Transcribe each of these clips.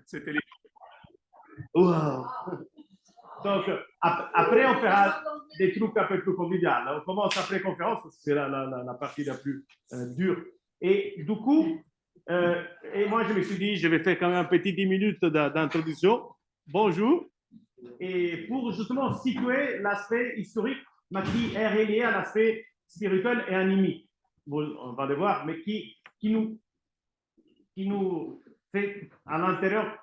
C'était les... Wow. Donc, après, on fera des trucs un peu plus conviviaux. On commence après conférence, parce que c'est la partie la plus dure. Et du coup, et moi, je me suis dit, je vais faire quand même un petit 10 minutes d'introduction. Bonjour. Et pour justement situer l'aspect historique, mais qui est relié à l'aspect spirituel et animique. Bon, on va le voir, mais qui nous fait à l'intérieur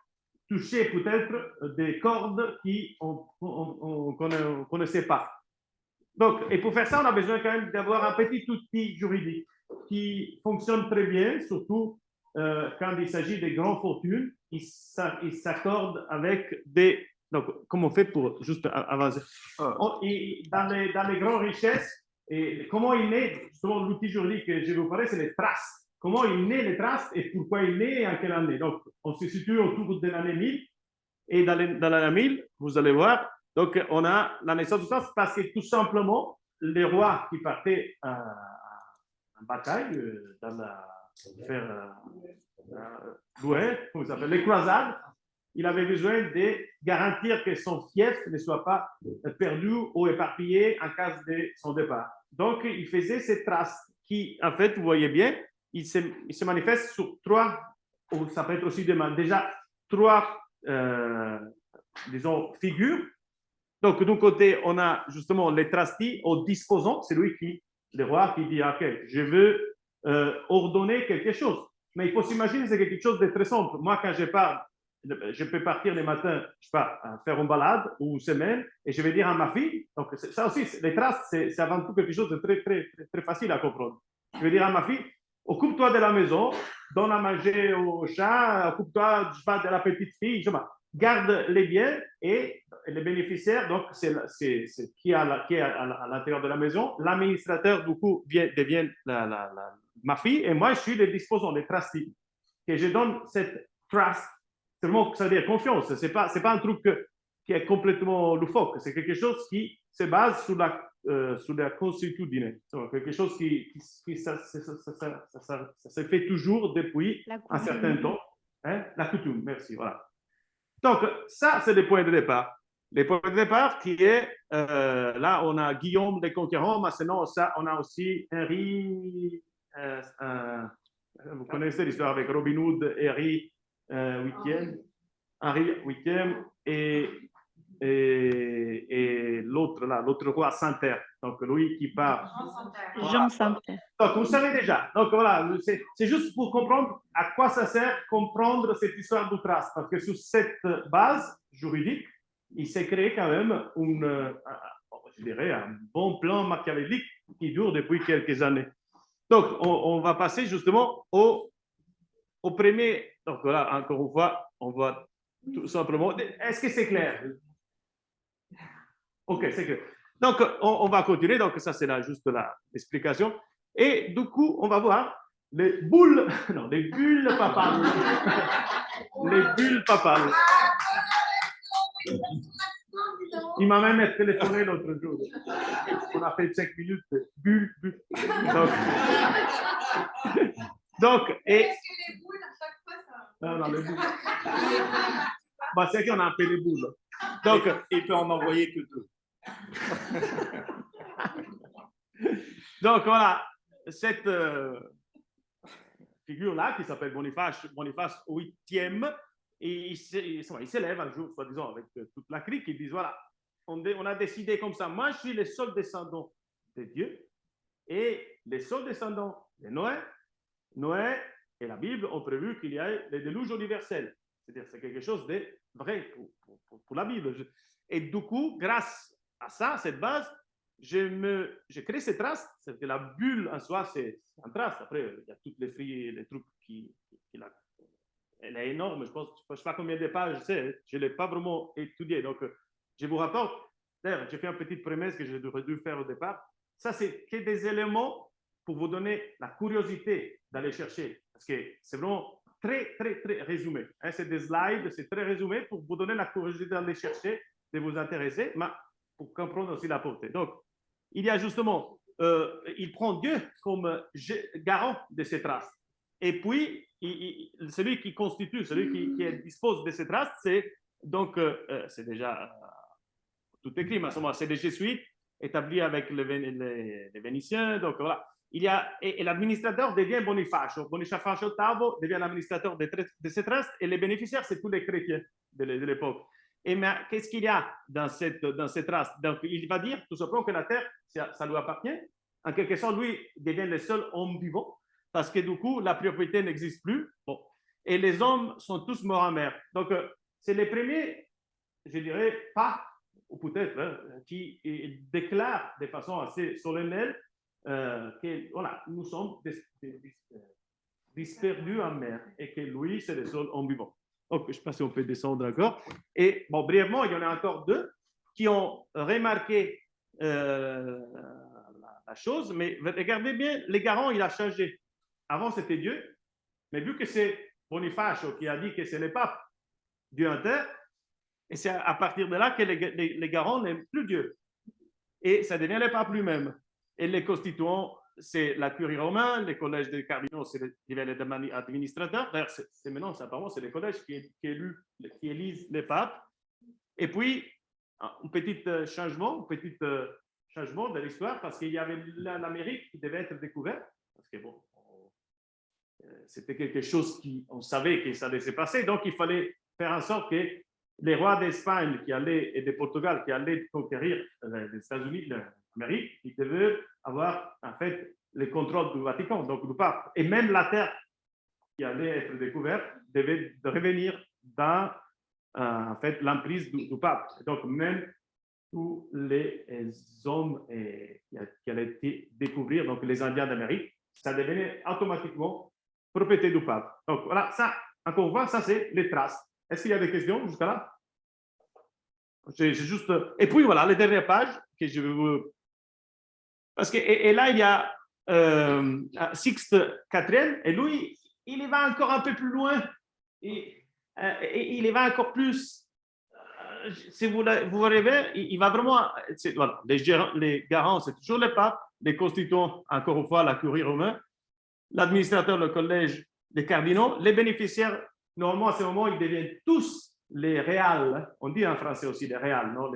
toucher peut-être des cordes qu'on ne connaissait pas. Donc, et pour faire ça, on a besoin quand même d'avoir un petit outil juridique qui fonctionne très bien, surtout quand il s'agit des grandes fortunes. Il s'accorde avec des... Donc, comment on fait pour juste avancer? Dans les grandes richesses, et comment il naît, justement, l'outil juridique que je vais vous parler, c'est les traces. Comment il naît les traces et pourquoi il naît et en quelle année. Donc, on se situe autour de l'année 1000. Et dans l'année 1000, vous allez voir, donc on a la naissance de traces parce que tout simplement, les rois qui partaient en bataille, dans la faire comment ça s'appelle, les croisades, il avait besoin de garantir que son fief ne soit pas perdu ou éparpillé en cas de son départ. Donc, il faisait ces traces qui, en fait, vous voyez bien, il se manifestent sur trois, ou ça peut être aussi déjà trois, disons, figures. Donc, d'un côté, on a justement les trustis au disposant, c'est lui qui, le roi, qui dit, OK, je veux ordonner quelque chose. Mais il faut s'imaginer que c'est quelque chose de très simple. Moi, quand je pars, je peux partir le matin, je pars faire une balade ou une semaine, et je vais dire à ma fille, donc ça aussi, les traces, c'est avant tout quelque chose de très, très, très, très facile à comprendre. Je vais dire à ma fille, occupe-toi de la maison, donne à manger au chat, occupe-toi, je sais pas, de la petite fille, je sais pas, garde les biens et les bénéficiaires, donc c'est qui est à l'intérieur de la maison. L'administrateur, du coup, devient ma fille et moi, je suis le disposant, le trustee. Et je donne cette trust, c'est vraiment, ça veut dire confiance. C'est pas un truc qui est complètement loufoque, c'est quelque chose qui se base sur la consuétude, quelque chose qui ça se fait toujours depuis un certain temps. Hein? La coutume, merci, voilà. Donc, ça, c'est le point de départ. Le point de départ qui est, là, on a Guillaume le Conquérant, mais sinon, ça, on a aussi Henri, vous connaissez l'histoire avec Robin Hood, Henri VIII, Henri VIII et l'autre, là, l'autre roi Santerre. Donc, lui qui part. Jean Santerre. Donc, vous savez déjà. Donc, voilà, c'est juste pour comprendre à quoi ça sert comprendre cette histoire d'outrage. Parce que sur cette base juridique, il s'est créé quand même je dirais, un bon plan machiavélique qui dure depuis quelques années. Donc, on va passer justement au premier. Donc, voilà, encore une fois, on va tout simplement. Est-ce que c'est clair? Ok, c'est clair. Donc, on va continuer. Donc, ça, c'est juste l'explication. Et du coup, on va voir les boules, non, les bulles papales. Les bulles papales. Il m'a même téléphoné l'autre jour. On a fait 5 minutes de bulles. Donc, et. Est-ce que les boules, à chaque fois, ça. Non, les boules. Bah, c'est qu'on a fait les boules. Donc, il peut en envoyer que deux. Donc, voilà, cette figure-là, qui s'appelle Boniface VIII, et il s'élève un jour, soi-disant, avec toute la clique, ils disent, voilà, on a décidé comme ça, moi, je suis le seul descendant de Dieu, et les seuls descendants de Noé et la Bible ont prévu qu'il y ait le déluge universel. C'est-à-dire c'est quelque chose de vrai pour la Bible. Et du coup, grâce à ça, cette base, je crée ces traces. C'est que la bulle en soi, c'est un trace. Après, il y a toutes les fruits et les trucs elle est énorme. Je ne sais pas combien de pages c'est. Je ne l'ai pas vraiment étudié. Donc, je vous rapporte. D'ailleurs, j'ai fait une petite promesse que j'aurais dû faire au départ. Ça, c'est que des éléments pour vous donner la curiosité d'aller chercher. Parce que c'est vraiment très, très, très résumé. Hein, c'est des slides, c'est très résumé pour vous donner la curiosité d'aller chercher, de vous intéresser, mais pour comprendre aussi la portée. Donc, il y a justement, il prend Dieu comme garant de ces traces. Et puis, celui qui constitue, celui qui dispose de ces traces, c'est donc, c'est déjà tout écrit, mais à ce moment, c'est des jésuites établis avec les Vénitiens. Donc voilà, et l'administrateur devient Boniface. Boniface VIII devient l'administrateur de ces traces et les bénéficiaires, c'est tous les chrétiens de l'époque. Et mais qu'est-ce qu'il y a dans ces traces? Donc, il va dire tout simplement que la terre, ça lui appartient. En quelque sorte, lui devient le seul homme vivant parce que du coup, la propriété n'existe plus. Bon. Et les hommes sont tous morts en mer. Donc, c'est les premiers, je dirais, pas, ou peut-être, qui déclarent de façon assez solennelle que voilà, nous sommes disperdus en mer et que lui, c'est le seul homme vivant. Donc, je ne sais pas si on peut descendre encore. Et bon, brièvement, il y en a encore deux qui ont remarqué la chose, mais regardez bien, les garants, il a changé. Avant, c'était Dieu, mais vu que c'est Boniface qui a dit que c'est le pape, Dieu en terre, et c'est à partir de là que les garants n'aiment plus Dieu. Et ça devient le pape lui-même. Et les constituants, c'est la curie romaine, les collèges des cardinaux, c'est les administrateurs. D'ailleurs, c'est maintenant, apparemment, c'est les collèges qui élisent les papes. Et puis, un petit changement de l'histoire, parce qu'il y avait l'Amérique qui devait être découverte, parce que bon, c'était quelque chose qu'on savait que ça allait se passer, donc il fallait faire en sorte que les rois d'Espagne et de Portugal qui allaient conquérir les États-Unis, l'Amérique, ils devaient avoir en fait le contrôle du Vatican, donc du pape. Et même la terre qui allait être découverte devait revenir dans en fait l'emprise du pape. Donc même tous les hommes qui allaient découvrir, donc les Indiens d'Amérique, ça devenait automatiquement propriété du pape. Donc voilà, ça, encore une fois, ça c'est les traces. Est-ce qu'il y a des questions jusqu'à là? J'ai juste... Et puis voilà, les dernières pages que je vais vous... Parce que et là, il y a Sixte IV, et lui, il va encore un peu plus loin. Et il va encore plus... si vous rêvez, il va vraiment... Voilà, les garants, c'est toujours le pape, les constituants, encore une fois, la curie romaine, l'administrateur, le collège, les cardinaux, les bénéficiaires. Normalement, à ce moment, ils deviennent tous les réals. On dit en français aussi les réals, non?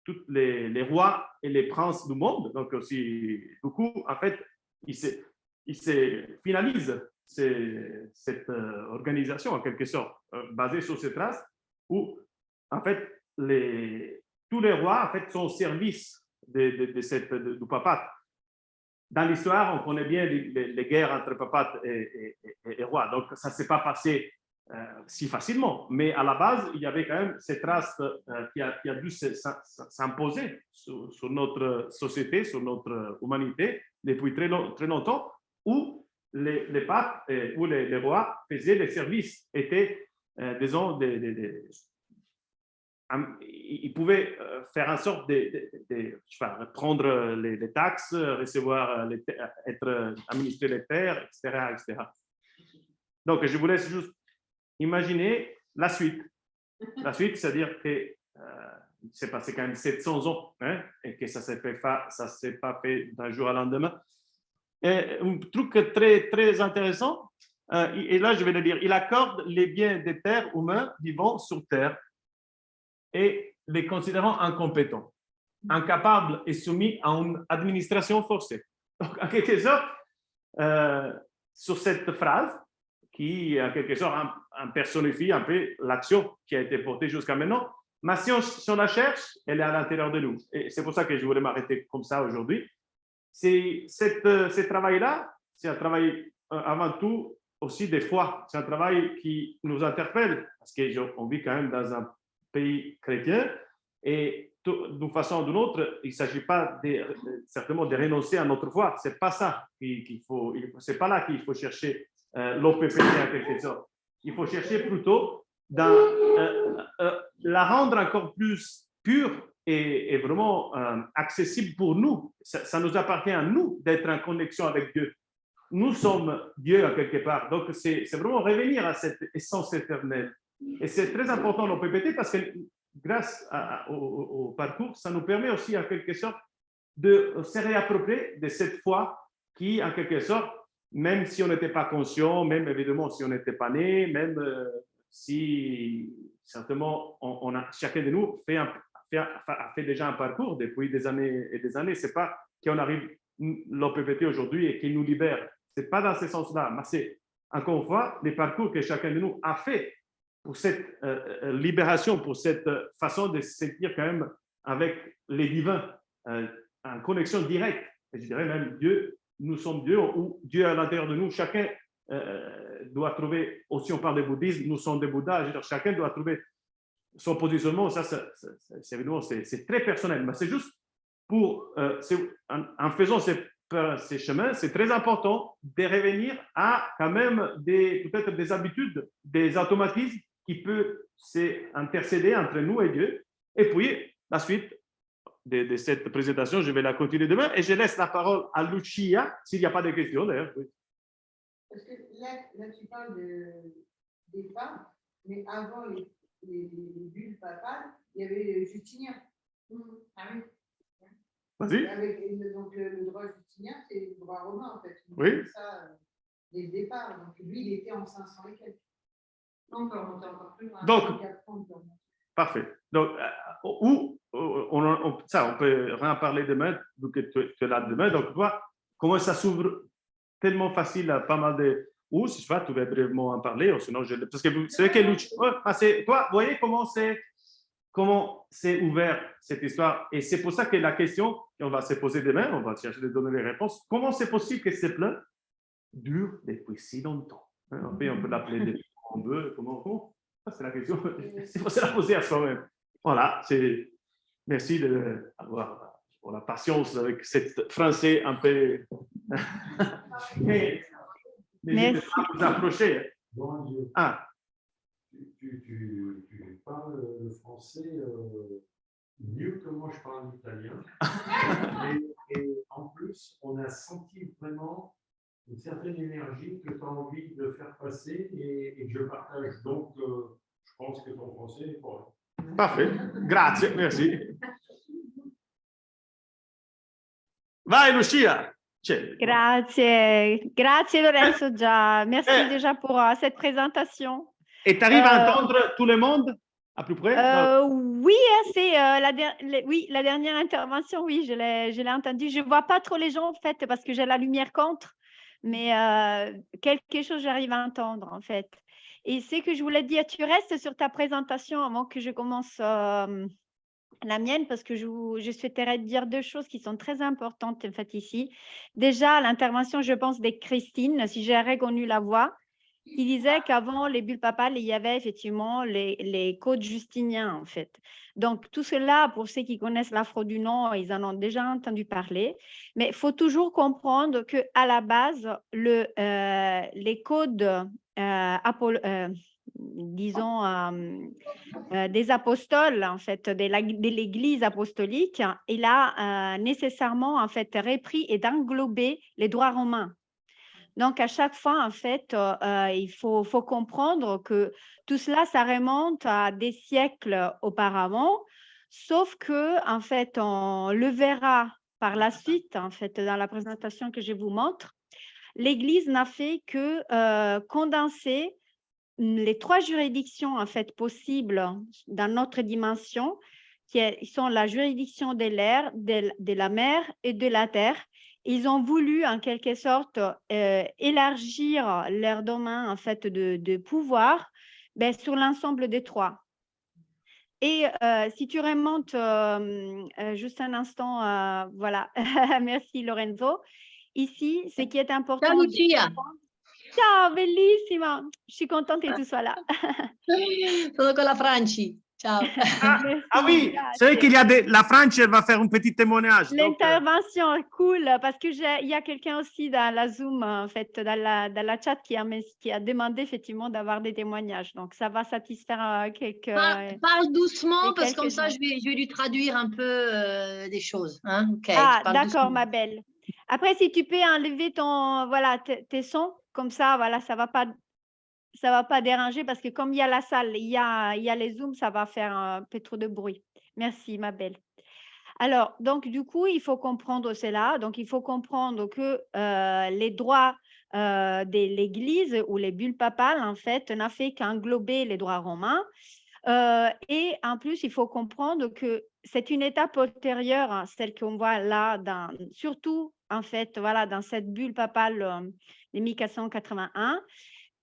Tous les rois et les princes du monde. Donc, aussi, du coup, en fait, il se finalise cette organisation, en quelque sorte, basée sur ces traces, où, en fait, tous les rois, en fait, sont au service du papat. Dans l'histoire, on connaît bien les guerres entre papat et roi. Donc, ça ne s'est pas passé si facilement. Mais à la base, il y avait quand même cette race qui a dû s'imposer sur notre société, sur notre humanité, depuis très longtemps, où les papes ou les rois faisaient les services, étaient, disons, ils pouvaient faire en sorte de prendre les taxes, recevoir, administrer les terres, etc., etc. Donc, je vous laisse juste imaginer la suite. La suite, c'est-à-dire que c'est passé quand même 700 ans, hein, et que ça ne s'est pas fait d'un jour à lendemain. Et un truc très, très intéressant, et là, je vais le dire, il accorde les biens des terres humains vivant sur terre et les considérant incompétents, incapables et soumis à une administration forcée. Donc, en quelque sorte, sur cette phrase, qui, en quelque sorte, personnifie un peu l'action qui a été portée jusqu'à maintenant, mais si on la cherche, elle est à l'intérieur de nous. Et c'est pour ça que je voulais m'arrêter comme ça aujourd'hui. Ce travail-là, c'est un travail avant tout aussi des foi. C'est un travail qui nous interpelle, parce qu'on vit quand même dans un pays chrétien, et d'une façon ou d'une autre, il ne s'agit pas certainement de renoncer à notre foi. Ce n'est pas ça qu'il faut, c'est pas là qu'il faut chercher l'OPPT en quelque sorte. Il faut chercher plutôt dans la rendre encore plus pure et vraiment accessible pour nous. Ça nous appartient à nous d'être en connexion avec Dieu. Nous sommes Dieu en quelque part. Donc, c'est vraiment revenir à cette essence éternelle. Et c'est très important l'OPPT parce que grâce au parcours, ça nous permet aussi en quelque sorte de se réapproprier de cette foi qui, en quelque sorte, même si on n'était pas conscient, même évidemment si on n'était pas né, même si certainement chacun de nous a fait déjà un parcours depuis des années et des années. Ce n'est pas qu'on arrive l'OPPT aujourd'hui et qu'il nous libère. Ce n'est pas dans ce sens-là, mais c'est encore une fois les parcours que chacun de nous a fait pour cette libération, pour cette façon de se sentir quand même avec les divins, en connexion directe. Et je dirais même Dieu, nous sommes Dieu, ou Dieu à l'intérieur de nous, chacun doit trouver, aussi on parle de bouddhisme, nous sommes des Bouddhas, je veux dire, chacun doit trouver son positionnement, ça évidemment, c'est très personnel, mais c'est juste pour, en faisant ces chemins, c'est très important de revenir à quand même peut-être des habitudes, des automatismes qui peuvent s'intercéder entre nous et Dieu. Et puis, la suite de cette présentation, je vais la continuer demain et je laisse la parole à Lucia, s'il n'y a pas de questions d'ailleurs. Oui. Parce que là, tu parles des femmes, mais avant les bulles papales, il y avait Justinien. Ah oui. Vas-y. Donc, le droit justinien, c'est le droit romain, en fait. Oui. Ça, dès le départ. Donc, lui, il était en 500 et quelques. On peut remonter encore plus loin. Donc, parfait. Donc, on peut en parler demain, vu que tu es là demain. Donc, toi, comment ça s'ouvre tellement facile à pas mal de... Ou, si tu veux, tu vas brièvement en parler, ou sinon, parce que vous savez que toi, vous voyez comment c'est ouvert cette histoire. Et c'est pour ça que la question, et on va se poser demain, on va chercher de donner les réponses. Comment c'est possible que ces plans durent depuis si longtemps? On peut l'appeler depuis on veut, comment? Ça, c'est la question. Il faut se la poser à soi-même. Voilà, merci pour la patience avec cette français un peu. N'hésitez pas à vous approcher. Ah. Tu parles le français mieux que moi je parle l'italien. et en plus, on a senti vraiment une certaine énergie que tu as envie de faire passer et que je partage. Donc, je pense que ton français est correct. Parfait. Grazie, merci. Vai, Lucia. Grazie Lorenzo già. Merci déjà pour cette présentation. Et tu arrives à entendre tout le monde à peu près? Oui, c'est la dernière intervention, oui, je l'ai entendu. Je ne vois pas trop les gens en fait parce que j'ai la lumière contre, mais quelque chose j'arrive à entendre en fait. Et c'est que je voulais dire, tu restes sur ta présentation avant que je commence la mienne parce que je souhaiterais dire deux choses qui sont très importantes en fait ici. Déjà, l'intervention, je pense, de Christine, si j'ai reconnu la voix, qui disait qu'avant les bulles papales, il y avait effectivement les codes justiniens en fait. Donc tout cela, pour ceux qui connaissent l'Afro du Nord, ils en ont déjà entendu parler, mais il faut toujours comprendre qu'à la base, les codes disons, des apostoles, en fait, de l'Église apostolique, il a nécessairement, en fait, repris et d'englober les droits romains. Donc, à chaque fois, en fait, il faut comprendre que tout cela, ça remonte à des siècles auparavant, sauf que, en fait, on le verra par la suite, en fait, dans la présentation que je vous montre, l'Église n'a fait que condenser les trois juridictions en fait possibles dans notre dimension, qui sont la juridiction de l'air, de la mer et de la terre. Ils ont voulu en quelque sorte élargir leur domaine en fait de pouvoir sur l'ensemble des trois. Et si tu remontes juste un instant, voilà, merci Lorenzo. Ici, ce qui est important. Ciao Lucia. Ciao, bellissima! Je suis contente que tu sois là. Sono con la Franci. Ciao. Ah oui, c'est vrai qu'il y a la France va faire un petit témoignage. L'intervention est cool parce que il y a quelqu'un aussi dans la Zoom, en fait, dans la chat qui a demandé effectivement d'avoir des témoignages. Donc, ça va satisfaire quelques... Parle doucement parce que comme ça, je vais lui traduire un peu des choses. Hein? Okay, ah, d'accord, ma belle. Après, si tu peux enlever tes sons, comme ça, voilà, ça va pas déranger parce que comme il y a la salle, il y a les Zooms, ça va faire un peu trop de bruit. Merci, ma belle. Alors, donc, du coup, il faut comprendre cela. Donc, il faut comprendre que les droits de l'Église ou les bulles papales, en fait, n'a fait qu'englober les droits romains. Et en plus, il faut comprendre que c'est une étape ultérieure à celle qu'on voit là, surtout en fait, voilà, dans cette bulle papale de 1481,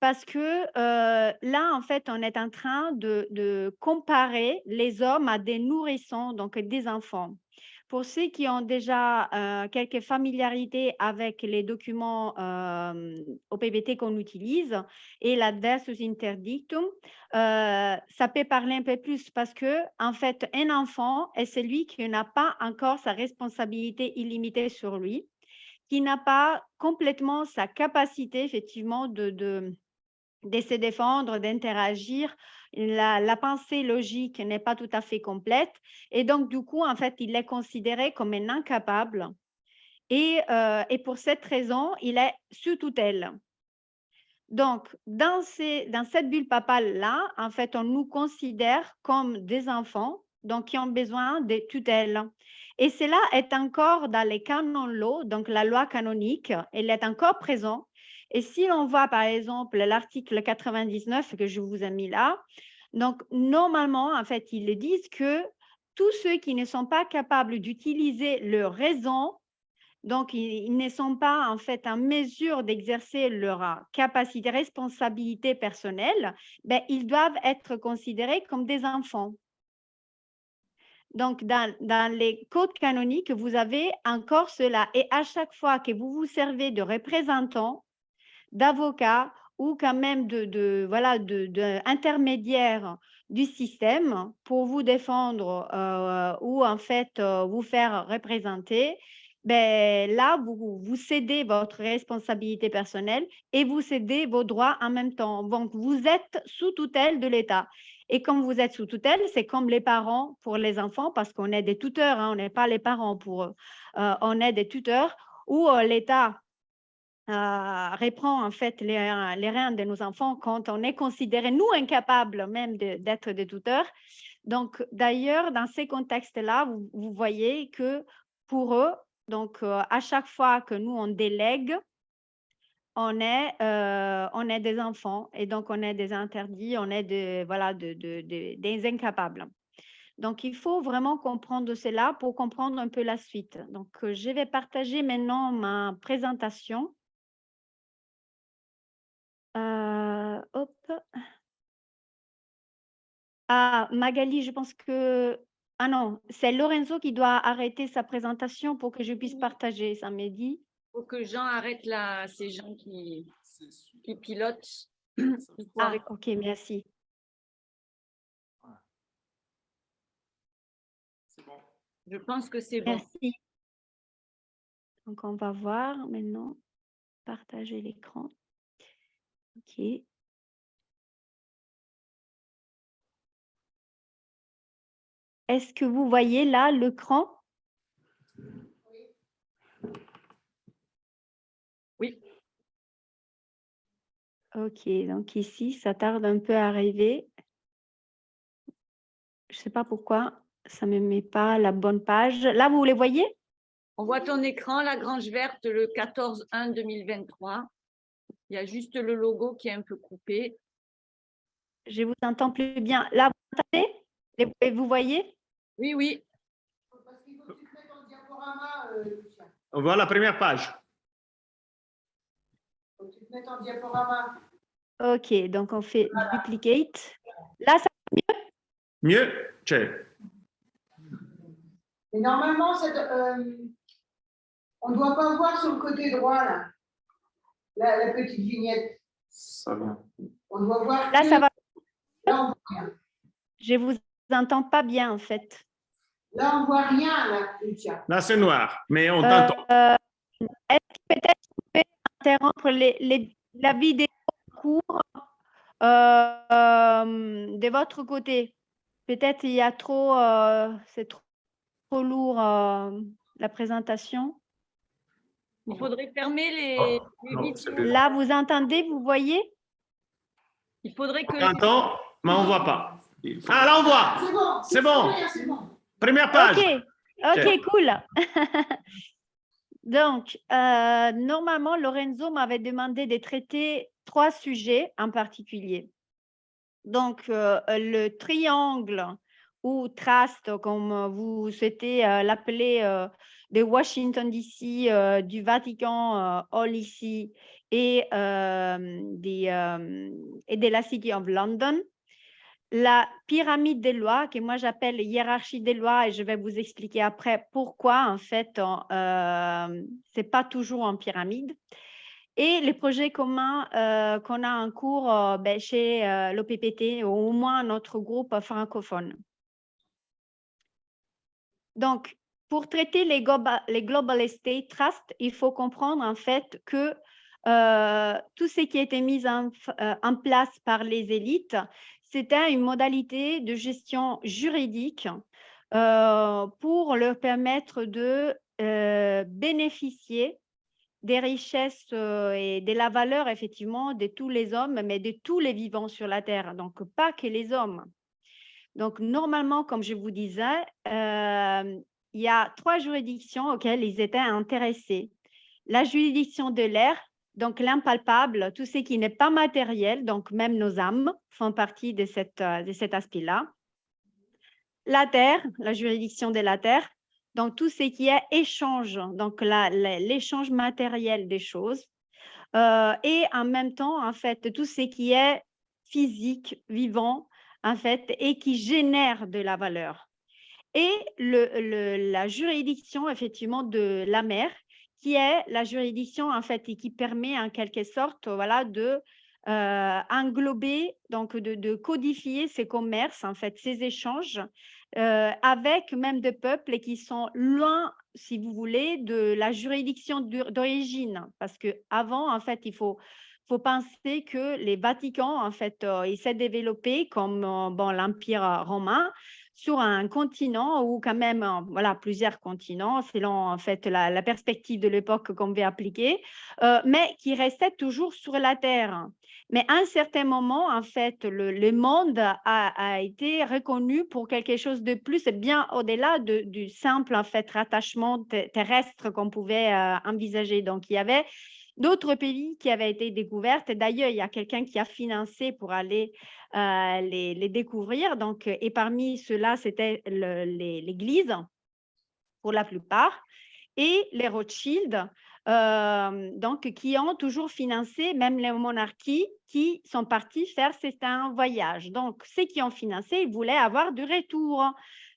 parce que là, en fait, on est en train de comparer les hommes à des nourrissons, donc des enfants. Pour ceux qui ont déjà quelques familiarités avec les documents OPBT qu'on utilise et l'adversus interdictum, ça peut parler un peu plus parce que, en fait, un enfant est celui qui n'a pas encore sa responsabilité illimitée sur lui, qui n'a pas complètement sa capacité, effectivement, de se défendre, d'interagir. La pensée logique n'est pas tout à fait complète. Et donc, du coup, en fait, il est considéré comme un incapable. Et pour cette raison, il est sous tutelle. Donc, dans cette bulle papale-là, en fait, on nous considère comme des enfants, donc qui ont besoin de tutelle. Et cela est encore dans les canon law, donc la loi canonique, elle est encore présente. Et si l'on voit, par exemple, l'article 99 que je vous ai mis là, donc normalement, en fait, ils disent que tous ceux qui ne sont pas capables d'utiliser leur raison, donc, ils ne sont pas en fait en mesure d'exercer leur capacité, responsabilité personnelle, ben, ils doivent être considérés comme des enfants. Donc, dans les codes canoniques, vous avez encore cela. Et à chaque fois que vous vous servez de représentants, d'avocats ou quand même d'intermédiaires du système pour vous défendre ou en fait vous faire représenter, ben, là, vous cédez votre responsabilité personnelle et vous cédez vos droits en même temps. Donc, vous êtes sous tutelle de l'État. Et comme vous êtes sous tutelle, c'est comme les parents pour les enfants, parce qu'on est des tuteurs, hein, on n'est pas les parents pour eux. On est des tuteurs où l'État reprend en fait les rênes de nos enfants quand on est considéré, nous, incapables même d'être des tuteurs. Donc, d'ailleurs, dans ces contextes-là, vous voyez que pour eux, donc à chaque fois que nous, on délègue, on est des enfants et donc on est des interdits, on est des incapables. Donc, il faut vraiment comprendre cela pour comprendre un peu la suite. Donc, je vais partager maintenant ma présentation. Hop. Ah, Magali, je pense que... Ah non, c'est Lorenzo qui doit arrêter sa présentation pour que je puisse partager, ça me dit. Il faut que Jean arrête là, ces gens qui pilotent. Ah, ok, merci. Je pense que c'est bon. Merci. Donc, on va voir maintenant. Partager l'écran. Ok. Est-ce que vous voyez là l'écran? Oui. Ok, donc ici, ça tarde un peu à arriver. Je ne sais pas pourquoi, ça ne me met pas la bonne page. Là, vous les voyez? On voit ton écran, la Grange Verte, le 14/1/2023. Il y a juste le logo qui est un peu coupé. Je vous entends plus bien. Là, vous entendez? Vous voyez? Oui, oui. Parce qu'il faut que tu te mettes en diaporama, Lucien. On voit la première page. Il faut que tu te mettes en diaporama. Ok, donc on fait duplicate. Là, ça va mieux? Mieux? C'è. Mais normalement, on ne doit pas voir sur le côté droit, là, la petite vignette. Ça va. On doit voir. Là, ça va. Là, on voit rien. Je vous entends pas bien, en fait. Là, on voit rien, là, Lucien. Là, c'est noir, mais on t'entend. Est-ce que peut-être vous pouvez interrompre la vidéo en cours de votre côté? Peut-être il y a trop, c'est trop lourd la présentation. Il faudrait fermer les non, vidéos. Là, vous entendez, vous voyez? Il faudrait que... On entend, mais on ne voit pas. Ah, là, on voit. C'est bon. C'est bon. C'est bon. Première page. Ok, Ok. cool. Donc, normalement, Lorenzo m'avait demandé de traiter 3 sujets en particulier. Donc, le triangle ou trust, comme vous souhaitez l'appeler, de Washington DC, du Vatican, all ici, et de la City of London. La pyramide des lois, que moi j'appelle hiérarchie des lois, et je vais vous expliquer après pourquoi, en fait, c'est pas toujours en pyramide. Et les projets communs qu'on a en cours chez l'OPPT, ou au moins notre groupe francophone. Donc, pour traiter les Global Estate Trust, il faut comprendre en fait que tout ce qui a été mis en place par les élites, c'était une modalité de gestion juridique pour leur permettre de bénéficier des richesses et de la valeur, effectivement, de tous les hommes, mais de tous les vivants sur la Terre, donc pas que les hommes. Donc, normalement, comme je vous disais, il y a 3 juridictions auxquelles ils étaient intéressés. La juridiction de l'air, donc l'impalpable, tout ce qui n'est pas matériel, donc même nos âmes font partie de cet aspect-là. La terre, la juridiction de la terre, donc tout ce qui est échange, donc l'échange matériel des choses. Et en même temps, en fait, tout ce qui est physique, vivant, en fait, et qui génère de la valeur. Et la juridiction, effectivement, de la mer, qui est la juridiction, en fait, et qui permet, en quelque sorte, voilà, de englober, donc de codifier ces commerces, en fait, ces échanges, avec même des peuples qui sont loin, si vous voulez, de la juridiction d'origine. Parce qu'avant, en fait, il faut penser que les Vaticans, en fait, ils s'est développé comme l'Empire romain sur un continent ou quand même voilà, plusieurs continents, selon en fait la perspective de l'époque qu'on veut appliquer, mais qui restait toujours sur la Terre. Mais à un certain moment, en fait, le monde a été reconnu pour quelque chose de plus, bien au-delà du simple en fait, rattachement terrestre qu'on pouvait envisager. Donc, il y avait d'autres pays qui avaient été découverts. D'ailleurs, il y a quelqu'un qui a financé pour aller les découvrir. Donc, et parmi ceux-là, c'était l'Église, pour la plupart, et les Rothschild, donc, qui ont toujours financé même les monarchies qui sont partis faire certains voyages. Donc, ceux qui ont financé, ils voulaient avoir du retour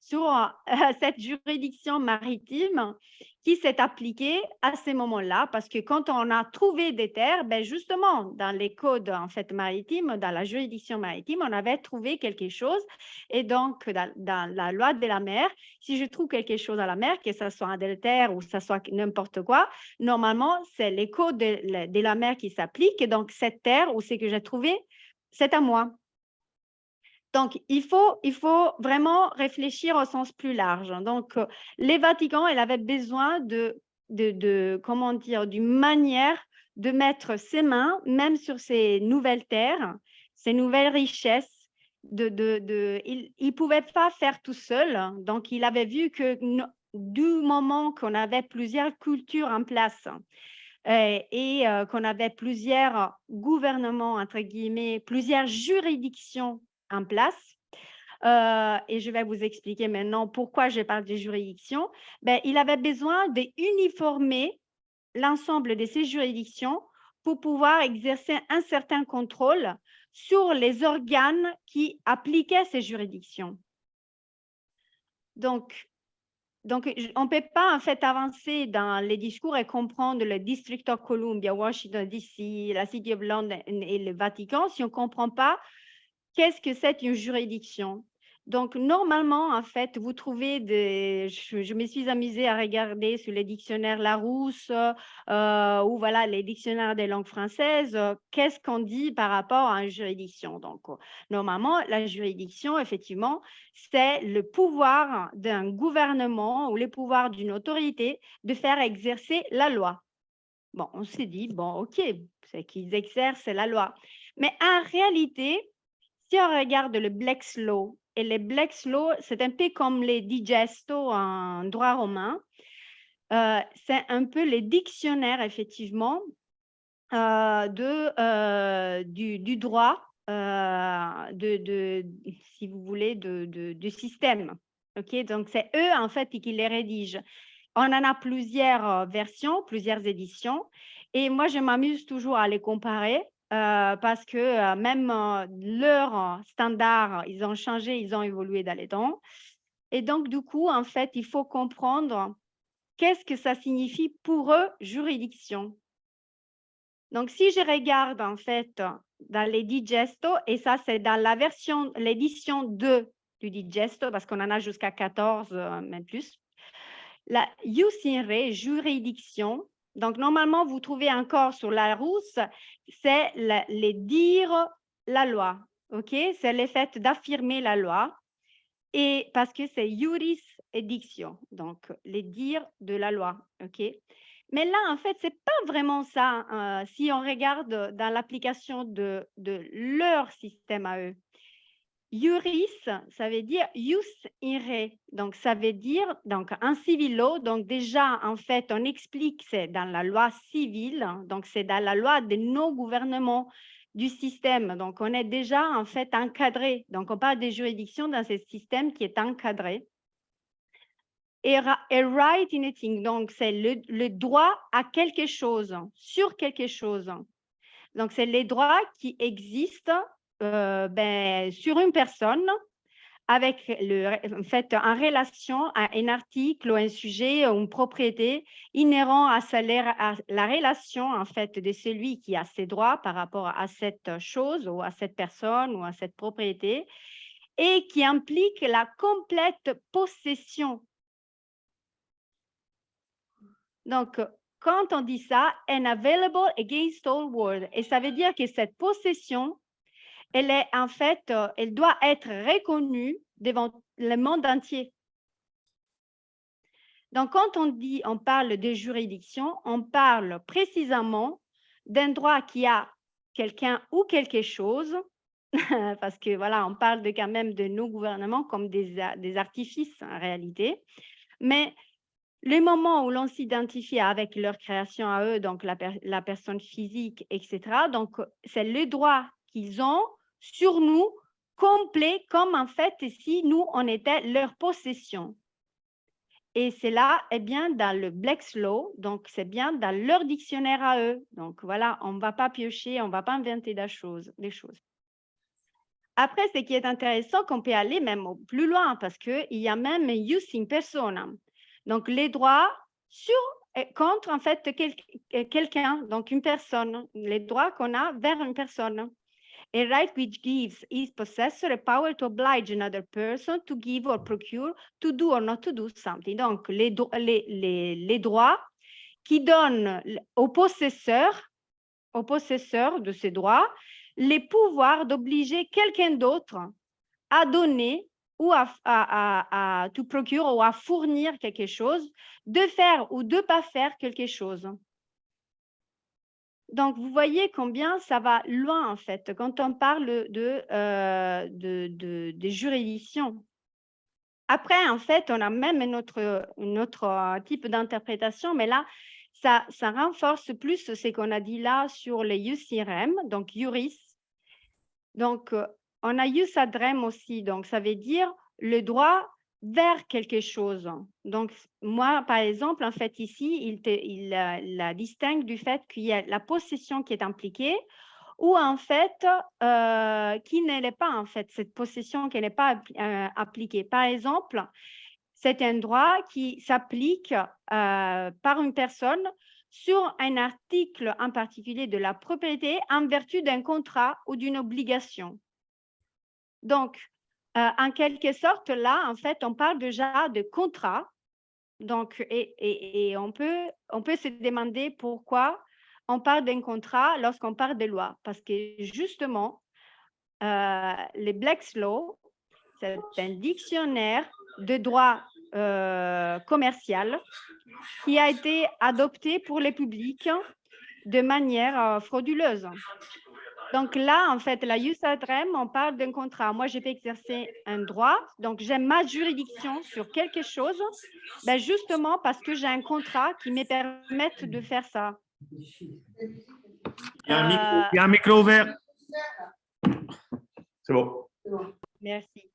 sur cette juridiction maritime qui s'est appliquée à ces moments-là, parce que quand on a trouvé des terres, ben justement, dans les codes en fait maritimes, dans la juridiction maritime, on avait trouvé quelque chose. Et donc, dans la loi de la mer, si je trouve quelque chose à la mer, que ce soit un adultère ou que ce soit n'importe quoi, normalement, c'est les codes de la mer qui s'appliquent. Et donc, cette terre ou ce que j'ai trouvé, c'est à moi. Donc, il faut vraiment réfléchir au sens plus large. Donc, les Vaticans, elle avait besoin comment dire, d'une manière de mettre ses mains, même sur ces nouvelles terres, ces nouvelles richesses. Il ne pouvait pas faire tout seul. Donc, il avait vu que du moment qu'on avait plusieurs cultures en place et qu'on avait plusieurs gouvernements, entre guillemets, plusieurs juridictions en place, et je vais vous expliquer maintenant pourquoi je parle de juridictions, il avait besoin d'uniformer l'ensemble de ces juridictions pour pouvoir exercer un certain contrôle sur les organes qui appliquaient ces juridictions. Donc, on ne peut pas en fait avancer dans les discours et comprendre le District of Columbia, Washington DC, la City of London et le Vatican si on ne comprend pas qu'est-ce que c'est une juridiction. Donc, normalement, en fait, vous trouvez je me suis amusée à regarder sur les dictionnaires Larousse ou voilà, les dictionnaires des langues françaises, qu'est-ce qu'on dit par rapport à une juridiction. Donc, normalement, la juridiction, effectivement, c'est le pouvoir d'un gouvernement ou le pouvoir d'une autorité de faire exercer la loi. Bon, on s'est dit, bon, OK, c'est qu'ils exercent la loi. Mais en réalité, si on regarde le Black's Law, et les Black's Law, c'est un peu comme les digesto en droit romain, c'est un peu les dictionnaires, effectivement, du droit, si vous voulez, du système. Okay? Donc, c'est eux, en fait, qui les rédigent. On en a plusieurs versions, plusieurs éditions. Et moi, je m'amuse toujours à les comparer parce que même leurs standards, ils ont changé, ils ont évolué dans les temps. Et donc, du coup, en fait, il faut comprendre qu'est-ce que ça signifie pour eux, juridiction. Donc, si je regarde, en fait, dans les Digesto, et ça, c'est dans la version, l'édition 2 du Digesto, parce qu'on en a jusqu'à 14, même plus. La jus in re, juridiction. Donc, normalement, vous trouvez encore sur la rousse, c'est les dire la loi. OK? C'est le fait d'affirmer la loi. Et parce que c'est juris ediction, donc les dires de la loi. OK? Mais là, en fait, ce n'est pas vraiment ça si on regarde dans l'application de leur système à eux. Juris, ça veut dire jus in re, donc ça veut dire donc en civilo, donc déjà en fait on explique c'est dans la loi civile, donc c'est dans la loi de nos gouvernements du système, donc on est déjà en fait encadré, donc on parle des juridictions dans ce système qui est encadré. Et right in a thing, donc c'est le droit à quelque chose, sur quelque chose. Donc c'est les droits qui existent sur une personne avec en fait en relation à un article ou un sujet ou une propriété inhérent à la relation en fait de celui qui a ses droits par rapport à cette chose ou à cette personne ou à cette propriété et qui implique la complète possession. Donc, quand on dit ça, and available against all world, et ça veut dire que cette possession, elle est en fait, elle doit être reconnue devant le monde entier. Donc, quand on parle de juridiction, on parle précisément d'un droit qui a quelqu'un ou quelque chose, parce que voilà, on parle quand même de nos gouvernements comme des artifices en réalité, mais le moment où l'on s'identifie avec leur création à eux, donc la personne physique, etc., donc c'est le droit qu'ils ont sur nous, complet, comme en fait si nous, on était leur possession. Et c'est là, eh bien, dans le Black's Law, donc c'est bien dans leur dictionnaire à eux. Donc voilà, on ne va pas piocher, on ne va pas inventer des choses. Après, ce qui est intéressant, qu'on peut aller même plus loin, parce qu'il y a même jus in personam. Donc, les droits contre, en fait, quelqu'un, donc une personne, les droits qu'on a vers une personne. A right which gives its possessor a power to oblige another person to give or procure, to do or not to do something. Donc, les droits qui donnent au possesseur de ces droits les pouvoirs d'obliger quelqu'un d'autre à donner ou à to procure ou à fournir quelque chose, de faire ou de ne pas faire quelque chose. Donc, vous voyez combien ça va loin, en fait, quand on parle de juridictions. Après, en fait, on a même un autre type d'interprétation, mais là, ça renforce plus ce qu'on a dit là sur les jus in rem, donc juris. Donc, on a jus ad rem aussi, donc ça veut dire le droit vers quelque chose. Donc, moi, par exemple, en fait, ici, il la distingue du fait qu'il y a la possession qui est impliquée ou en fait, qui ne l'est pas, en fait, cette possession qui n'est pas appliquée. Par exemple, c'est un droit qui s'applique par une personne sur un article en particulier de la propriété en vertu d'un contrat ou d'une obligation. Donc, en quelque sorte, là, en fait, on parle déjà de contrat. Donc, et on peut se demander pourquoi on parle d'un contrat lorsqu'on parle de loi. Parce que justement, les Black's Law, c'est un dictionnaire de droit commercial qui a été adopté pour les publics de manière frauduleuse. Donc là, en fait, la jus ad rem, on parle d'un contrat. Moi, je peux exercer un droit, donc j'ai ma juridiction sur quelque chose, ben justement parce que j'ai un contrat qui me permette de faire ça. Il y a un micro ouvert. C'est bon. Merci.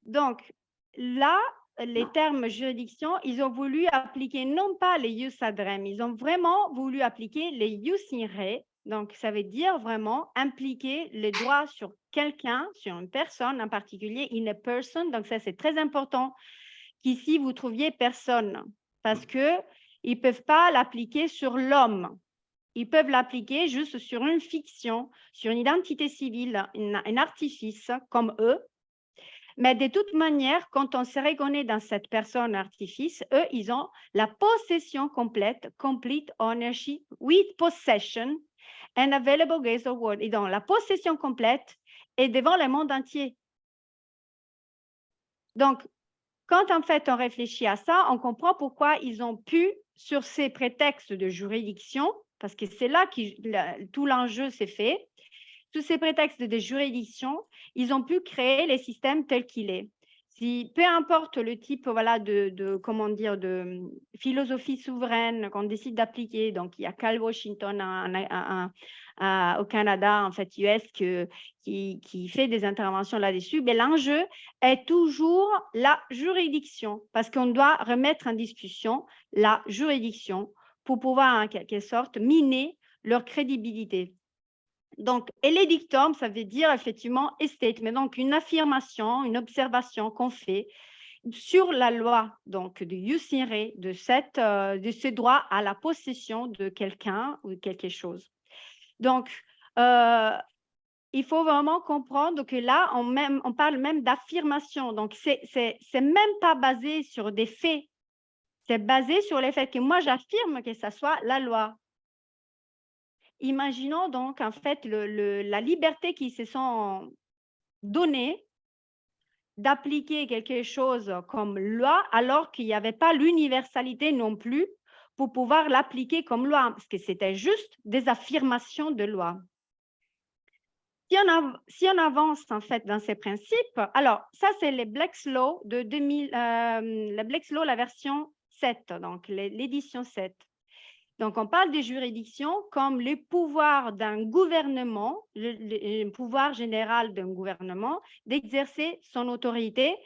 Donc, là, les termes juridiction, ils ont voulu appliquer non pas les jus ad rem, ils ont vraiment voulu appliquer les jus in re. Donc, ça veut dire vraiment impliquer les droits sur quelqu'un, sur une personne en particulier, in a person. Donc, ça, c'est très important qu'ici, vous trouviez personne parce qu'ils ne peuvent pas l'appliquer sur l'homme. Ils peuvent l'appliquer juste sur une fiction, sur une identité civile, un artifice comme eux. Mais de toute manière, quand on se reconnaît dans cette personne artifice, eux, ils ont la possession complète, complete ownership with possession and available grace of word. Et donc, la possession complète est devant le monde entier. Donc, quand en fait on réfléchit à ça, on comprend pourquoi ils ont pu, sur ces prétextes de juridiction, parce que c'est là que tout l'enjeu s'est fait, sous ces prétextes de juridiction, ils ont pu créer les systèmes tels qu'il est. Si, peu importe le type voilà, comment dire, de philosophie souveraine qu'on décide d'appliquer, donc il y a Cal Washington au Canada, en fait, US, qui fait des interventions là-dessus, mais l'enjeu est toujours la juridiction, parce qu'on doit remettre en discussion la juridiction pour pouvoir, en quelque sorte, miner leur crédibilité. Donc, et les dictums, ça veut dire effectivement a statement, donc une affirmation, une observation qu'on fait sur la loi, donc de jus in re, de ce droit à la possession de quelqu'un ou de quelque chose. Donc, il faut vraiment comprendre que là, on parle même d'affirmation. Donc, c'est même pas basé sur des faits. C'est basé sur le fait que moi, j'affirme que ça soit la loi. Imaginons donc, en fait, la liberté qu'ils se sont donnée d'appliquer quelque chose comme loi alors qu'il n'y avait pas l'universalité non plus pour pouvoir l'appliquer comme loi, parce que c'était juste des affirmations de loi. Si on avance en fait dans ces principes, alors ça c'est les Black's Law de 2000, le Black's Law, la version 7, donc l'édition 7. Donc, on parle des juridictions comme les pouvoirs d'un gouvernement, le pouvoir général d'un gouvernement d'exercer son autorité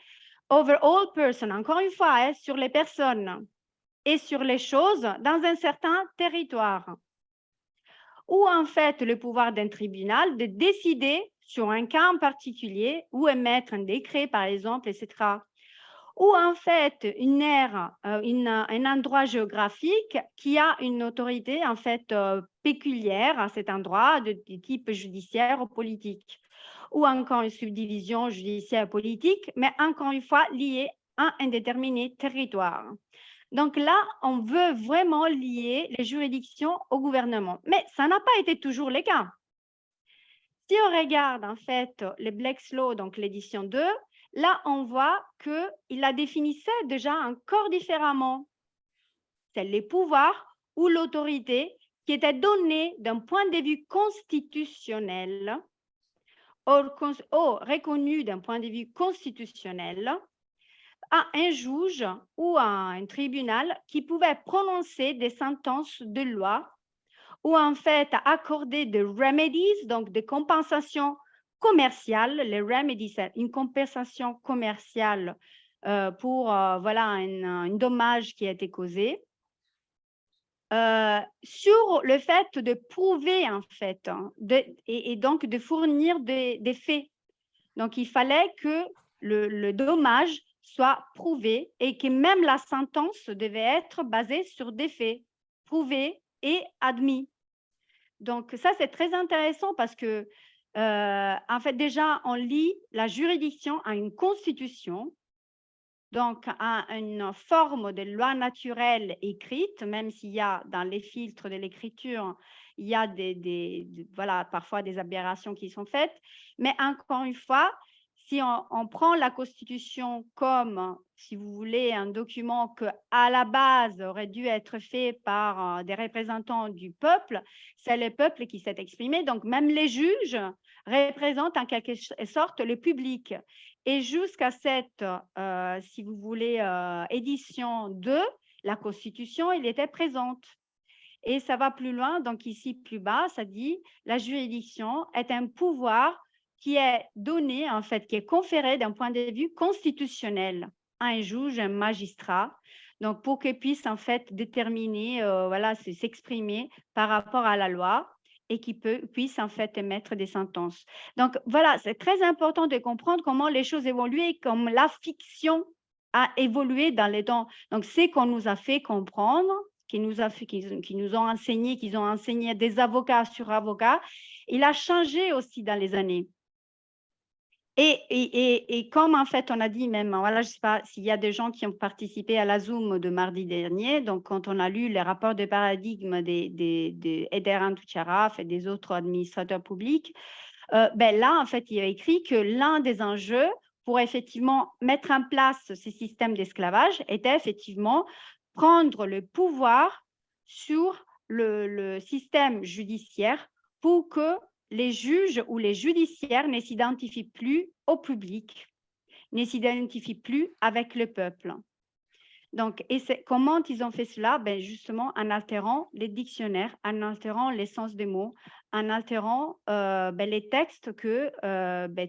over all persons, encore une fois, hein, sur les personnes et sur les choses dans un certain territoire. Ou en fait, le pouvoir d'un tribunal de décider sur un cas en particulier ou émettre un décret, par exemple, etc. Ou en fait un endroit géographique qui a une autorité en fait péculière à cet endroit de type judiciaire ou politique, ou encore une subdivision judiciaire politique, mais encore une fois liée à un déterminé territoire. Donc là, on veut vraiment lier les juridictions au gouvernement, mais ça n'a pas été toujours le cas. Si on regarde en fait les Black's Law, donc l'édition 2, là, on voit qu'il la définissait déjà encore différemment. C'est les pouvoirs ou l'autorité qui était donnée d'un point de vue constitutionnel, ou reconnu d'un point de vue constitutionnel, à un juge ou à un tribunal qui pouvait prononcer des sentences de loi ou en fait accorder des remedies, donc des compensations commerciale, les remedies, une compensation commerciale pour voilà, un dommage qui a été causé, sur le fait de prouver en fait, et donc de fournir des faits. Donc, il fallait que le dommage soit prouvé et que même la sentence devait être basée sur des faits prouvés et admis. Donc, ça, c'est très intéressant parce que en fait, déjà, on lie la juridiction à une constitution, donc à une forme de loi naturelle écrite, même s'il y a dans les filtres de l'écriture, il y a voilà, parfois des aberrations qui sont faites. Mais encore une fois, si on prend la Constitution comme, si vous voulez, un document que à la base aurait dû être fait par des représentants du peuple, c'est le peuple qui s'est exprimé. Donc, même les juges représentent en quelque sorte le public. Et jusqu'à cette, si vous voulez, édition 2, la Constitution, il était présente. Et ça va plus loin. Donc, ici, plus bas, ça dit « La juridiction est un pouvoir qui est donné, en fait, qui est conféré d'un point de vue constitutionnel à un juge, un magistrat, donc pour qu'il puisse, en fait, déterminer, voilà, s'exprimer par rapport à la loi et qui puisse, en fait, émettre des sentences. » Donc, voilà, c'est très important de comprendre comment les choses évoluent et comme la fiction a évolué dans les temps. Donc, c'est qu'on nous a fait comprendre, qui nous ont enseigné, qu'ils ont enseigné des avocats sur avocats, il a changé aussi dans les années. Et comme en fait on a dit même, voilà, je ne sais pas s'il y a des gens qui ont participé à la Zoom de mardi dernier, donc quand on a lu les rapports de paradigme d'Eder Antucharaf et des autres administrateurs publics, ben là en fait il y a écrit que l'un des enjeux pour effectivement mettre en place ces systèmes d'esclavage était effectivement prendre le pouvoir sur le système judiciaire pour que les juges ou les judiciaires ne s'identifient plus au public, ne s'identifient plus avec le peuple. Donc, comment ils ont fait cela? Ben, justement, en altérant les dictionnaires, en altérant les sens des mots, en altérant les textes que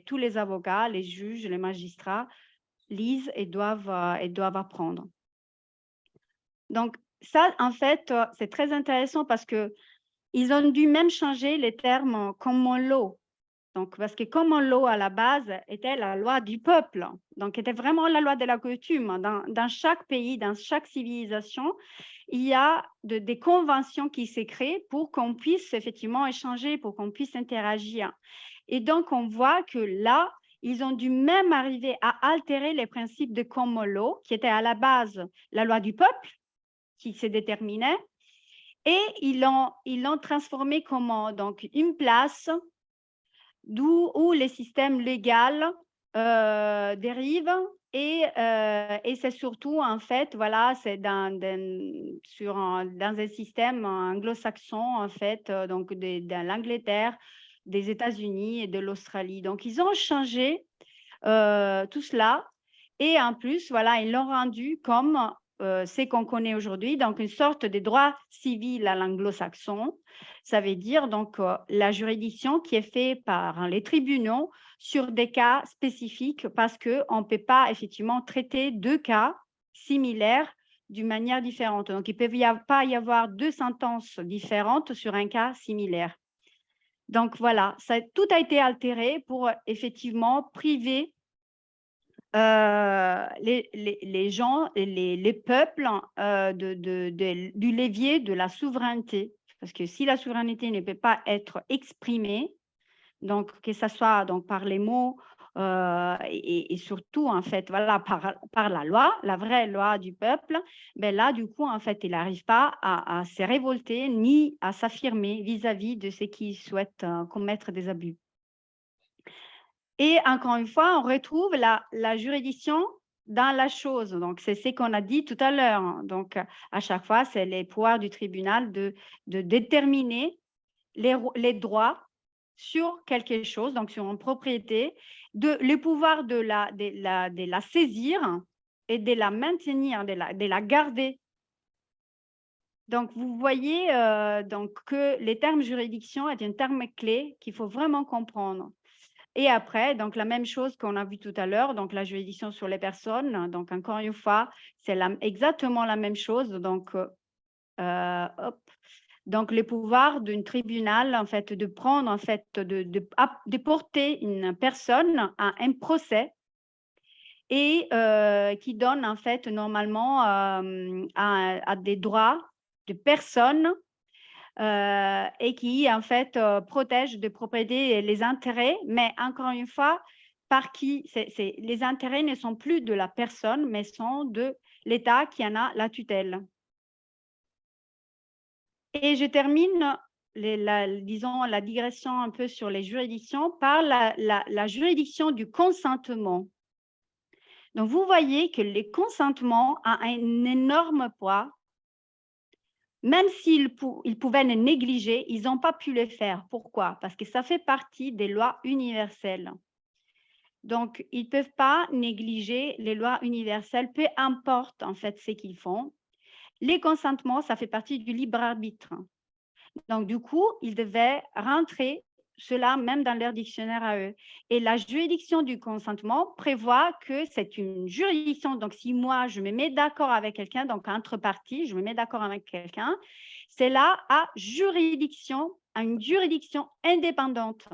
tous les avocats, les juges, les magistrats lisent et doivent apprendre. Donc, ça, en fait, c'est très intéressant parce qu'ils ont dû même changer les termes common law. Donc, parce que common law, à la base, était la loi du peuple. Donc, était vraiment la loi de la coutume. Dans chaque pays, dans chaque civilisation, il y a des conventions qui s'est créées pour qu'on puisse effectivement échanger, pour qu'on puisse interagir. Et donc, on voit que là, ils ont dû même arriver à altérer les principes de common law, qui étaient à la base la loi du peuple, qui se déterminait, et ils l'ont transformé comment? Donc, une place où les systèmes légaux dérivent et c'est surtout, en fait, voilà, c'est dans un système anglo-saxon, en fait, donc dans l'Angleterre, des États-Unis et de l'Australie. Donc, ils ont changé tout cela et en plus, voilà, ils l'ont rendu comme ce qu'on connaît aujourd'hui, donc une sorte de droit civil à l'anglo-saxon. Ça veut dire donc la juridiction qui est faite par les tribunaux sur des cas spécifiques parce qu'on ne peut pas effectivement traiter deux cas similaires d'une manière différente. Donc, il ne peut pas y avoir deux sentences différentes sur un cas similaire. Donc, voilà, tout a été altéré pour effectivement priver les gens, les peuples du levier de la souveraineté. Parce que si la souveraineté ne peut pas être exprimée, donc que ce soit donc, par les mots et surtout, en fait, voilà, par la loi, la vraie loi du peuple, ben là, du coup, en fait, il n'arrive pas à se révolter ni à s'affirmer vis-à-vis de ceux qui souhaitent commettre des abus. Et encore une fois, on retrouve la juridiction dans la chose. Donc, c'est ce qu'on a dit tout à l'heure. Donc, à chaque fois, c'est les pouvoirs du tribunal de déterminer les droits sur quelque chose, donc sur une propriété, le pouvoir de la saisir et de la maintenir, de la garder. Donc, vous voyez donc que les termes juridiction est un terme clé qu'il faut vraiment comprendre. Et après, donc la même chose qu'on a vu tout à l'heure, donc la juridiction sur les personnes. Donc, encore une fois, c'est exactement la même chose. Donc, donc le pouvoir d'un tribunal, en fait, de prendre, en fait, de porter une personne à un procès et qui donne, en fait, normalement à des droits de personnes et qui, en fait, protège de propriétés et les intérêts, mais encore une fois, par qui les intérêts ne sont plus de la personne, mais sont de l'État qui en a la tutelle. Et je termine disons, la digression un peu sur les juridictions par la juridiction du consentement. Donc, vous voyez que le consentement a un énorme poids. Même s'ils pouvaient le négliger, ils n'ont pas pu le faire. Pourquoi? Parce que ça fait partie des lois universelles. Donc, ils ne peuvent pas négliger les lois universelles, peu importe en fait ce qu'ils font. Les consentements, ça fait partie du libre arbitre. Donc, du coup, ils devaient rentrer cela même dans leur dictionnaire à eux. Et la juridiction du consentement prévoit que c'est une juridiction. Donc, si moi, je me mets d'accord avec quelqu'un, donc entre parties, je me mets d'accord avec quelqu'un, c'est là à une juridiction indépendante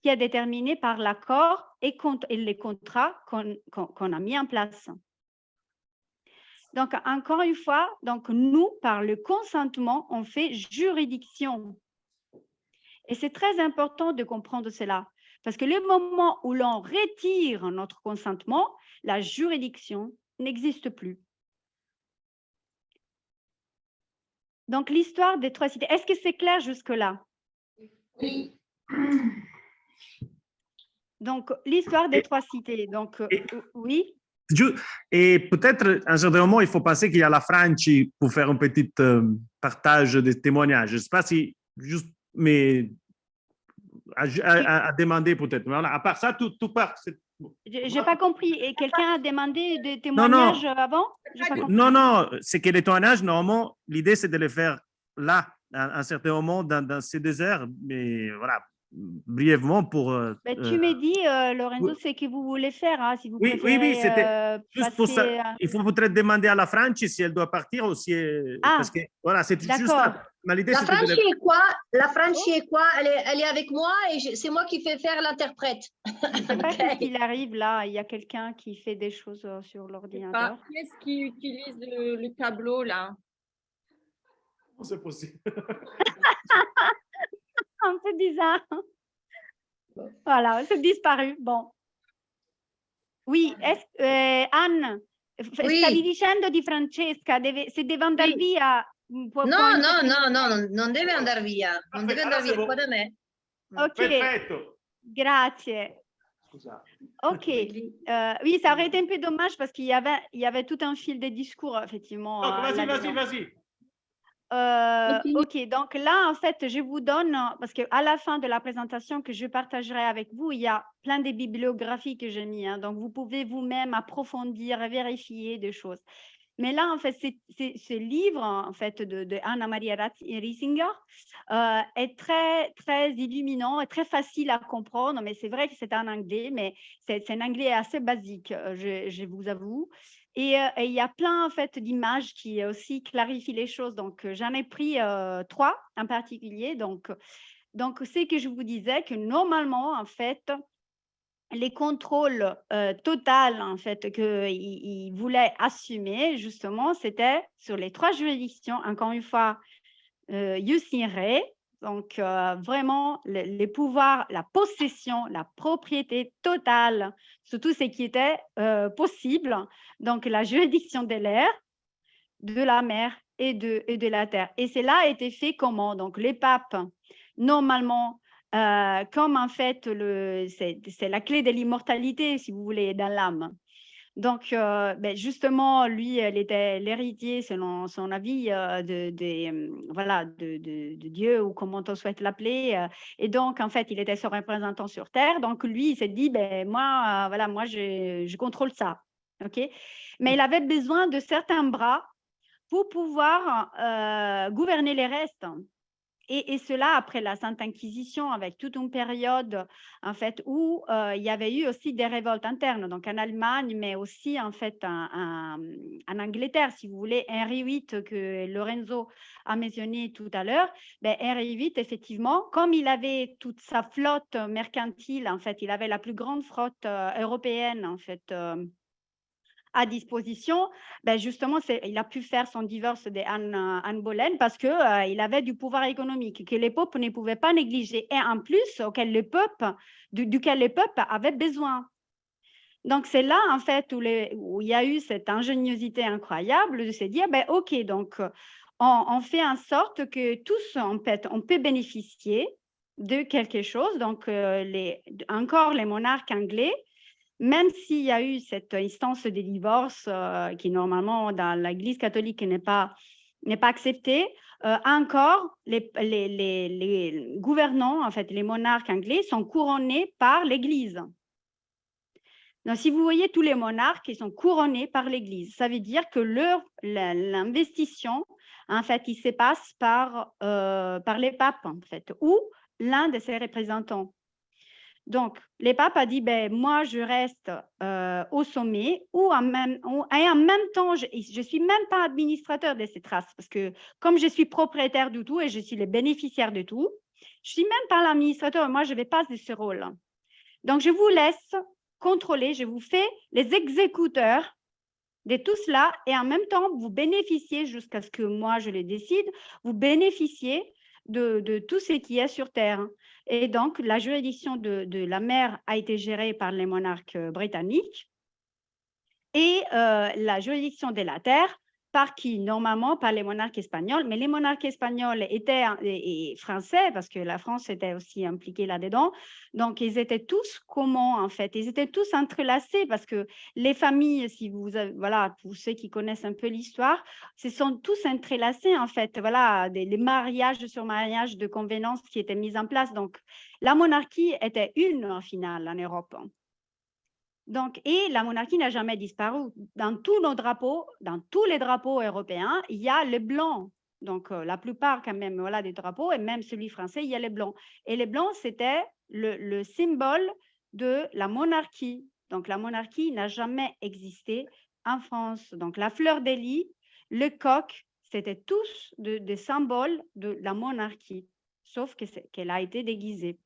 qui est déterminée par l'accord et les contrats qu'on a mis en place. Donc, encore une fois, donc nous, par le consentement, on fait juridiction. Et c'est très important de comprendre cela, parce que le moment où l'on retire notre consentement, la juridiction n'existe plus. Donc, l'histoire des 3 cités, est-ce que c'est clair jusque-là? Oui. Donc, l'histoire des 3 cités, donc oui. Et peut-être, à un certain moment, il faut penser qu'il y a la Franci pour faire un petit partage de témoignages. Je ne sais pas si, juste, mais à demander peut-être. Voilà. À part ça, tout part. Je n'ai pas compris. Et quelqu'un a demandé des témoignages avant? Non, c'est que les témoignages, normalement, l'idée, c'est de les faire là, à un certain moment, dans ces déserts. Mais voilà, brièvement pour… tu me dis, Lorenzo, ce que vous voulez faire, hein, si vous préférez. Oui, c'était juste pour ça. Il faut peut-être demander à la Franci si elle doit partir ou si… parce que voilà, c'est juste ça. La Franci est quoi? La Franci est quoi? Elle est avec moi et c'est moi qui fais faire l'interprète. Je ne sais pas qu'est-ce qu'il arrive là. Il y a quelqu'un qui fait des choses sur l'ordinateur. Qui est-ce qui utilise le tableau là? C'est possible. Un peu bizarre. Voilà, c'est disparu. Bon. Oui, Anne, stavi dicendo di Francesca, se deve andare via. Non deve andare via. Non deve andare via, qua da me. Ok, Perfetto. grazie. Ok, oui, ça aurait été un peu dommage parce qu'il y avait tout un fil de discours, effectivement. Vas-y. Ok, donc là, en fait, je vous donne, parce qu'à la fin de la présentation que je partagerai avec vous, il y a plein de bibliographies que j'ai mis, hein, donc vous pouvez vous-même approfondir et vérifier des choses. Mais là, en fait, ce livre, en fait, de Anna Maria Riesinger est très, très illuminant et très facile à comprendre, mais c'est vrai que c'est en anglais, mais c'est un anglais assez basique, je vous avoue. Et il y a plein, en fait, d'images qui aussi clarifient les choses. Donc, j'en ai pris 3 en particulier. Donc, c'est que je vous disais que normalement, en fait, les contrôles total en fait qu'il voulait assumer justement, c'était sur les 3 juridictions, encore une fois, jus in re, donc vraiment les pouvoirs, la possession, la propriété totale sur tout ce qui était possible, donc la juridiction de l'air, de la mer et de la terre. Et cela a été fait comment? Donc les papes, normalement, comme en fait, c'est la clé de l'immortalité, si vous voulez, dans l'âme. Donc, justement, lui, elle était l'héritier, selon son avis, de Dieu, ou comment on souhaite l'appeler. Et donc, en fait, il était son représentant sur Terre. Donc, lui, il s'est dit, moi, je contrôle ça. Okay. Mais il avait besoin de certains bras pour pouvoir gouverner les restes. Et cela après la Sainte Inquisition, avec toute une période en fait où il y avait eu aussi des révoltes internes, donc en Allemagne, mais aussi en fait en Angleterre, si vous voulez. Henri VIII que Lorenzo a mentionné tout à l'heure, Henri VIII effectivement, comme il avait toute sa flotte mercantile, en fait, il avait la plus grande flotte européenne en fait. À disposition, justement, il a pu faire son divorce d'Anne Boleyn parce qu'il avait du pouvoir économique que les peuples ne pouvaient pas négliger et en plus duquel le peuple avait besoin. Donc, c'est là, en fait, où il y a eu cette ingéniosité incroyable de se dire, OK, donc on fait en sorte que tous, en fait, on peut bénéficier de quelque chose. Donc, encore les monarques anglais, même s'il y a eu cette instance de divorce qui, normalement, dans l'Église catholique n'est pas acceptée, encore les gouvernants, en fait, les monarques anglais sont couronnés par l'Église. Donc, si vous voyez tous les monarques, ils sont couronnés par l'Église. Ça veut dire que l'investition, en fait, il se passe par les papes, en fait, ou l'un de ses représentants. Donc, les papes a dit, ben, moi, je reste au sommet et en même temps, je ne suis même pas administrateur de ces traces parce que comme je suis propriétaire de tout et je suis le bénéficiaire de tout, je ne suis même pas l'administrateur. Moi, je ne vais pas de ce rôle. Donc, je vous laisse contrôler, je vous fais les exécuteurs de tout cela et en même temps, vous bénéficiez jusqu'à ce que moi, je le décide, vous bénéficiez de tout ce qui est sur Terre. Et donc, la juridiction de la mer a été gérée par les monarques britanniques et la juridiction de la terre par qui? Normalement, par les monarques espagnols, mais les monarques espagnols étaient et français, parce que la France était aussi impliquée là-dedans. Donc, ils étaient tous comment, en fait? Ils étaient tous entrelacés parce que les familles, si vous avez, voilà, pour ceux qui connaissent un peu l'histoire, se sont tous entrelacés, en fait. Voilà, les mariages sur mariages de convenances qui étaient mis en place. Donc, la monarchie était une, en finale, en Europe. Donc, et la monarchie n'a jamais disparu. Dans tous nos drapeaux, dans tous les drapeaux européens, il y a le blanc. Donc, la plupart quand même voilà, des drapeaux, et même celui français, il y a les blancs. Et les blancs, c'était le symbole de la monarchie. Donc, la monarchie n'a jamais existé en France. Donc, la fleur de lis, le coq, c'était tous des symboles de la monarchie, sauf qu'elle a été déguisée.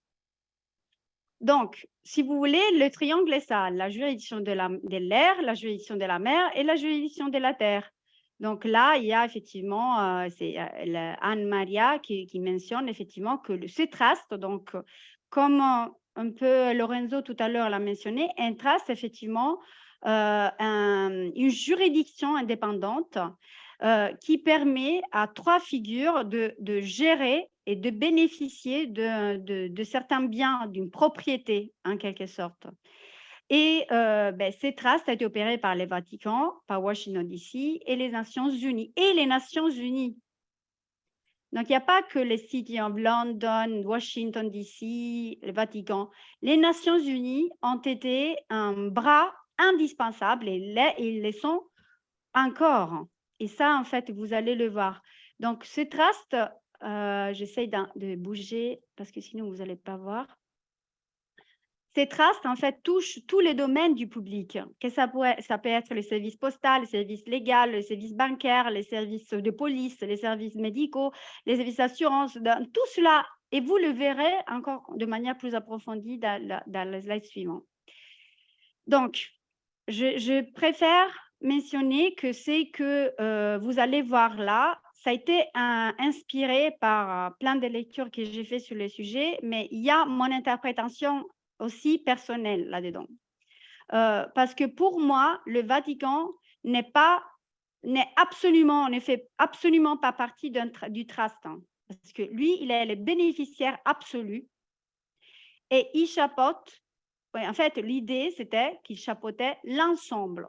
Donc, si vous voulez, le triangle est ça, la juridiction de l'air, la juridiction de la mer et la juridiction de la terre. Donc là, il y a effectivement, c'est Anne-Maria qui mentionne effectivement que ce trust, donc comme un peu Lorenzo tout à l'heure l'a mentionné, un trust, effectivement, une juridiction indépendante qui permet à trois figures de gérer et de bénéficier de certains biens, d'une propriété en quelque sorte. Et ces trusts ont été opérés par le Vatican, par Washington DC et les Nations Unies. Et les Nations Unies. Donc, il n'y a pas que les City of London, Washington DC, le Vatican. Les Nations Unies ont été un bras indispensable et ils le sont encore. Et ça, en fait, vous allez le voir. Donc, ce trust, j'essaye de bouger parce que sinon, vous n'allez pas voir. Ces trusts, en fait, touchent tous les domaines du public. Ça peut être les services postaux, les services légaux, les services bancaires, les services de police, les services médicaux, les services d'assurance, tout cela. Et vous le verrez encore de manière plus approfondie dans les slides suivants. Donc, je préfère mentionner que c'est que vous allez voir là, ça a été inspiré par plein de lectures que j'ai fait sur le sujet, mais il y a mon interprétation aussi personnelle là-dedans. Parce que pour moi, le Vatican ne fait absolument pas partie du trust, hein, parce que lui, il est le bénéficiaire absolu et il chapeaute. En fait, l'idée, c'était qu'il chapeautait l'ensemble.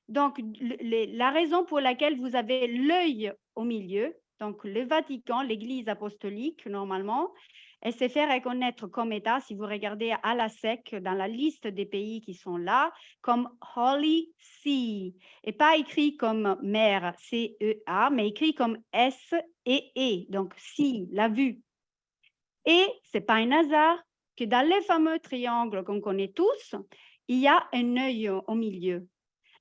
Donc, la raison pour laquelle vous avez l'œil au milieu, donc le Vatican, l'Église apostolique, normalement, elle s'est fait reconnaître comme État, si vous regardez à la SEC, dans la liste des pays qui sont là, comme Holy See, et pas écrit comme mer, C-E-A, mais écrit comme S et E, donc See, la vue. Et ce n'est pas un hasard que dans les fameux triangles qu'on connaît tous, il y a un œil au milieu.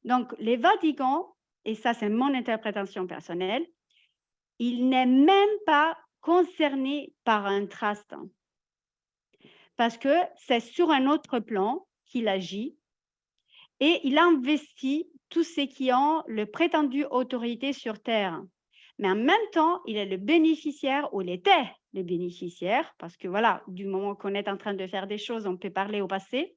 Donc, les Vaticans, et ça c'est mon interprétation personnelle, il n'est même pas concerné par un trust. Parce que c'est sur un autre plan qu'il agit et il investit tous ceux qui ont le prétendu autorité sur Terre. Mais en même temps, il est le bénéficiaire, ou il était le bénéficiaire, parce que voilà, du moment qu'on est en train de faire des choses, on peut parler au passé,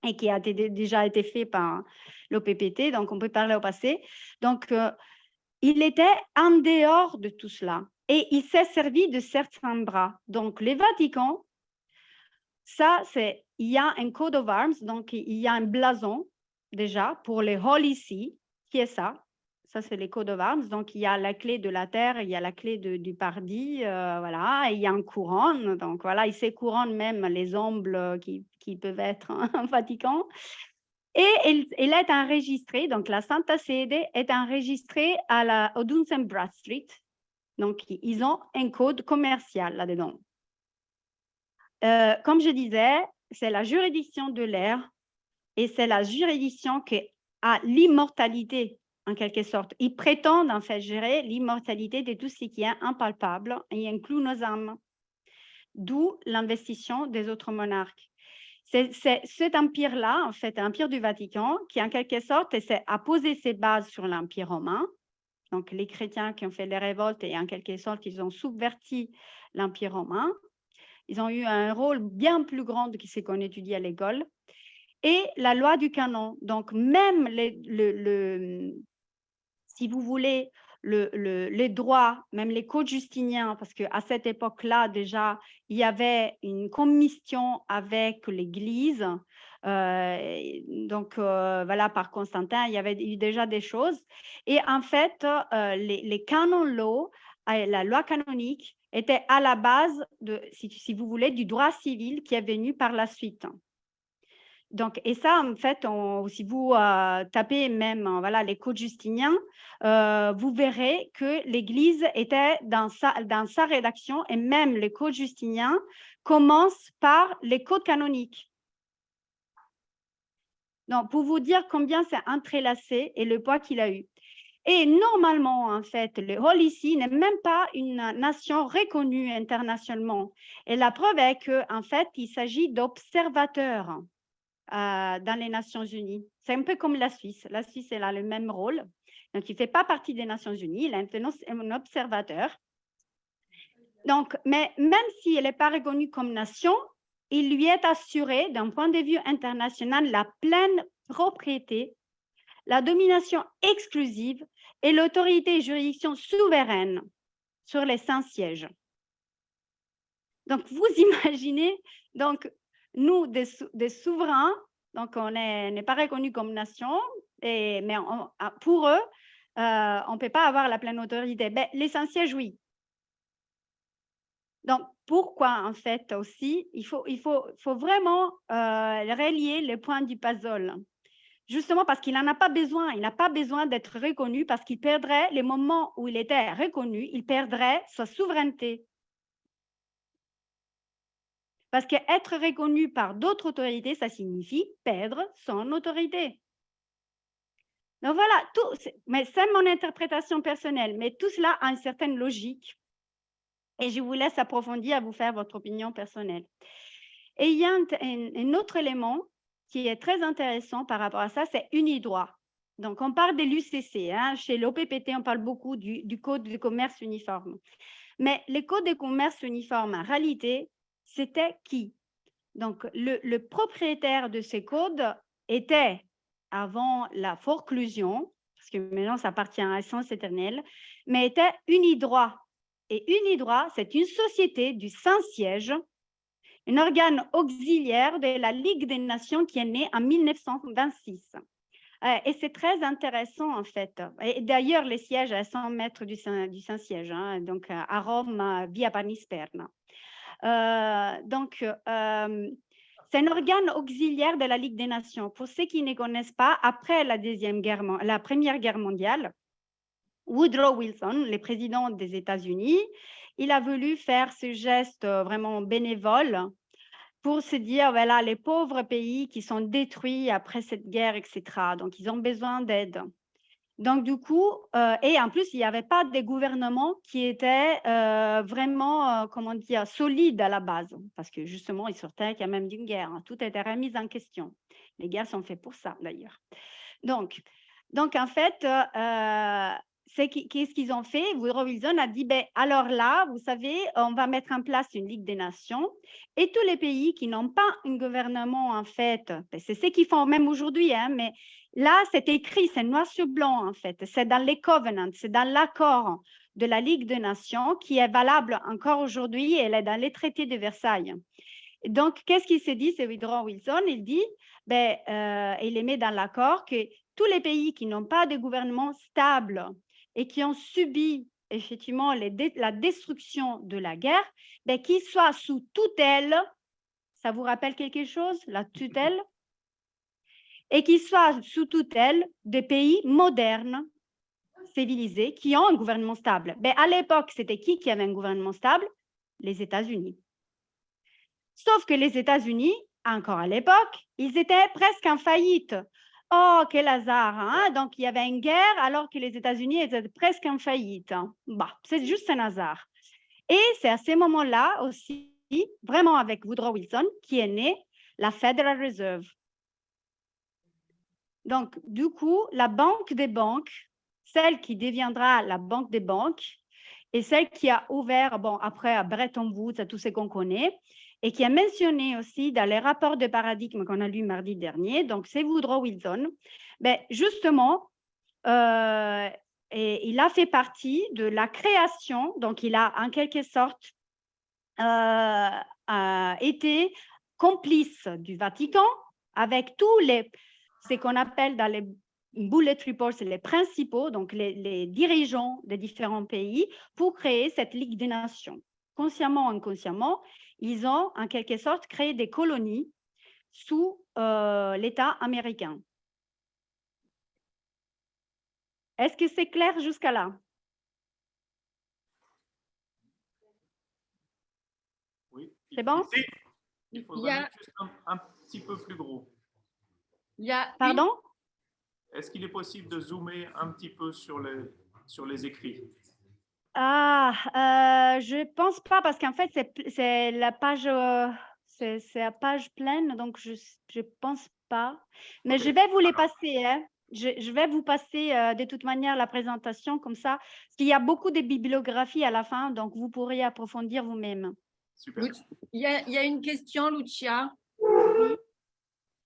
et qui a déjà été fait par l'OPPT, donc on peut parler au passé. Donc, il était en dehors de tout cela et il s'est servi de certains bras. Donc, le Vatican, ça, il y a un coat of arms, donc il y a un blason déjà pour les Holy See, qui est ça. Ça, c'est les coat of arms. Donc, il y a la clé de la terre, il y a la clé du paradis, voilà, et il y a une couronne. Donc, voilà, il se couronne même les ombres qui peuvent être en Vatican. Et il est enregistré, donc la Santa Sede est enregistrée au Dunsenbrath Street. Donc, ils ont un code commercial là-dedans. Comme je disais, c'est la juridiction de l'air et c'est la juridiction qui a l'immortalité, en quelque sorte. Ils prétendent en fait gérer l'immortalité de tout ce qui est impalpable et inclut nos âmes, d'où l'investition des autres monarques. C'est cet empire-là, en fait, l'empire du Vatican, qui en quelque sorte a posé ses bases sur l'empire romain. Donc, les chrétiens qui ont fait les révoltes et en quelque sorte, ils ont subverti l'empire romain. Ils ont eu un rôle bien plus grand que ce qu'on étudie à l'école. Et la loi du canon. Donc, même si vous voulez, les droits, même les codes justiniens, parce qu'à cette époque-là, déjà, il y avait une commission avec l'Église. Donc, voilà, par Constantin, il y avait eu déjà des choses. Et en fait, les canon law, la loi canonique, était à la base, si vous voulez, du droit civil qui est venu par la suite. Donc, et ça, en fait, si vous tapez même voilà, les codes justiniens, vous verrez que l'Église était dans sa rédaction et même les codes justiniens commencent par les codes canoniques. Donc, pour vous dire combien c'est entrelacé et le poids qu'il a eu. Et normalement, en fait, le Holy See n'est même pas une nation reconnue internationalement. Et la preuve est qu'en fait, il s'agit d'observateurs dans les Nations Unies. C'est un peu comme la Suisse. La Suisse, elle a le même rôle. Donc, il ne fait pas partie des Nations Unies. Il est un observateur. Donc, mais même si elle n'est pas reconnue comme nation, il lui est assuré, d'un point de vue international, la pleine propriété, la domination exclusive et l'autorité et juridiction souveraine sur les Saints-Sièges. Donc, vous imaginez, donc, nous, des souverains, donc on n'est pas reconnu comme nation, mais pour eux, on ne peut pas avoir la pleine autorité. Ben, les Saints-Sièges, oui. Donc, pourquoi, en fait, aussi, il faut vraiment relier les points du puzzle. Justement parce qu'il n'en a pas besoin. Il n'a pas besoin d'être reconnu parce qu'il perdrait, les moments où il était reconnu, il perdrait sa souveraineté. Parce qu'être reconnu par d'autres autorités, ça signifie perdre son autorité. Donc voilà, mais c'est mon interprétation personnelle, mais tout cela a une certaine logique. Et je vous laisse approfondir à vous faire votre opinion personnelle. Et il y a un autre élément qui est très intéressant par rapport à ça, c'est unidroit. Donc, on parle de l'UCC. Hein, chez l'OPPT, on parle beaucoup du Code de commerce uniforme. Mais le Code de commerce uniforme, en réalité, c'était qui? Donc, le propriétaire de ces codes était, avant la forclusion, parce que maintenant, ça appartient à l'essence éternelle, mais était unidroit. Et unidroit, c'est une société du Saint-Siège, un organe auxiliaire de la Ligue des Nations qui est née en 1926. Et c'est très intéressant, en fait. Et d'ailleurs, les sièges à 100 mètres du Saint-Siège, hein, donc à Rome, via Panisperna. Donc, c'est un organe auxiliaire de la Ligue des Nations. Pour ceux qui ne connaissent pas, après la Première Guerre mondiale, Woodrow Wilson, le président des États-Unis, il a voulu faire ce geste vraiment bénévole pour se dire, voilà, les pauvres pays qui sont détruits après cette guerre, etc. Donc, ils ont besoin d'aide. Donc, du coup, et en plus, il n'y avait pas de gouvernement qui était vraiment, comment dire, solide à la base, parce que justement, ils sortaient quand même d'une guerre. Hein. Tout était remis en question. Les guerres sont faites pour ça, d'ailleurs. Donc en fait, qu'est-ce qu'ils ont fait? Woodrow Wilson a dit, ben, alors là, vous savez, on va mettre en place une Ligue des Nations et tous les pays qui n'ont pas un gouvernement, en fait, ben, c'est ce qu'ils font même aujourd'hui, hein, mais là, c'est écrit, c'est noir sur blanc, en fait. C'est dans les covenants, c'est dans l'accord de la Ligue des Nations qui est valable encore aujourd'hui et elle est dans les traités de Versailles. Donc, qu'est-ce qu'il s'est dit, c'est Woodrow Wilson? Il dit, ben, il les met dans l'accord que tous les pays qui n'ont pas de gouvernement stable et qui ont subi effectivement la destruction de la guerre, ben, qu'ils soient sous tutelle, ça vous rappelle quelque chose, la tutelle? Et qu'ils soient sous tutelle des pays modernes, civilisés, qui ont un gouvernement stable. Ben, à l'époque, c'était qui avait un gouvernement stable? Les États-Unis. Sauf que les États-Unis, encore à l'époque, ils étaient presque en faillite. Oh, quel hasard, hein? Donc, il y avait une guerre alors que les États-Unis étaient presque en faillite. Bah, c'est juste un hasard. Et c'est à ce moment-là aussi, vraiment avec Woodrow Wilson, qui est née la Federal Reserve. Donc, du coup, la banque des banques, celle qui deviendra la banque des banques, et celle qui a ouvert, bon, après à Bretton Woods, à tout ce qu'on connaît, et qui a mentionné aussi dans les rapports de paradigme qu'on a lu mardi dernier, donc c'est Woodrow Wilson, ben, justement, et il a fait partie de la création, donc il a en quelque sorte été complice du Vatican avec tous ce qu'on appelle dans les bullet reports, les principaux, donc les dirigeants des différents pays, pour créer cette Ligue des Nations. Consciemment ou inconsciemment, ils ont en quelque sorte créé des colonies sous l'État américain. Est-ce que c'est clair jusqu'à là? Oui. C'est bon? Il faudrait mettre juste un petit peu plus gros. Pardon? Est-ce qu'il est possible de zoomer un petit peu sur les écrits? Je pense pas parce qu'en fait, c'est la page, c'est la page pleine, donc je pense pas. Mais je vais vous les passer, hein. Je vais vous passer de toute manière la présentation comme ça, parce qu'il y a beaucoup de bibliographies à la fin, donc vous pourrez approfondir vous-même. Super. Il y a une question, Lucia,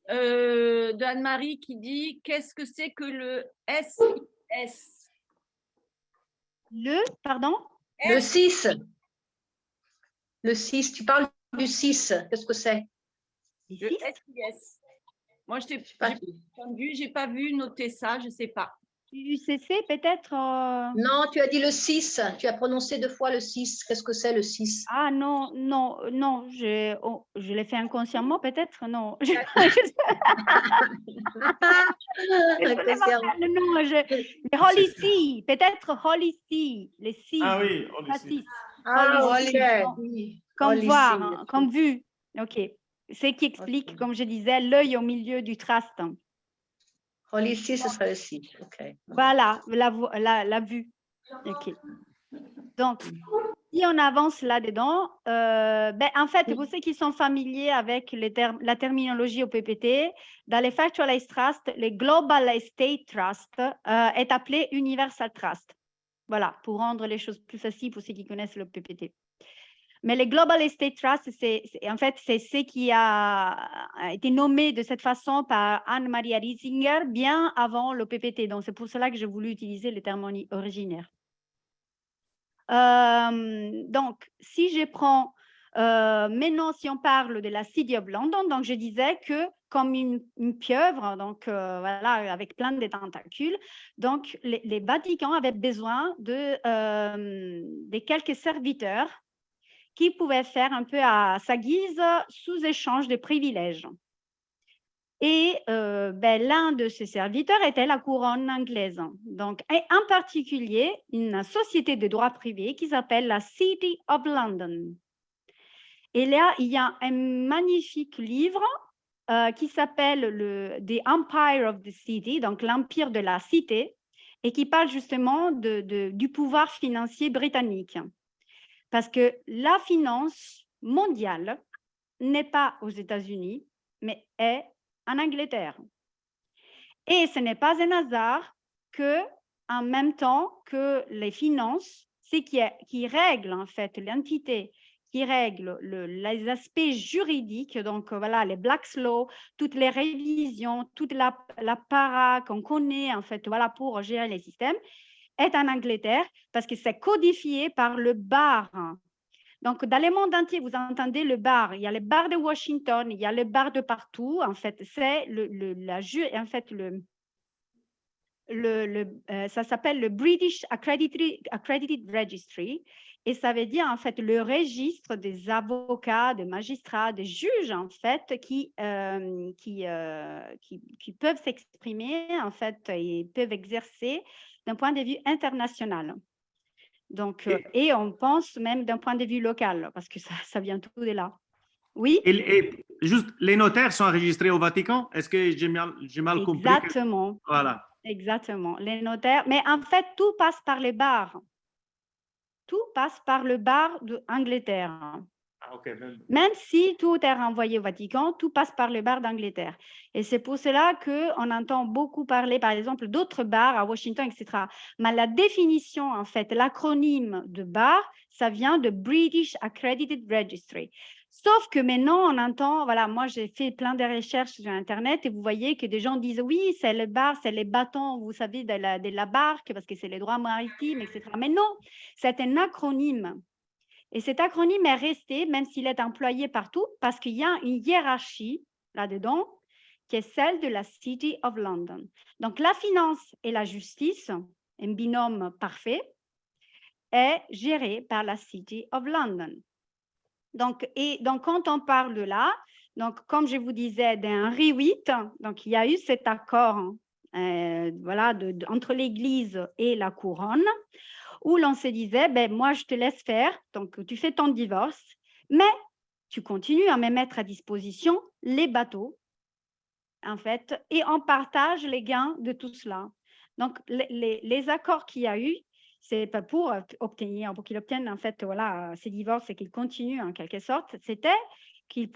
de Anne-Marie qui dit qu'est-ce que c'est que le SIS? Pardon? Le 6. Le 6, tu parles du 6. Qu'est-ce que c'est? Le SIS. Moi, je t'ai entendu, j'ai pas vu noter ça, je sais pas. UCC peut-être? Non, tu as dit le 6. Tu as prononcé 2 fois le 6. Qu'est-ce que c'est le 6? Ah non, je l'ai fait inconsciemment peut-être, non. Le Holy See, peut-être Holy See, les six. Ah oui, Comme voir, hein, comme vue. OK. C'est qui explique, comme je disais, l'œil au milieu du traste. Holy See, ce serait le 6. OK. Voilà, la vue. OK. Donc, si on avance là-dedans, en fait, pour ceux qui sont familiers avec la terminologie au PPT, dans les Factualized Trust, le Global Estate Trust est appelé Universal Trust. Voilà, pour rendre les choses plus faciles pour ceux qui connaissent le PPT. Mais le Global Estate Trust, en fait, c'est ce qui a été nommé de cette façon par Anne-Maria Riesinger bien avant le PPT. Donc, c'est pour cela que j'ai voulu utiliser le terme originaire. Donc, si je prends maintenant, si on parle de la City of London, donc je disais que comme une pieuvre, donc voilà, avec plein de tentacules, donc les Vaticans avaient besoin de quelques serviteurs qui pouvaient faire un peu à sa guise sous échange de privilèges. Et l'un de ces serviteurs était la couronne anglaise. Donc, et en particulier, une société de droit privé qui s'appelle la City of London. Et là, il y a un magnifique livre qui s'appelle The Empire of the City, donc l'empire de la cité, et qui parle justement du pouvoir financier britannique. Parce que la finance mondiale n'est pas aux États-Unis, mais est en Angleterre. Et ce n'est pas un hasard que en même temps que les finances, c'est qui règle en fait l'entité, qui règle les aspects juridiques, donc voilà, les Black's Law, toutes les révisions, toute la para qu'on connaît en fait, voilà, pour gérer les systèmes, est en Angleterre parce que c'est codifié par le bar. Donc, dans le monde entier, vous entendez le bar. Il y a le bar de Washington, il y a le bar de partout. En fait, c'est ça s'appelle le British Accredited Registry. Et ça veut dire, en fait, le registre des avocats, des magistrats, des juges, en fait, qui peuvent s'exprimer, en fait, et peuvent exercer d'un point de vue international. Donc, et on pense même d'un point de vue local, parce que ça vient tout de là. Oui? Et juste, les notaires sont enregistrés au Vatican? Est-ce que j'ai mal compris? Exactement. Voilà. Exactement. Les notaires, mais en fait, tout passe par les bars. Tout passe par le bar d'Angleterre. Ah, ok. Même si tout est renvoyé au Vatican, tout passe par le bar d'Angleterre. Et c'est pour cela qu'on entend beaucoup parler, par exemple, d'autres bars à Washington, etc. Mais la définition, en fait, l'acronyme de bar, ça vient de British Accredited Registry. Sauf que maintenant, on entend, voilà, moi, j'ai fait plein de recherches sur Internet et vous voyez que des gens disent, oui, c'est le bar, c'est les bâtons, vous savez, de la barque, parce que c'est les droits maritimes, etc. Mais non, c'est un acronyme. Et cet acronyme est resté, même s'il est employé partout, parce qu'il y a une hiérarchie là-dedans, qui est celle de la City of London. Donc, la finance et la justice, un binôme parfait, est géré par la City of London. Donc, quand on parle de là, donc, comme je vous disais, d'Henri VIII, donc, il y a eu cet accord voilà, entre l'Église et la couronne, où l'on se disait, ben, moi, je te laisse faire, donc tu fais ton divorce, mais tu continues à me mettre à disposition les bateaux, en fait, et on partage les gains de tout cela. Donc, les accords qu'il y a eu, c'est pas pour qu'il obtienne, en fait, voilà, ces divorces et qu'il continue en quelque sorte, c'était qu'il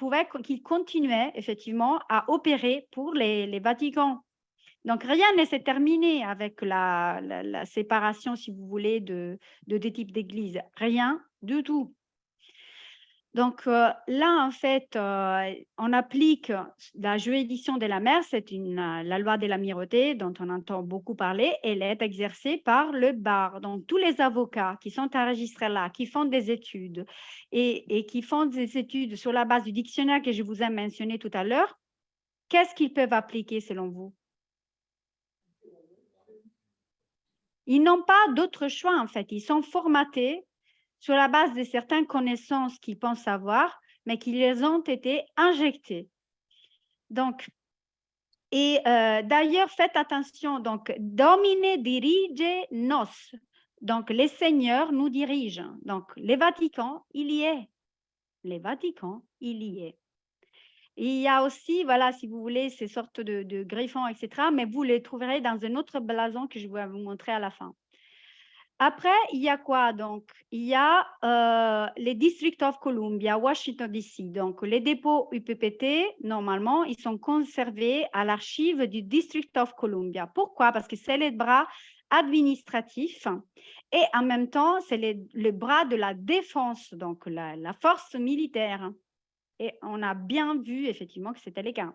continuait effectivement à opérer pour les Vaticans. Donc, rien ne s'est terminé avec la séparation, si vous voulez, de deux types d'églises. Rien du tout. Donc, là, en fait, on applique la juridiction de la mère, c'est la loi de l'amirauté dont on entend beaucoup parler. Elle est exercée par le bar. Donc, tous les avocats qui sont enregistrés là, qui font des études et qui font des études sur la base du dictionnaire que je vous ai mentionné tout à l'heure, qu'est-ce qu'ils peuvent appliquer selon vous? Ils n'ont pas d'autre choix, en fait. Ils sont formatés sur la base de certaines connaissances qu'ils pensent avoir, mais qui les ont été injectées. Donc, et d'ailleurs, faites attention. Donc, domine dirige nos. Donc, les seigneurs nous dirigent. Donc, les Vaticans, il y est. Les Vaticans, il y est. Et il y a aussi, voilà, si vous voulez, ces sortes de griffons, etc. Mais vous les trouverez dans un autre blason que je vais vous montrer à la fin. Après, il y a quoi donc? Il y a les District of Columbia, Washington DC. Donc, les dépôts UPPT, normalement, ils sont conservés à l'archive du District of Columbia. Pourquoi? Parce que c'est les bras administratifs et en même temps, c'est le bras de la défense, donc la force militaire. Et on a bien vu effectivement que c'était le cas.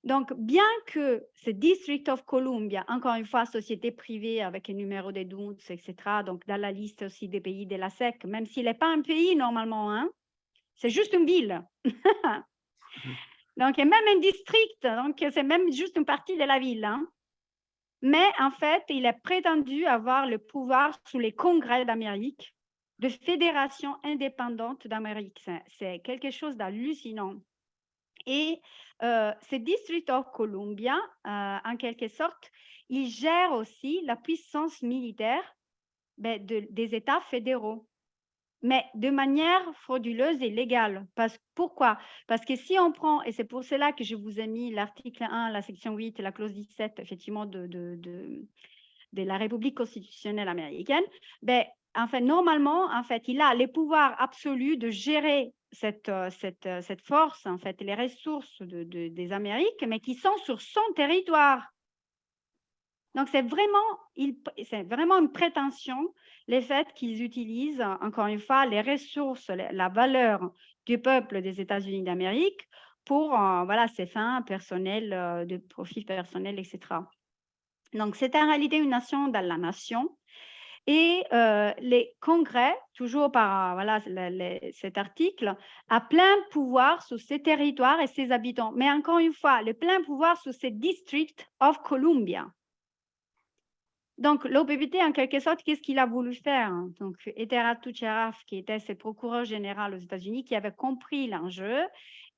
Donc, bien que ce District of Columbia, encore une fois, société privée avec un numéro de DUNS, etc., donc dans la liste aussi des pays de la SEC, même s'il n'est pas un pays normalement, hein, c'est juste une ville. Donc, il y a même un district, donc c'est même juste une partie de la ville. Hein. Mais en fait, il est prétendu avoir le pouvoir sous les congrès d'Amérique, de fédération indépendante d'Amérique. C'est quelque chose d'hallucinant. Et ce District of Columbia, en quelque sorte, il gère aussi la puissance militaire des États fédéraux, mais de manière frauduleuse et légale. Pourquoi? Parce que si on prend, et c'est pour cela que je vous ai mis l'article 1, la section 8 et la clause 17, effectivement, de la République constitutionnelle américaine, enfin, normalement, en fait, il a les pouvoirs absolus de gérer cette force, en fait, les ressources des Amériques, mais qui sont sur son territoire. Donc, c'est vraiment une prétention, le fait qu'ils utilisent, encore une fois, les ressources, la valeur du peuple des États-Unis d'Amérique pour voilà, ses fins personnelles, de profit personnel, etc. Donc, c'est en réalité une nation dans la nation. Et les congrès, toujours par voilà, cet article, a plein pouvoir sur ces territoires et ses habitants. Mais encore une fois, le plein pouvoir sur ces District of Columbia. Donc, l'OPPT, en quelque sorte, qu'est-ce qu'il a voulu faire? Donc, Etera Tucharaf, qui était ce procureur général aux États-Unis, qui avait compris l'enjeu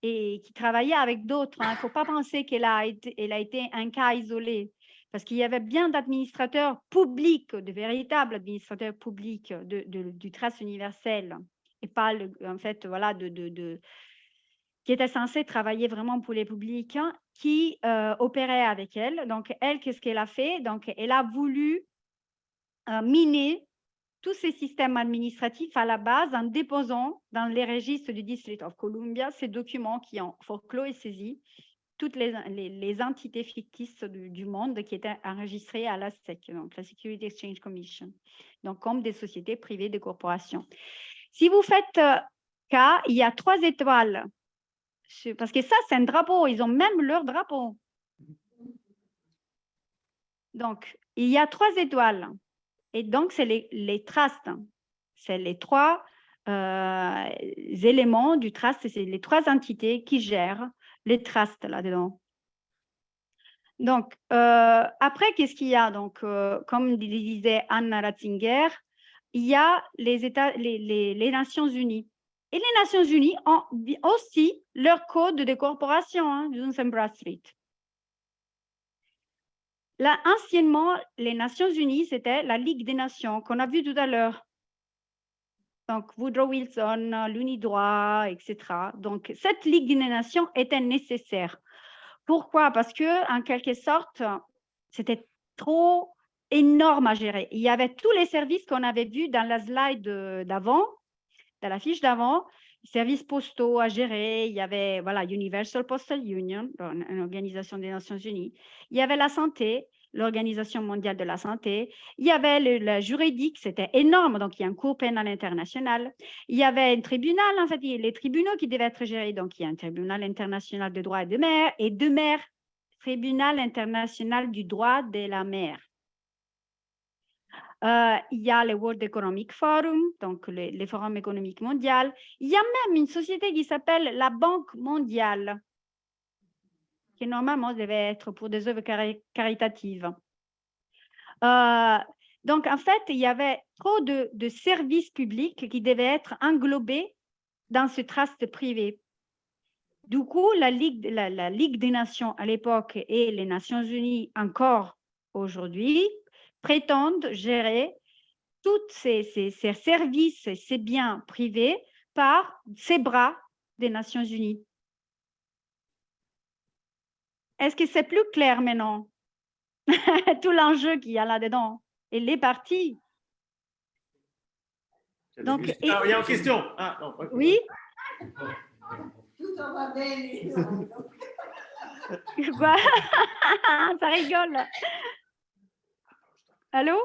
et qui travaillait avec d'autres. Il ne faut pas penser qu'elle a été un cas isolé, parce qu'il y avait bien d'administrateurs publics, de véritables administrateurs publics du Trust universel, et pas, en fait, voilà, qui était censé travailler vraiment pour les publics, qui opérait avec elle. Donc, elle, qu'est-ce qu'elle a fait? Donc, elle a voulu miner tous ces systèmes administratifs à la base en déposant dans les registres du District of Columbia ces documents qui ont forclos et saisi toutes les entités fictices du monde qui étaient enregistrées à la SEC, donc la Security Exchange Commission, donc comme des sociétés privées, des corporations. Si vous faites cas, il y a 3 étoiles. Parce que ça, c'est un drapeau. Ils ont même leur drapeau. Donc, il y a 3 étoiles. Et donc, c'est les trusts. C'est les 3 éléments du trust. C'est les 3 entités qui gèrent les trusts là-dedans. Donc, après, qu'est-ce qu'il y a? Donc, comme disait Anna Ratzinger, il y a les Nations Unies. Et les Nations Unies ont aussi leur code de corporation, Duns and Bradstreet. Là, anciennement, les Nations Unies, c'était la Ligue des Nations qu'on a vu tout à l'heure. Donc, Woodrow Wilson, l'Unidroit, etc. Donc, cette Ligue des Nations était nécessaire. Pourquoi? Parce que, en quelque sorte, c'était trop énorme à gérer. Il y avait tous les services qu'on avait vus dans la slide d'avant, dans la fiche d'avant, services postaux à gérer, il y avait voilà, Universal Postal Union, une organisation des Nations Unies, il y avait la santé, l'Organisation mondiale de la santé, il y avait le juridique, c'était énorme, donc il y a une cour pénale internationale, il y avait un tribunal, en fait, les tribunaux qui devaient être gérés, donc il y a un tribunal international de droit de mer et de mer, tribunal international du droit de la mer. Il y a le World Economic Forum, donc le Forum économique mondial. Il y a même une société qui s'appelle la Banque mondiale, qui normalement devait être pour des œuvres caritatives. Donc, en fait, il y avait trop de services publics qui devaient être englobés dans ce trust privé. Du coup, la Ligue des Nations à l'époque et les Nations Unies encore aujourd'hui prétendent gérer tous ces services et ces biens privés par ces bras des Nations Unies. Est-ce que c'est plus clair maintenant? Tout l'enjeu qu'il y a là-dedans et les parties. Donc, il y a une question. Ah, non, okay. Oui. Tout en va bien. Quoi? Ça rigole. Allô?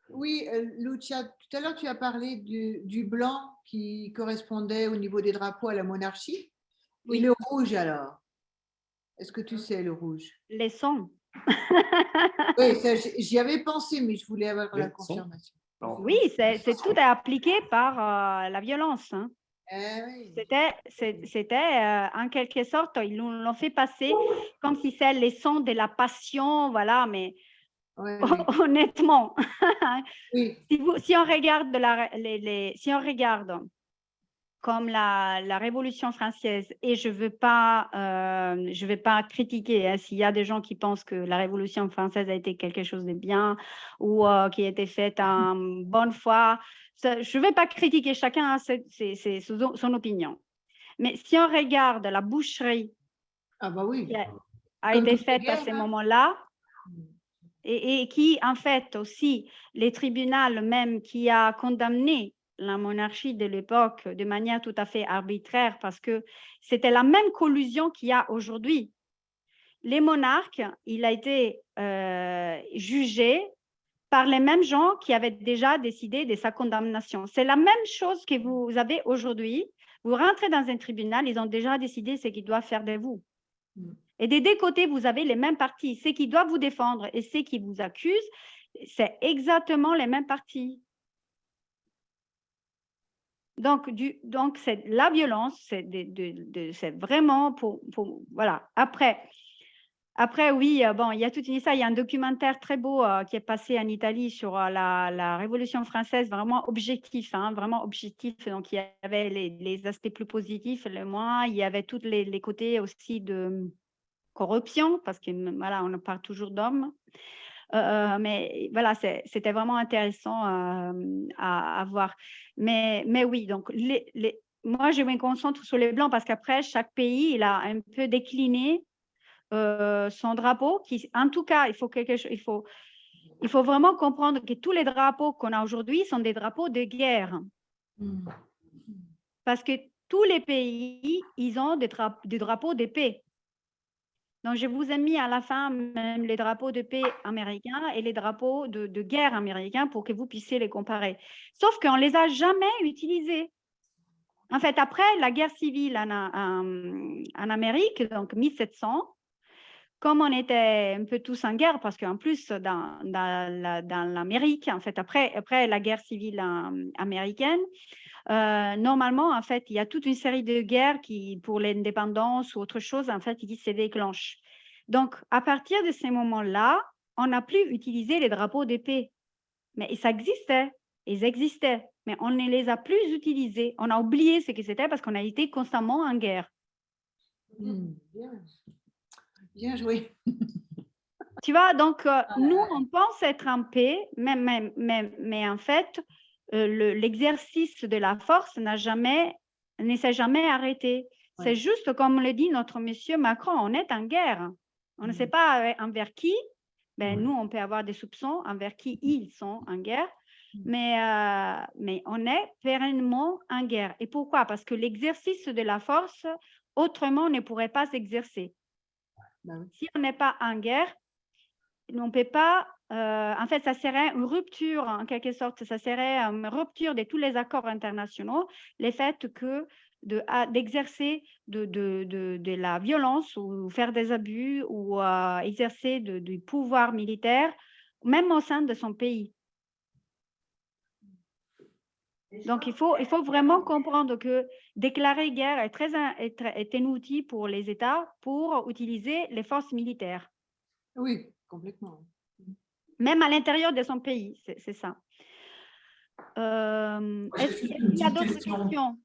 Oui, Lucia, tout à l'heure, tu as parlé du blanc qui correspondait au niveau des drapeaux à la monarchie. Oui. Et le rouge, alors? Est-ce que tu sais le rouge? Les sons. Oui, j'y avais pensé, mais je voulais avoir la confirmation. Oui, c'est tout est appliqué par la violence. Hein. Oui. C'était en quelque sorte, ils l'ont fait passer comme si c'est les sons de la passion, voilà, mais oui. Honnêtement, oui. Si on regarde si on regarde comme la Révolution française, et je veux pas critiquer hein, s'il y a des gens qui pensent que la Révolution française a été quelque chose de bien ou qui a été faite en bonne foi. Je ne vais pas critiquer chacun, c'est son opinion. Mais si on regarde la boucherie qui a été faite à ce moment-là, et qui, en fait, aussi, les tribunaux même qui a condamné la monarchie de l'époque de manière tout à fait arbitraire parce que c'était la même collusion qu'il y a aujourd'hui. Les monarques, il a été jugé par les mêmes gens qui avaient déjà décidé de sa condamnation. C'est la même chose que vous avez aujourd'hui. Vous rentrez dans un tribunal, ils ont déjà décidé ce qu'ils doivent faire de vous. Et des deux côtés, vous avez les mêmes partis. Ceux qui doivent vous défendre et ceux qui vous accusent, c'est exactement les mêmes partis. Donc c'est la violence, c'est vraiment voilà. Après, oui, bon, il y a toute une histoire. Il y a un documentaire très beau qui est passé en Italie sur la Révolution française, vraiment objectif, hein, vraiment objectif. Donc, il y avait les aspects plus positifs, les moins. Il y avait tous les côtés aussi de corruption, parce que voilà, on parle toujours d'hommes. Mais voilà, c'était vraiment intéressant à voir. Mais oui, donc moi, je me concentre sur les blancs parce qu'après, chaque pays, il a un peu décliné son drapeau. En tout cas, il faut vraiment comprendre que tous les drapeaux qu'on a aujourd'hui sont des drapeaux de guerre. Parce que tous les pays, ils ont des drapeaux de paix. Donc, je vous ai mis à la fin même les drapeaux de paix américains et les drapeaux de guerre américains pour que vous puissiez les comparer. Sauf qu'on ne les a jamais utilisés. En fait, après la guerre civile en Amérique, donc 1700, comme on était un peu tous en guerre, parce qu'en plus, dans l'Amérique, en fait, après la guerre civile américaine, normalement, en fait, il y a toute une série de guerres qui, pour l'indépendance ou autre chose, en fait, qui se déclenchent. Donc, à partir de ces moments-là, on n'a plus utilisé les drapeaux de paix. Mais ça existait, ils existaient, mais on ne les a plus utilisés. On a oublié ce que c'était parce qu'on a été constamment en guerre. Bien joué. Tu vois, donc nous, on pense être en paix, mais en fait, l'exercice de la force ne s'est jamais arrêté. Ouais. C'est juste comme le dit notre monsieur Macron, on est en guerre. On ne sait pas envers qui. Ben, nous, on peut avoir des soupçons envers qui ils sont en guerre, mais on est pérennement en guerre. Et pourquoi? Parce que l'exercice de la force, autrement, ne pourrait pas s'exercer. Si on n'est pas en guerre, on ne peut pas, en fait, ça serait une rupture, en quelque sorte, ça serait une rupture de tous les accords internationaux, le fait que d'exercer de la violence ou faire des abus ou exercer du pouvoir militaire, même au sein de son pays. Donc, il faut vraiment comprendre que déclarer guerre est un outil pour les États pour utiliser les forces militaires. Oui, complètement. Même à l'intérieur de son pays, c'est ça. Est-ce qu'il y a d'autres questions?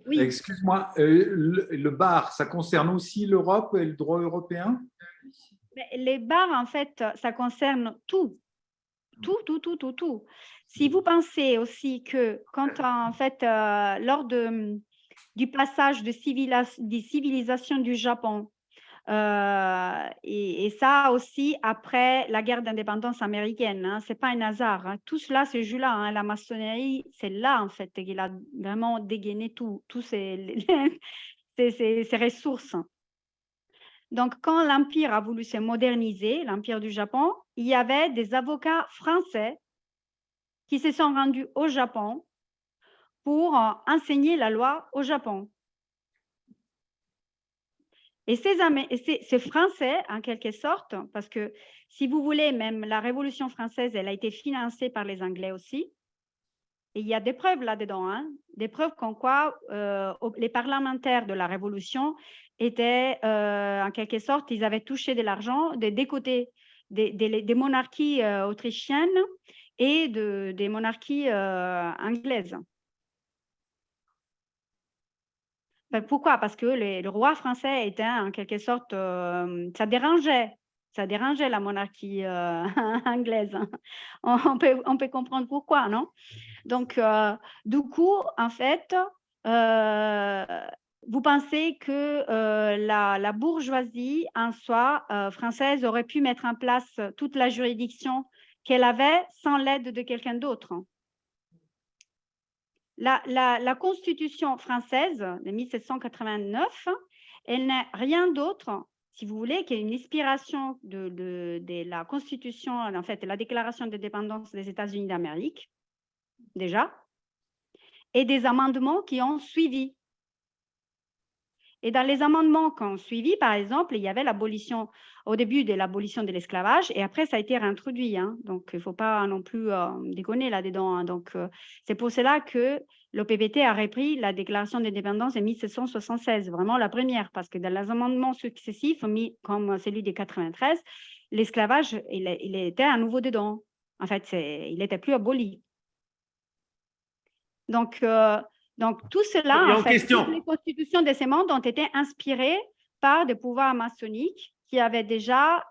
Oui. Excuse-moi, le bar, ça concerne aussi l'Europe et le droit européen? Les bars, en fait, ça concerne tout. Tout. Si vous pensez aussi que quand, en fait, lors du passage des civilisations du Japon, et ça aussi après la guerre d'indépendance américaine, hein, ce n'est pas un hasard. Hein. Tout cela se joue là. Hein. La maçonnerie, c'est là, en fait, qu'il a vraiment dégainé tous ces ressources. Donc, quand l'Empire a voulu se moderniser, l'Empire du Japon, il y avait des avocats français qui se sont rendus au Japon pour enseigner la loi au Japon. Et ces Français, en quelque sorte, parce que si vous voulez, même la Révolution française, elle a été financée par les Anglais aussi. Et il y a des preuves là-dedans, hein, des preuves comme quoi les parlementaires de la Révolution étaient, en quelque sorte, ils avaient touché de l'argent des côtés des monarchies autrichiennes et des monarchies anglaises. Pourquoi? Parce que le roi français était en quelque sorte, ça dérangeait la monarchie anglaise. On peut comprendre pourquoi, non? Donc, du coup, en fait, vous pensez que la bourgeoisie en soi française aurait pu mettre en place toute la juridiction qu'elle avait sans l'aide de quelqu'un d'autre? la Constitution française de 1789, elle n'est rien d'autre, si vous voulez, qu'une inspiration de la Constitution, en fait, la Déclaration d'indépendance des États-Unis d'Amérique, déjà, et des amendements qui ont suivi. Et dans les amendements qui ont suivi, par exemple, il y avait l'abolition, au début de l'abolition de l'esclavage, et après, ça a été réintroduit. Hein. Donc, il ne faut pas non plus déconner là-dedans. Hein. Donc, c'est pour cela que l'OPPT a repris la déclaration d'indépendance de 1776, vraiment la première, parce que dans les amendements successifs, comme celui de 93, l'esclavage, il était à nouveau dedans. En fait, il n'était plus aboli. Donc, tout cela, en fait, toutes les constitutions de ces mondes ont été inspirées par des pouvoirs maçonniques qui avaient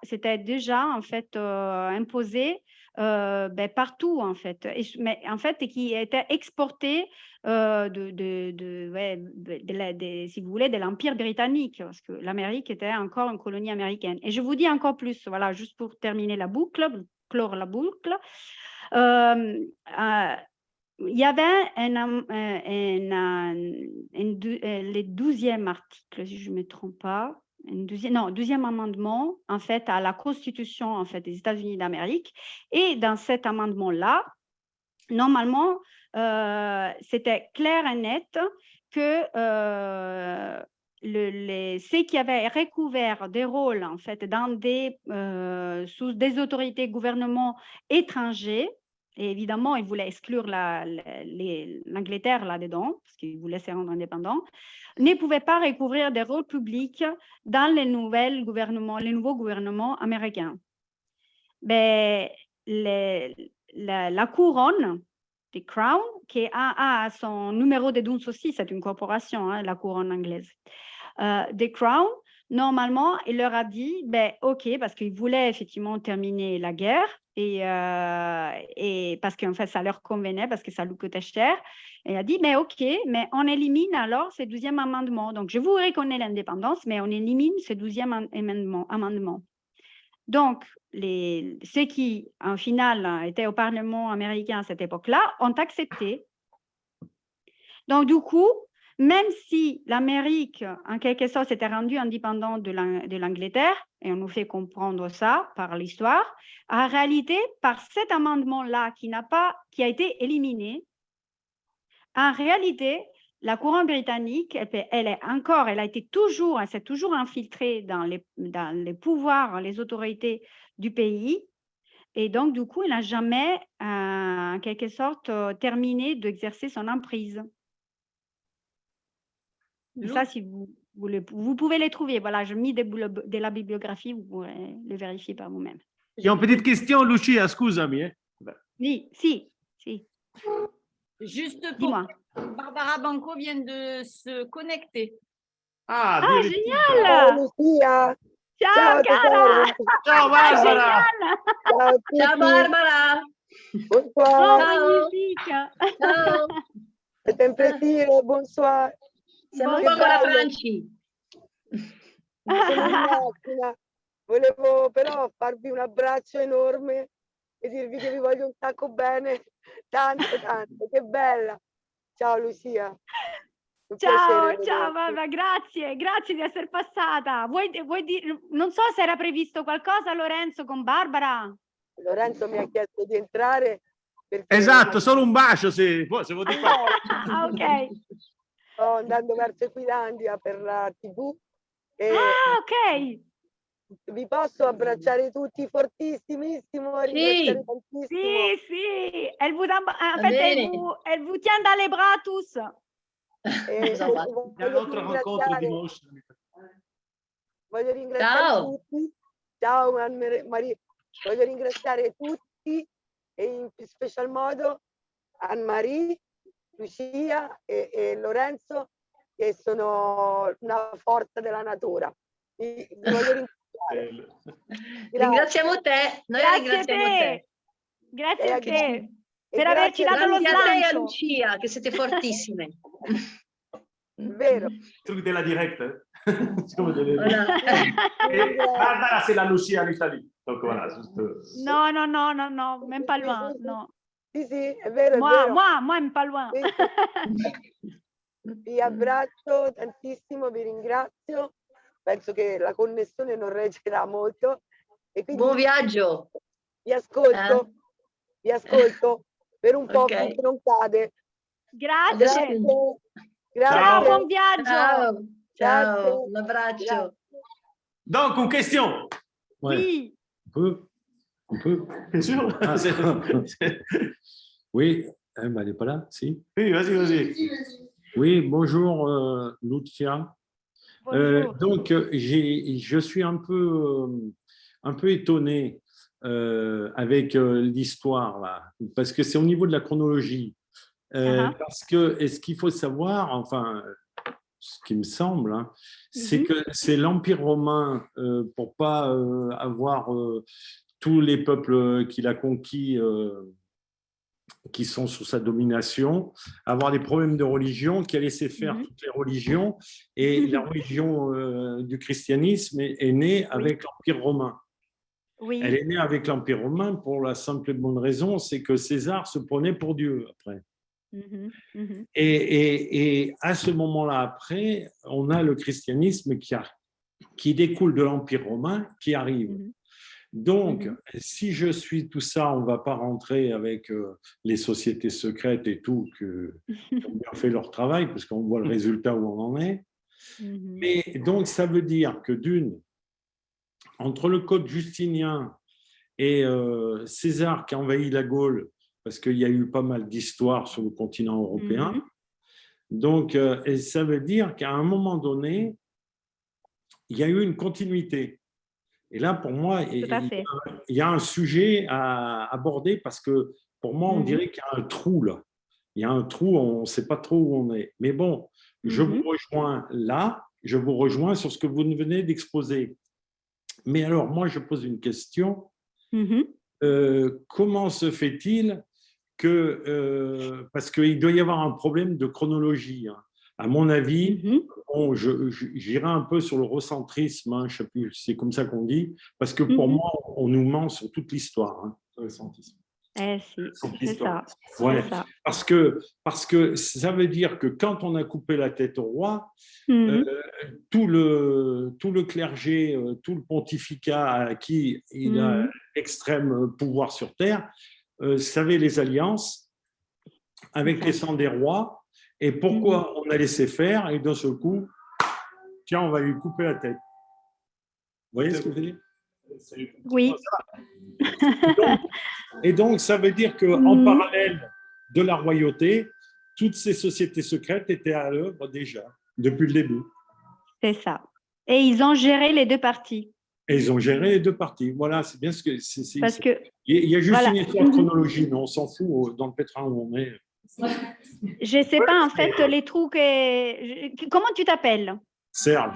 c'était déjà en fait imposé partout en fait, mais en fait qui étaient exportés si vous voulez, de l'Empire britannique, parce que l'Amérique était encore une colonie américaine. Et je vous dis encore plus, voilà, juste pour terminer la boucle, clore la boucle. Il y avait le 12e article, si je ne me trompe pas, 12e amendement, en fait, à la Constitution en fait, des États-Unis d'Amérique. Et dans cet amendement-là, normalement, c'était clair et net que ceux qui avaient recouvert des rôles en fait, sous des autorités gouvernements étrangers, et évidemment, ils voulaient exclure l'Angleterre là-dedans, parce qu'ils voulaient se rendre indépendants, ne pouvaient pas recouvrir des rôles publics dans les nouveaux gouvernements américains. Mais la couronne, the Crown, qui a son numéro de DUNS aussi, c'est une corporation, hein, la couronne anglaise. The Crown, normalement, il leur a dit, OK, parce qu'ils voulaient effectivement terminer la guerre, et parce qu'en fait, ça leur convenait, parce que ça lui coûtait cher. Et il a dit, mais OK, mais on élimine alors ce 12e amendement. Donc, je vous reconnais l'indépendance, mais on élimine ce 12e amendement. Donc, ceux qui, en final, étaient au Parlement américain à cette époque-là, ont accepté. Donc, du coup, même si l'Amérique, en quelque sorte, s'était rendue indépendante de l'Angleterre, et on nous fait comprendre ça par l'histoire, en réalité, par cet amendement-là qui a été éliminé, en réalité, la couronne britannique, elle a été toujours, elle s'est toujours infiltrée dans les pouvoirs, les autorités du pays. Et donc, du coup, elle n'a jamais, en quelque sorte, terminé d'exercer son emprise. Et ça, si vous pouvez les trouver. Voilà, je mis de la bibliographie, vous pourrez les vérifier par vous-même. J'ai une petite question, Lucia, scusami. Oui, si. Juste pour Dis-moi. Barbara Banco vient de se connecter. Ah, génial! Ciao Lucia! Ciao, cara! Ciao, Barbara! Ciao a tutti! Ciao Barbara! Bonsoir! Magnifique! Ciao! È sempre dire, bonsoir! Siamo Buon qua con la bello. Franci. Sono in macchina. Volevo però farvi un abbraccio enorme e dirvi che vi voglio un sacco bene. Tanto, che bella! Ciao Lucia! Un piacere Ciao, vederti. Barbara, grazie di essere passata. Vuoi dire, non so se era previsto qualcosa, Lorenzo, con Barbara? Lorenzo mi ha chiesto di entrare perché Esatto, solo un bacio se vuoi dire. Ah, ok. sto andando verso Equilandia per la TV e Ah, ok. vi posso abbracciare tutti fortissimissimo, ringraziare tantissimo. Si. Elle vous tient dans les bras tous. E Cosa fa? Il y a notre rencontre dimanche. voglio ringraziare Ciao. tutti. Ciao Anne-Marie. Voglio ringraziare tutti e in special modo Anne-Marie, Lucia e Lorenzo, che sono una forza della natura. Vi voglio ringraziare. Ringraziamo te. Noi ringraziamo te. Grazie a te E per averci grazie dato lo Grazie a te e a slancio. Lucia, che siete fortissime. Vero. Truc de la directe. Come dire. Voilà. Barbara, c'est la Lucia en Italie. Donc voilà, juste. No, même pas loin, no. Sì, sì, è vero, è vero. Moi, pas loin. Sì, sì. Vi abbraccio tantissimo, vi ringrazio. Penso che la connessione non reggerà molto. E quindi Buon viaggio. vi ascolto per un po' Ok. finché non cade. Grazie. Grazie. Ciao, buon viaggio. Ciao, ciao, Grazie. un abbraccio. Donc, une question. Oui. On peut? On peut? Bien sûr. Ah. C'est- Oui, elle n'est pas là, si? Oui, vas-y, vas-y. Oui, bonjour Lucia. Bonjour. Donc, je suis un peu étonné avec l'histoire, là, parce que c'est au niveau de la chronologie. Parce que, et ce qu'il faut savoir, enfin, ce qui me semble, hein, c'est que c'est l'Empire romain, pour pas avoir tous les peuples qu'il a conquis qui sont sous sa domination, avoir des problèmes de religion, qui a laissé faire toutes les religions. Et la religion du christianisme est née avec l'Empire romain. Oui. Elle est née avec l'Empire romain pour la simple et bonne raison, c'est que César se prenait pour Dieu après. Et à ce moment-là, après, on a le christianisme qui découle de l'Empire romain, qui arrive. Donc, si je suis tout ça, on ne va pas rentrer avec les sociétés secrètes et tout, qui ont bien fait leur travail, parce qu'on voit le résultat où on en est. Mais donc, ça veut dire que entre le Code Justinien et César qui a envahi la Gaule, parce qu'il y a eu pas mal d'histoires sur le continent européen, donc, et ça veut dire qu'à un moment donné, il y a eu une continuité. Et là, pour moi, il y a un sujet à aborder parce que pour moi, on dirait qu'il y a un trou là. Il y a un trou, on ne sait pas trop où on est. Mais bon, je vous rejoins là, je vous rejoins sur ce que vous venez d'exposer. Mais alors, moi, je pose une question. Comment se fait-il que, parce qu'il doit y avoir un problème de chronologie, hein. À mon avis, bon, j'irai un peu sur le recentrisme, hein, je ne sais plus, c'est comme ça qu'on dit, parce que pour moi, on nous ment sur toute l'histoire. Hein, le recentrisme. C'est ça. Ouais, parce que ça veut dire que quand on a coupé la tête au roi, tout le clergé, tout le pontificat à qui il a extrême pouvoir sur terre, savait les alliances avec les sangs des rois. Et pourquoi on a laissé faire et d'un seul coup, tiens, on va lui couper la tête. Vous voyez ce que je veux dire? Oui. Et donc, ça veut dire qu'en parallèle de la royauté, toutes ces sociétés secrètes étaient à l'œuvre déjà, depuis le début. C'est ça. Et ils ont géré les deux parties. Et ils ont géré les deux parties. Voilà, c'est bien ce que c'est. Parce que il y a juste une histoire de chronologie, mais on s'en fout dans le pétrin où on est. Je ne sais pas, en fait, les trous que... Comment tu t'appelles? Serge.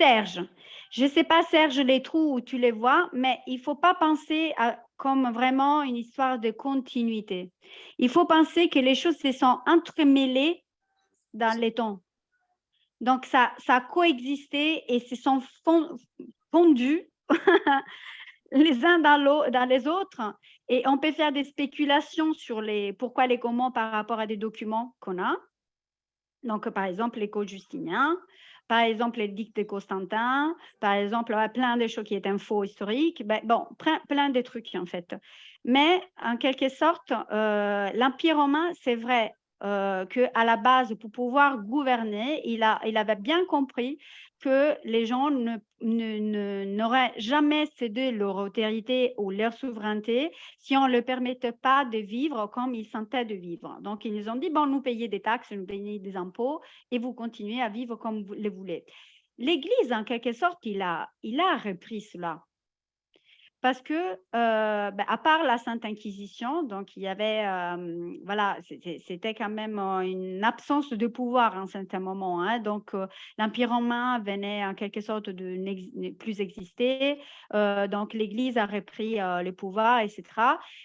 Serge. Je ne sais pas, Serge, les trous où tu les vois, mais il ne faut pas penser comme vraiment une histoire de continuité. Il faut penser que les choses se sont entremêlées dans les temps. Donc, ça a coexisté et se sont fondus les uns dans les autres. Et on peut faire des spéculations sur les pourquoi, les comment par rapport à des documents qu'on a. Donc, par exemple, les codes justiniens, par exemple, l'édicte de Constantin, par exemple, plein de choses qui est info historique. Bon, plein de trucs, en fait. Mais, en quelque sorte, l'Empire romain, c'est vrai qu'à la base, pour pouvoir gouverner, il avait bien compris que les gens n'auraient jamais cédé leur autorité ou leur souveraineté si on ne leur permettait pas de vivre comme ils sentaient de vivre. Donc, ils nous ont dit, bon, nous payez des taxes, nous payez des impôts et vous continuez à vivre comme vous le voulez. L'Église, en quelque sorte, il a repris cela. Parce que, à part la Sainte Inquisition, donc il y avait, voilà, c'était quand même une absence de pouvoir à un certain moment. Hein, donc, l'Empire romain venait en quelque sorte de ne plus exister. Donc, l'Église a repris le pouvoir, etc.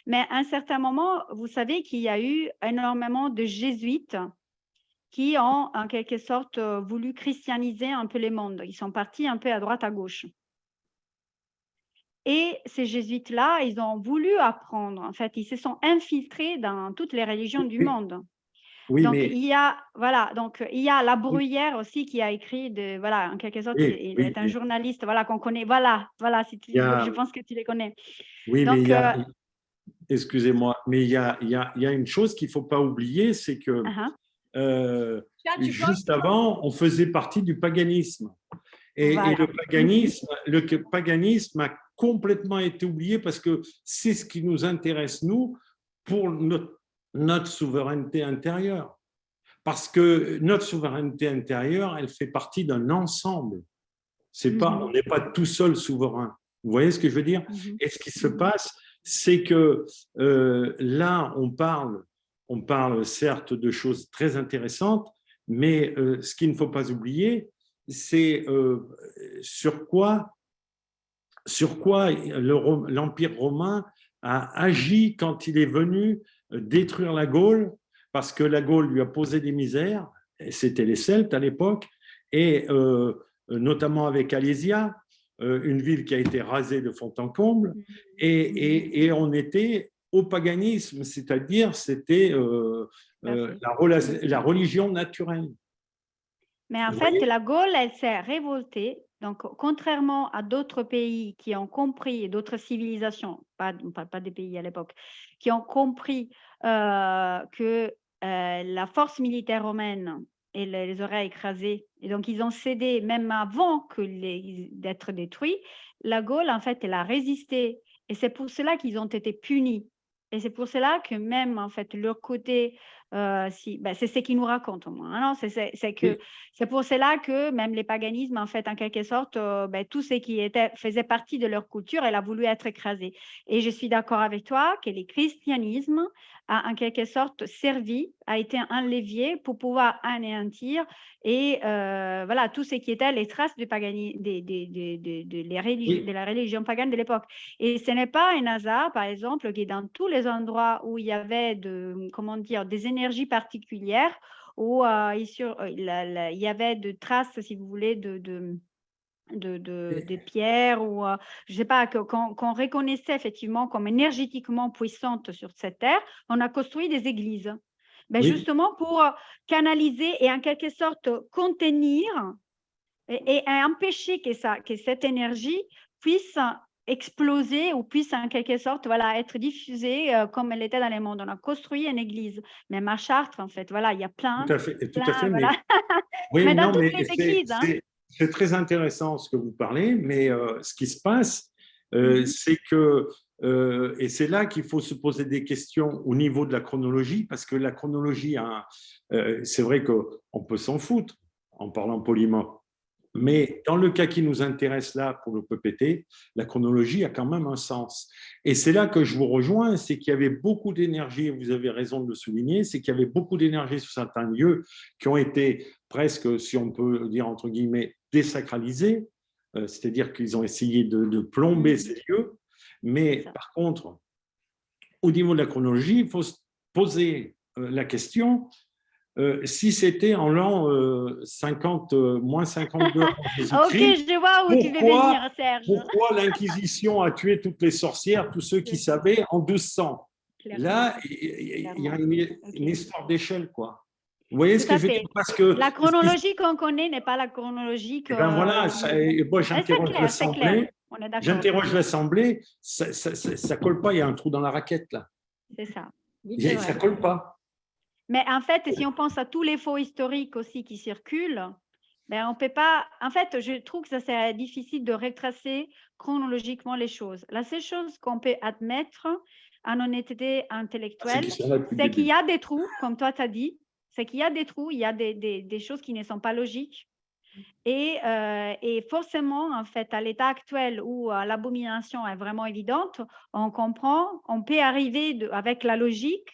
Mais à un certain moment, vous savez qu'il y a eu énormément de jésuites qui ont en quelque sorte voulu christianiser un peu le monde. Ils sont partis un peu à droite, à gauche. Et ces jésuites-là, ils ont voulu apprendre. En fait, ils se sont infiltrés dans toutes les religions du monde. Oui, Donc, mais il y a La Bruyère aussi qui a écrit, en quelque sorte, il est un journaliste, qu'on connaît. Je pense que tu les connais. Oui, Donc, mais excusez-moi, mais il y a une chose qu'il ne faut pas oublier, c'est que juste avant, on faisait partie du paganisme. Et le paganisme a complètement été oublié parce que c'est ce qui nous intéresse, nous, pour notre souveraineté intérieure. Parce que notre souveraineté intérieure, elle fait partie d'un ensemble. On n'est pas tout seul souverain. Vous voyez ce que je veux dire? Et ce qui se passe, c'est que là, on parle certes de choses très intéressantes, mais ce qu'il ne faut pas oublier, c'est sur quoi l'Empire romain a agi quand il est venu détruire la Gaule, parce que la Gaule lui a posé des misères, c'était les Celtes à l'époque, et notamment avec Alésia, une ville qui a été rasée de fond en comble, et on était au paganisme, c'est-à-dire c'était la religion naturelle. Mais en fait, la Gaule, elle s'est révoltée. Donc, contrairement à d'autres pays qui ont compris, d'autres civilisations, pas des pays à l'époque, qui ont compris que la force militaire romaine les aurait écrasés, et donc ils ont cédé même avant d'être détruits, la Gaule, en fait, elle a résisté. Et c'est pour cela qu'ils ont été punis. Et c'est pour cela que même, en fait, leur côté, c'est ce qu'ils nous racontent au moins. Hein, c'est pour cela que même les paganismes, en fait, en quelque sorte, tout ce qui faisait partie de leur culture, elle a voulu être écrasé. Et je suis d'accord avec toi que le christianisme a en quelque sorte a été un levier pour pouvoir anéantir et tout ce qui était les traces du paganisme, de la religion pagane de l'époque. Et ce n'est pas un hasard, par exemple, que dans tous les endroits où il y avait des énergies particulières, où il y avait de traces, si vous voulez, de pierres, ou je ne sais pas, qu'on reconnaissait effectivement comme énergétiquement puissantes sur cette terre, on a construit des églises. Justement pour canaliser et en quelque sorte contenir et empêcher que cette énergie puisse exploser ou puisse en quelque sorte être diffusée comme elle était dans le monde. On a construit une église, même à Chartres en fait. Il y a plein. Tout à fait. Voilà. Mais dans toutes les églises. C'est très intéressant ce que vous parlez, mais ce qui se passe, c'est que, et c'est là qu'il faut se poser des questions au niveau de la chronologie, parce que la chronologie, c'est vrai qu'on peut s'en foutre en parlant poliment, mais dans le cas qui nous intéresse là pour le PPT, la chronologie a quand même un sens. Et c'est là que je vous rejoins, c'est qu'il y avait beaucoup d'énergie, vous avez raison de le souligner, c'est qu'il y avait beaucoup d'énergie sur certains lieux qui ont été presque, si on peut dire entre guillemets, désacralisés, c'est-à-dire qu'ils ont essayé de plomber ces lieux. Mais par contre, au niveau de la chronologie, il faut se poser la question, si c'était en l'an 50, moins 52 avant Jésus-Christ, ok, je vois où tu veux venir, Serge. Pourquoi l'Inquisition a tué toutes les sorcières, tous ceux qui savaient, en 1200? Là, il y a une histoire d'échelle, quoi. Vous voyez ce que je veux dire? Parce que la chronologie qu'on connaît n'est pas la chronologie que… voilà, moi j'interroge l'Assemblée, ça ne colle pas, il y a un trou dans la raquette, là. C'est ça. Ça ne colle pas. Mais en fait, si on pense à tous les faux historiques aussi qui circulent, on ne peut pas… En fait, je trouve que ça c'est difficile de retracer chronologiquement les choses. La seule chose qu'on peut admettre en honnêteté intellectuelle, c'est qu'il y a des trous, comme toi tu as dit, c'est qu'il y a des trous, il y a des choses qui ne sont pas logiques. Et forcément, en fait, à l'état actuel où l'abomination est vraiment évidente, on comprend, on peut arriver avec la logique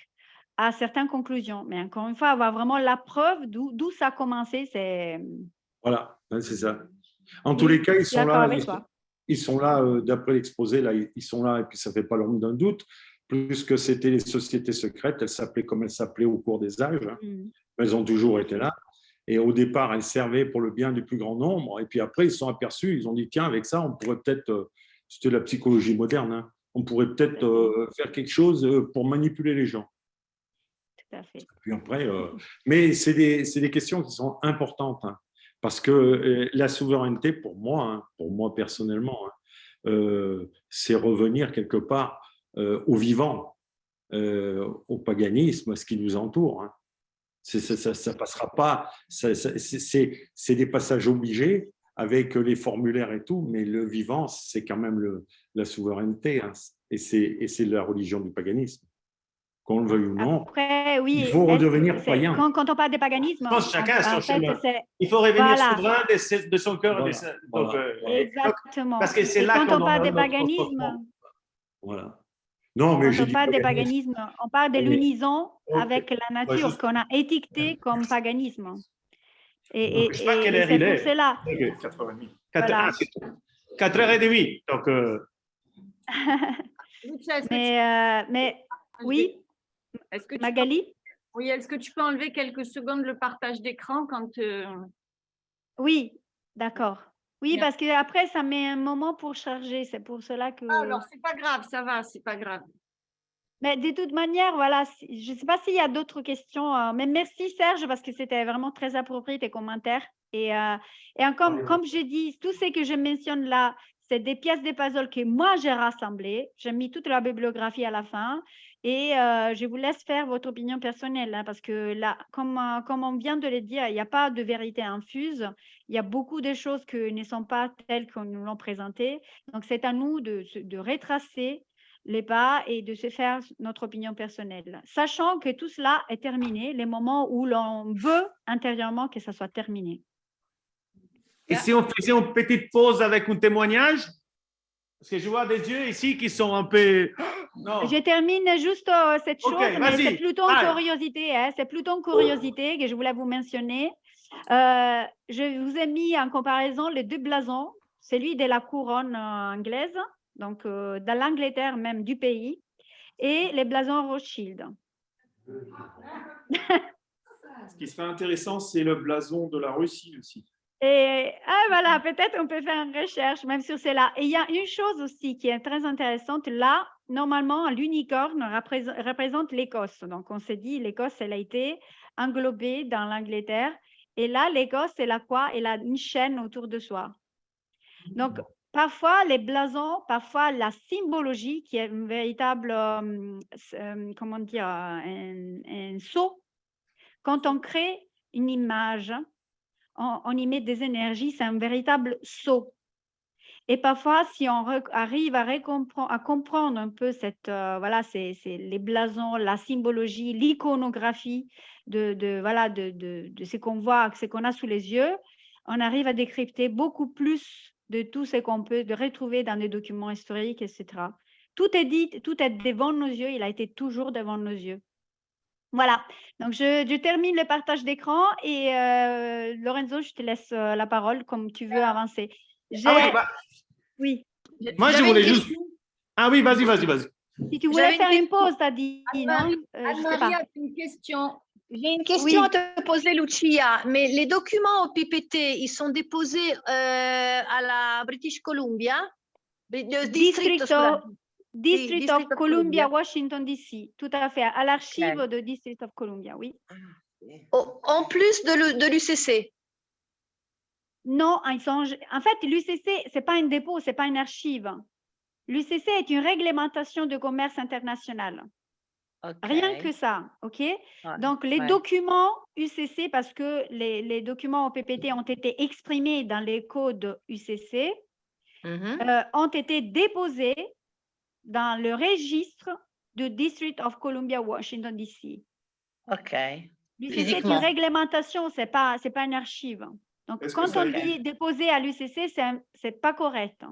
à certaines conclusions. Mais encore une fois, avoir vraiment la preuve d'où ça a commencé, c'est… Voilà, c'est ça. En tous les cas, ils sont là. Ils sont là, d'après l'exposé, là, ils sont là, et puis ça ne fait pas l'ombre d'un doute. Plus que c'était les sociétés secrètes, elles s'appelaient comme elles s'appelaient au cours des âges. Elles ont toujours été là. Et au départ, elles servaient pour le bien du plus grand nombre. Et puis après, ils se sont aperçus, ils ont dit, tiens, avec ça, on pourrait peut-être c'était la psychologie moderne. Hein. On pourrait peut-être faire quelque chose pour manipuler les gens. Tout à fait. Puis après, mais c'est des questions qui sont importantes, hein, parce que la souveraineté, pour moi personnellement, hein, c'est revenir quelque part au vivant, au paganisme, à ce qui nous entoure. Hein. Ça passera pas. C'est des passages obligés avec les formulaires et tout, mais le vivant, c'est quand même la souveraineté, hein, et c'est la religion du paganisme. Qu'on le veuille ou non, après, oui, il faut redevenir croyant. Quand on parle de paganisme, Chacun a son chemin. c'est Il faut revenir voilà. souverain de son cœur. Voilà. Donc, Voilà. Exactement. parce que c'est Et là quand qu'on on parle aura de notre paganisme, propre- Voilà. Non, mais quand j'ai on dit parle de paganisme. paganisme, on parle de Oui. l'unison Ok. avec la nature juste- qu'on a étiqueté comme paganisme. Je sais pas quelle heure c'est il pour est. cela. 4h30. Voilà. 4h30. Donc, Lucia, Mais oui, est-ce que tu Magali? Oui, est-ce que tu peux enlever quelques secondes le partage d'écran quand Oui, d'accord. Oui, Merci. parce que après ça met un moment pour charger. C'est pour cela que. Ah, alors c'est pas grave, ça va, c'est pas grave. Mais de toute manière, voilà, je ne sais pas s'il y a d'autres questions, mais merci Serge parce que c'était vraiment très approprié tes commentaires. Et comme j'ai dit, tout ce que je mentionne là, c'est des pièces de puzzle que moi j'ai rassemblées. J'ai mis toute la bibliographie à la fin et je vous laisse faire votre opinion personnelle hein, parce que là, comme on vient de le dire, il n'y a pas de vérité infuse. Il y a beaucoup de choses qui ne sont pas telles qu'on nous l'ont présentées. Donc, c'est à nous de retracer les pas et de se faire notre opinion personnelle, sachant que tout cela est terminé, les moments où l'on veut intérieurement que ça soit terminé. et si on faisait une petite pause avec un témoignage? Parce que je vois des yeux ici qui sont un peu. Non. Je termine juste cette chose, mais vas-y. c'est plutôt une Allez. curiosité, hein, c'est plutôt une curiosité que je voulais vous mentionner. Je vous ai mis en comparaison les deux blasons, celui de la couronne anglaise, donc dans l'Angleterre même du pays, et les blasons Rothschild. Ce qui serait intéressant, c'est le blason de la Russie aussi. Et voilà, peut-être on peut faire une recherche même sur cela. Et il y a une chose aussi qui est très intéressante. Là, normalement, l'unicorne représente l'Écosse. Donc, on s'est dit, l'Écosse, elle a été englobée dans l'Angleterre. Et là, l'Écosse, elle a quoi? Elle a une chaîne autour de soi. Donc, parfois, les blasons, parfois la symbologie, qui est une véritable, comment dire, un sceau. Quand on crée une image, on y met des énergies, c'est un véritable sceau. Et parfois, si on arrive à comprendre un peu cette, voilà, c'est les blasons, la symbologie, l'iconographie de ce qu'on voit, ce qu'on a sous les yeux, on arrive à décrypter beaucoup plus de tout ce qu'on peut retrouver dans des documents historiques, etc. Tout est dit, tout est devant nos yeux, il a été toujours devant nos yeux. Voilà, donc je termine le partage d'écran et Lorenzo, je te laisse la parole comme tu veux avancer. Oui. Moi, je voulais juste. Ah oui, vas-y. Si tu voulais faire une pause, tu as dit, non? Anne-Marie a une question. J'ai une question à te poser, Lucia. Mais les documents au PPT, ils sont déposés à la British Columbia, District of Columbia, Washington, D.C. Tout à fait, à l'archive de District of Columbia, oui. En plus de l'UCC. Non, en fait, l'UCC, ce n'est pas un dépôt, ce n'est pas une archive. L'UCC est une réglementation de commerce international. Rien que ça, OK? Donc, les documents UCC, parce que les documents au PPT ont été exprimés dans les codes UCC, ont été déposés dans le registre du District of Columbia, Washington, D.C. OK. L'UCC est une réglementation, ce n'est pas une archive. Donc, quand on dit déposer à l'UCC, ce n'est pas correct.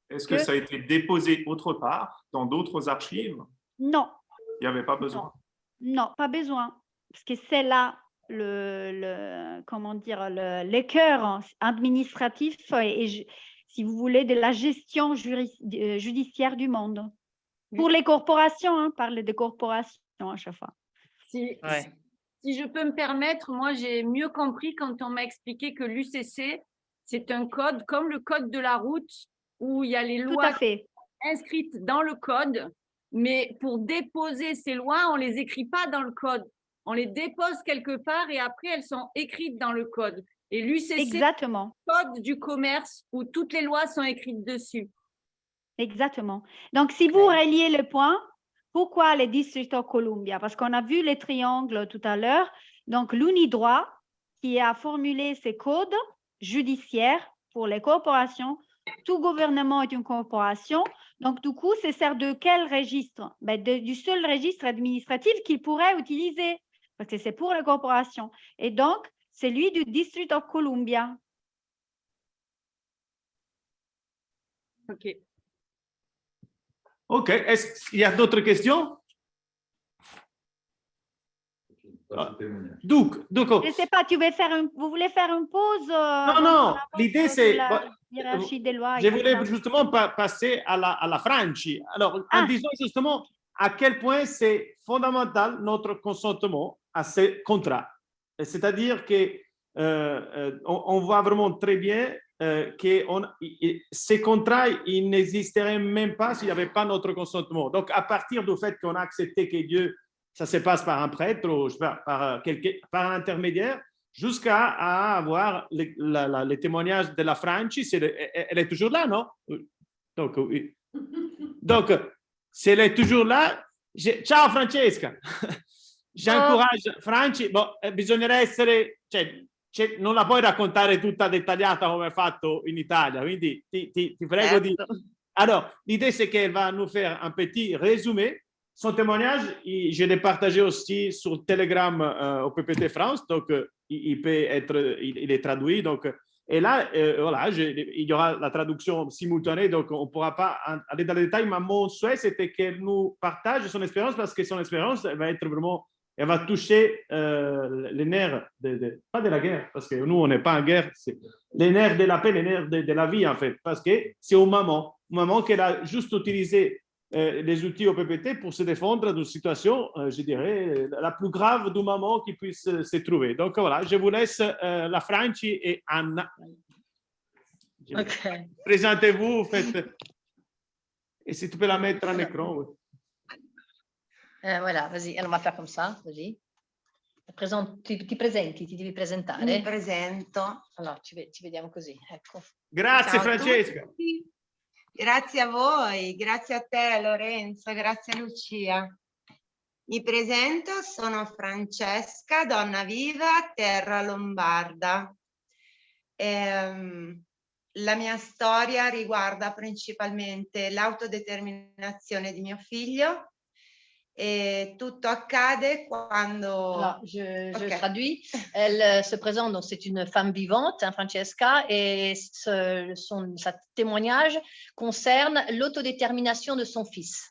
Est-ce que ça a été déposé autre part, dans d'autres archives? Non. Il n'y avait pas besoin? Non, pas besoin. Parce que c'est là comment dire, le cœur administratif et si vous voulez, de la gestion judiciaire du monde. Pour les corporations, on parle des corporations à chaque fois. Si je peux me permettre, moi, j'ai mieux compris quand on m'a expliqué que l'UCC, c'est un code comme le code de la route où il y a les Tout lois à fait. inscrites dans le code, mais pour déposer ces lois, on ne les écrit pas dans le code. On les dépose quelque part et après, elles sont écrites dans le code. Et l'UCC, Exactement. code du commerce où toutes les lois sont écrites dessus. Exactement. Donc, si vous reliez le point, pourquoi le District of Columbia? Parce qu'on a vu les triangles tout à l'heure. Donc, l'UNIDROIT qui a formulé ces codes judiciaires pour les corporations. Tout gouvernement est une corporation. Donc, du coup, ça sert de quel registre? Ben, du seul registre administratif qu'il pourrait utiliser, parce que c'est pour les corporations. Et donc, c'est celui du District of Columbia. OK. OK. Est-ce qu'il y a d'autres questions? Donc, Je ne sais pas, vous voulez faire une pause? non, l'idée c'est... La hiérarchie des lois. Je voulais justement passer à la Franchi. Alors, en disant justement à quel point c'est fondamental notre consentement à ces contrats. C'est-à-dire que on voit vraiment très bien que ces contrats, ils n'existeraient même pas s'il n'y avait pas notre consentement. Donc, à partir du fait qu'on a accepté que Dieu, ça se passe par un prêtre ou par un intermédiaire, jusqu'à avoir les témoignages de la Franchi, elle est toujours là, non? Donc, oui. Donc, si elle est toujours là, ciao Francesca! J'encourage Franci, bisognerebbe essere, non la puoi raccontare tutta dettagliata come hai fatto in Italia, quindi ti prego di... Alors, l'idée c'est qu'elle va nous faire un petit résumé. Son témoignage, je l'ai partagé aussi sur Telegram au PPT France, donc il est traduit. Donc, et là, voilà, il y aura la traduction simultanée, donc on ne pourra pas aller dans les détails, mais mon souhait, c'était qu'elle nous partage son expérience, parce que son expérience va être vraiment, elle va toucher les nerfs, pas de la guerre, parce que nous, on n'est pas en guerre, c'est les nerfs de la paix, les nerfs de la vie, en fait, parce que c'est une maman qu'elle a juste utilisé les outils au PPT pour se défendre d'une situation, je dirais, la plus grave du moment qui puisse se trouver. Donc voilà, je vous laisse la Franci et Anna. Okay. Présentez-vous, faites... Et si tu peux la mettre en écran. Oui. Voilà, vas-y, on va faire comme ça, così. Ti presenti, ti devi presentare. Mi presento. Allora, ci vediamo così, ecco. Grazie Ciao a Francesca. tutti. Grazie a voi, grazie a te Lorenzo, grazie a Lucia. Mi presento, sono Francesca, donna viva, terra lombarda. La mia storia riguarda principalmente l'autodeterminazione di mio figlio. Et tout accade quando... Alors, je traduis. Elle se présente, donc c'est une femme vivante, hein, Francesca, et sa témoignage concerne l'autodétermination de son fils.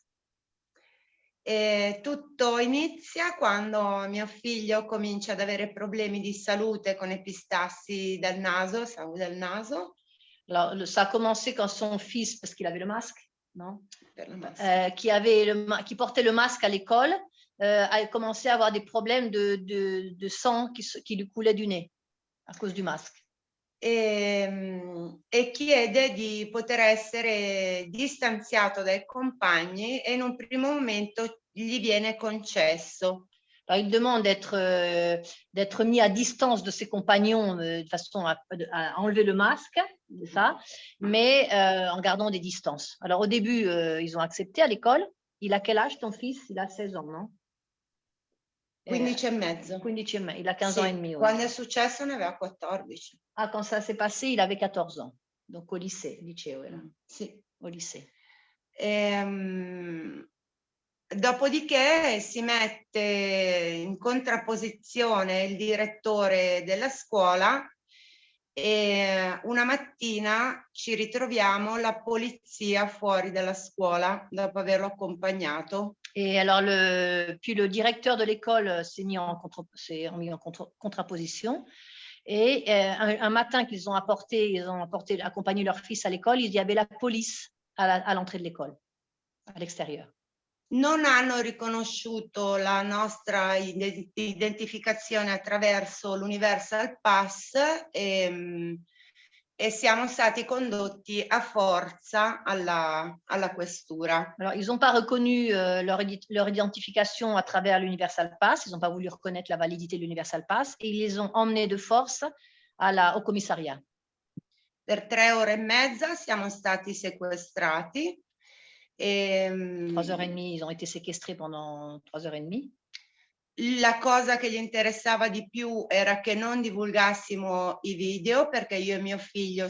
E tutto inizia quando mio figlio comincia ad avere problemi di salute con epistassi dal naso, sangue dal naso. Alors, ça a commencé quand son fils, parce qu'il avait le masque, non? Qui portait le masque à l'école, a commencé à avoir des problèmes de sang qui lui coulait du nez à cause du masque. E chiede di poter essere distanziato dai compagni e in un primo momento gli viene concesso. Alors, il demande d'être mis à distance de ses compagnons de façon à enlever le masque, c'est ça, mais en gardant des distances. Alors, au début, ils ont accepté à l'école. Il a quel âge ton fils? Il a 16 ans, non? 15 e mezzo. 15 e mezzo, il a 15 ans et demi. Quando è successo ne aveva 14. Ah, quand ça s'est passé, il avait 14 ans. Donc, au lycée, liceo era. Sì. Au lycée. Dopodiché si mette in contrapposizione il direttore della scuola e una mattina ci ritroviamo la polizia fuori dalla scuola dopo averlo accompagnato. Et alors, puis le directeur de l'école s'est mis en contraposition. Et un matin qu'ils ont accompagné leur fils à l'école, il y avait la police à l'entrée de l'école, à l'extérieur. Non hanno riconosciuto la nostra identificazione attraverso l'Universal Pass e e siamo stati condotti a forza alla questura. Alors, ils n'ont pas reconnu leur identification à travers l'Universal Pass, ils n'ont pas voulu reconnaître la validité de l'Universal Pass et ils les ont emmenés de force au commissariat. Per 3 ore e mezza siamo stati sequestrati. 3h30, ils ont été séquestrés pendant 3h30. La cosa che gli interessava di più era che non divulgassimo i video, perché io e mio figlio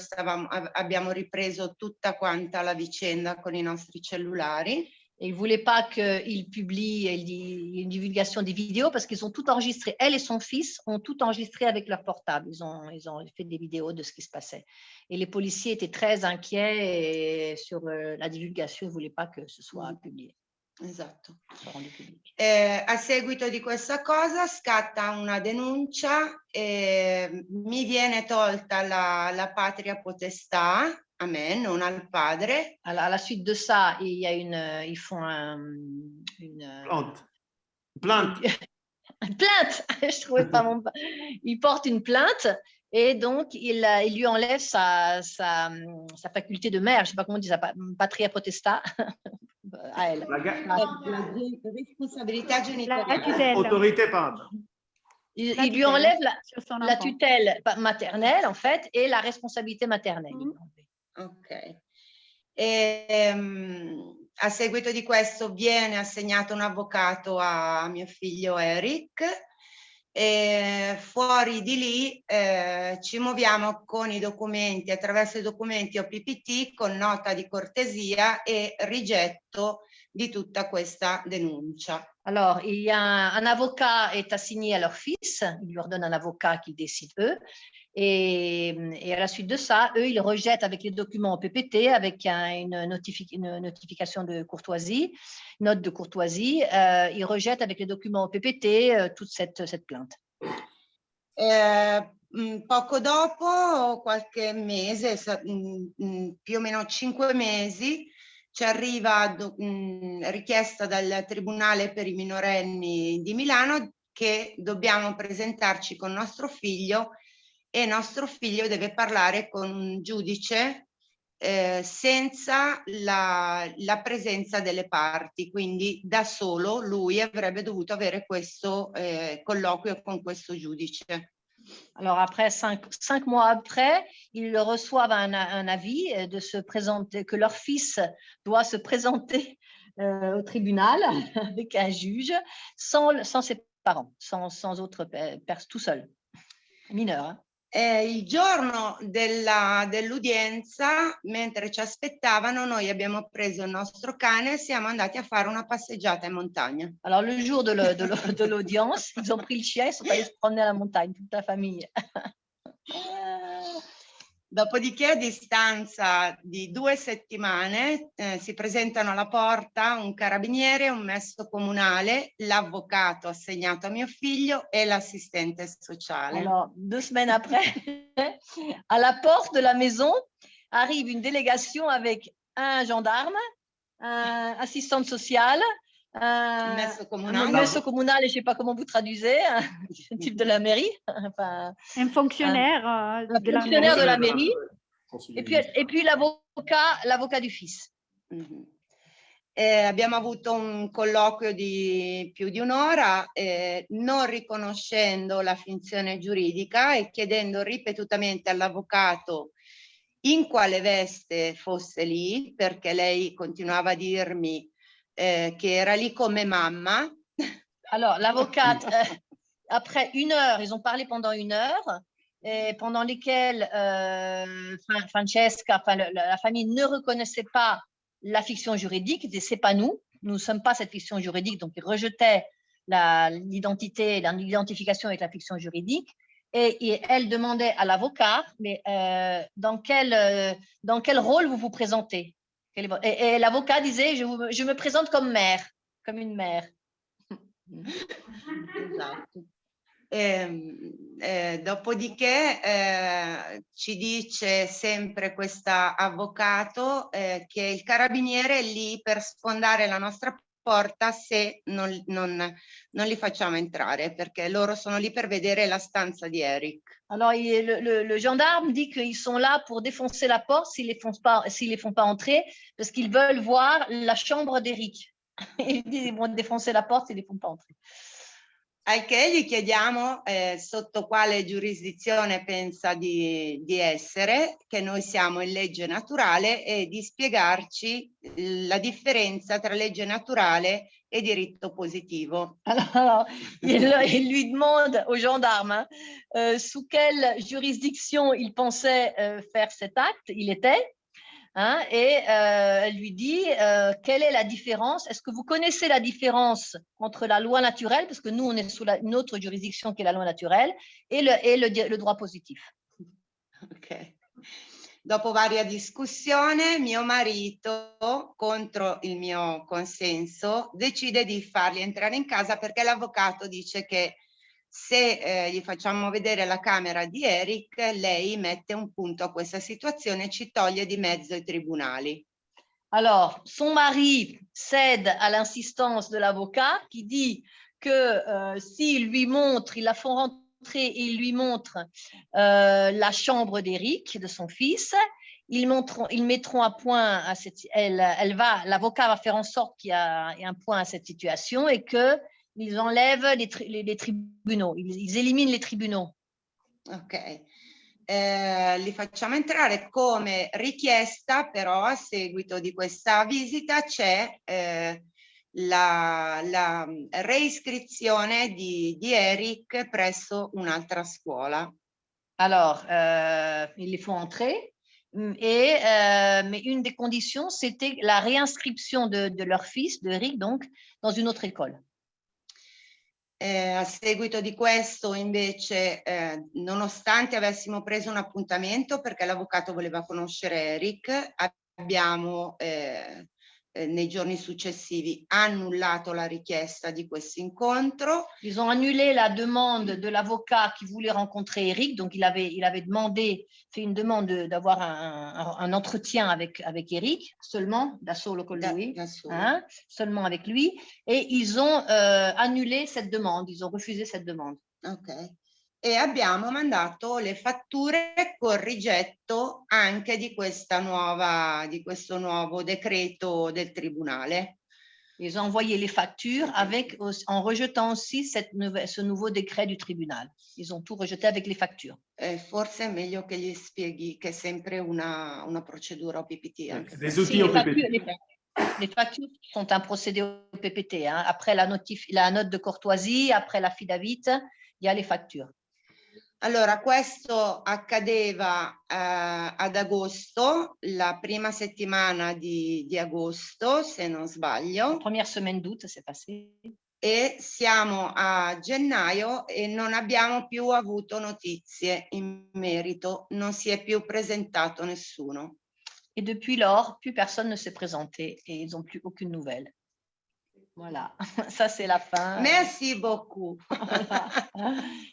abbiamo ripreso tutta quanta la vicenda con i nostri cellulari. Et ils ne voulaient pas qu'ils publient une divulgation des vidéos parce qu'ils ont tout enregistré. Elle et son fils ont tout enregistré avec leur portable. Ils ont fait des vidéos de ce qui se passait. Et les policiers étaient très inquiets sur la divulgation. Ils ne voulaient pas que ce soit publié. Esatto. Rendu public. A seguito di questa cosa scatta una denuncia e mi viene tolta la patria potestà, a me, non al padre. À la suite de ça, ils font Plainte. Une plainte. Je trouvais pas mon. Ils portent une plainte et donc il lui enlève sa faculté de mère. Je sais pas comment on dit ça, patria potestà à elle. La responsabilità genitoriale. Autorité parentale. Il lui enlève la tutelle maternelle en fait et la responsabilité maternelle. Ok. A seguito di questo viene assegnato un avvocato a mio figlio Eric e fuori di lì ci muoviamo con i documenti, attraverso i documenti OPPT con nota di cortesia e rigetto di tutta questa denuncia. Alors, il y a un avocat est assigné à leur fils, il leur donne un avocat qui décide eux, et à la suite de ça, eux, ils rejettent avec les documents PPT, avec une notification de courtoisie, note de courtoisie, ils rejettent avec les documents PPT toute cette plainte. Poco dopo, qualche mese, più o meno 5 mesi, ci arriva richiesta dal Tribunale per i minorenni di Milano che dobbiamo presentarci con nostro figlio e nostro figlio deve parlare con un giudice senza la presenza delle parti, quindi da solo lui avrebbe dovuto avere questo colloquio con questo giudice. Alors après 5 mois après, ils reçoivent un avis de se présenter, que leur fils doit se présenter au tribunal avec un juge sans ses parents, sans autre personne, tout seul, mineur. Hein. Il giorno dell'udienza, mentre ci aspettavano, noi abbiamo preso il nostro cane e siamo andati a fare una passeggiata in montagna. Alors le jour de l'audience, ils ont pris le chien et sont allés se promener à la montagne, toute la famille. Dopodiché, a distanza di 2 settimane, si presentano alla porta un carabiniere, un messo comunale, l'avvocato assegnato a mio figlio et l'assistente sociale. Alors, 2 semaines après, à la porte de la maison, arrive une délégation avec un gendarme, un assistante sociale, un messo comunale, je ne sais pas comment vous traduisez, un type de la mairie, enfin, un fonctionnaire, de la mairie, et puis l'avocat du fils. Abbiamo avuto un colloquio di più di un'ora, non riconoscendo la finzione giuridica e chiedendo ripetutamente all'avvocato in quale veste fosse lì, perché lei continuava a dirmi che era lì come mamma. Alors, l'avocate, après 1 heure, ils ont parlé pendant 1 heure, pendant lesquelles Francesca, la famille ne reconnaissait pas la fiction juridique, c'est pas nous ne sommes pas cette fiction juridique, donc ils rejetaient l'identité, l'identification avec la fiction juridique, et elle demandait à l'avocat, mais dans quel rôle vous vous présentez? Et l'avocat disait, je me présente comme mère, comme une mère. Esatto. Dopodiché ci dice sempre questo avvocato che il carabiniere è lì per sfondare la nostra porta se non li facciamo entrare, perché loro sono lì per vedere la stanza di Eric. Alors, le gendarme dit qu'ils sont là pour défoncer la porte s'ils les font pas entrer, parce qu'ils veulent voir la chambre d'Eric. Ils disent qu'ils vont défoncer la porte s'ils les font pas entrer. Al che gli chiediamo sotto quale giurisdizione pensa di essere, che noi siamo in legge naturale, e di spiegarci la differenza tra legge naturale et diritto positivo. Alors, il lui demande au gendarme sous quelle juridiction il pensait faire cet acte, il était, hein, et elle lui dit quelle est la différence, est-ce que vous connaissez la différence entre la loi naturelle, parce que nous on est sous une autre juridiction qui est la loi naturelle, et le droit positif. Ok. Dopo varia discussione, mio marito, contro il mio consenso, decide di farli entrare in casa perché l'avvocato dice che se gli facciamo vedere la camera di Eric, lei mette un punto a questa situazione e ci toglie di mezzo i tribunali. Alors, son mari cède à l'insistance de l'avocat qui dit que s'il lui montre, ils la font rentrer et il lui montre la chambre d'Eric, de son fils, ils mettront à point l'avocat va faire en sorte qu'il y ait un point à cette situation et qu'ils enlèvent les tribunaux, ils éliminent les tribunaux. Ok. Li facciamo entrare come richiesta, però a seguito di questa visita c'è la reiscrizione di Eric presso un'altra scuola. Alors, ils les font entrer, mais une des conditions, c'était la réinscription de leur fils, de Eric, donc, dans une autre école. A seguito di questo, invece, nonostante avessimo preso un appuntamento perché l'avvocato voleva conoscere Eric, abbiamo nei giorni successivi annullato la richiesta di questo incontro. Ils ont annulé la demande de l'avocat qui voulait rencontrer Eric, donc il avait demandé, fait une demande d'avoir un entretien avec Eric, seulement, da solo con lui, hein, seulement avec lui, et ils ont annulé cette demande, ils ont refusé cette demande. Ok. E abbiamo mandato le fatture con rigetto anche di questo nuovo decreto del tribunale. Ils ont envoyé les factures en rejetant aussi ce nouveau décret du tribunal. Ils ont tout rejeté avec les factures. Forse è meglio che gli spieghi che è sempre una procedura OPPT. Anche des outils OPPT. Les factures sont un procédé au PPT. Hein. Après la note de courtoisie, après l'affidavit, il y a les factures. Allora, questo accadeva ad agosto, la prima settimana di agosto, se non sbaglio. La première semaine d'août, c'est passé. E siamo a gennaio e non abbiamo più avuto notizie in merito, non si è più presentato nessuno. Et depuis lors, plus personne ne s'est présenté et ils n'ont plus aucune nouvelle. Voilà, ça c'est la fin. Merci beaucoup.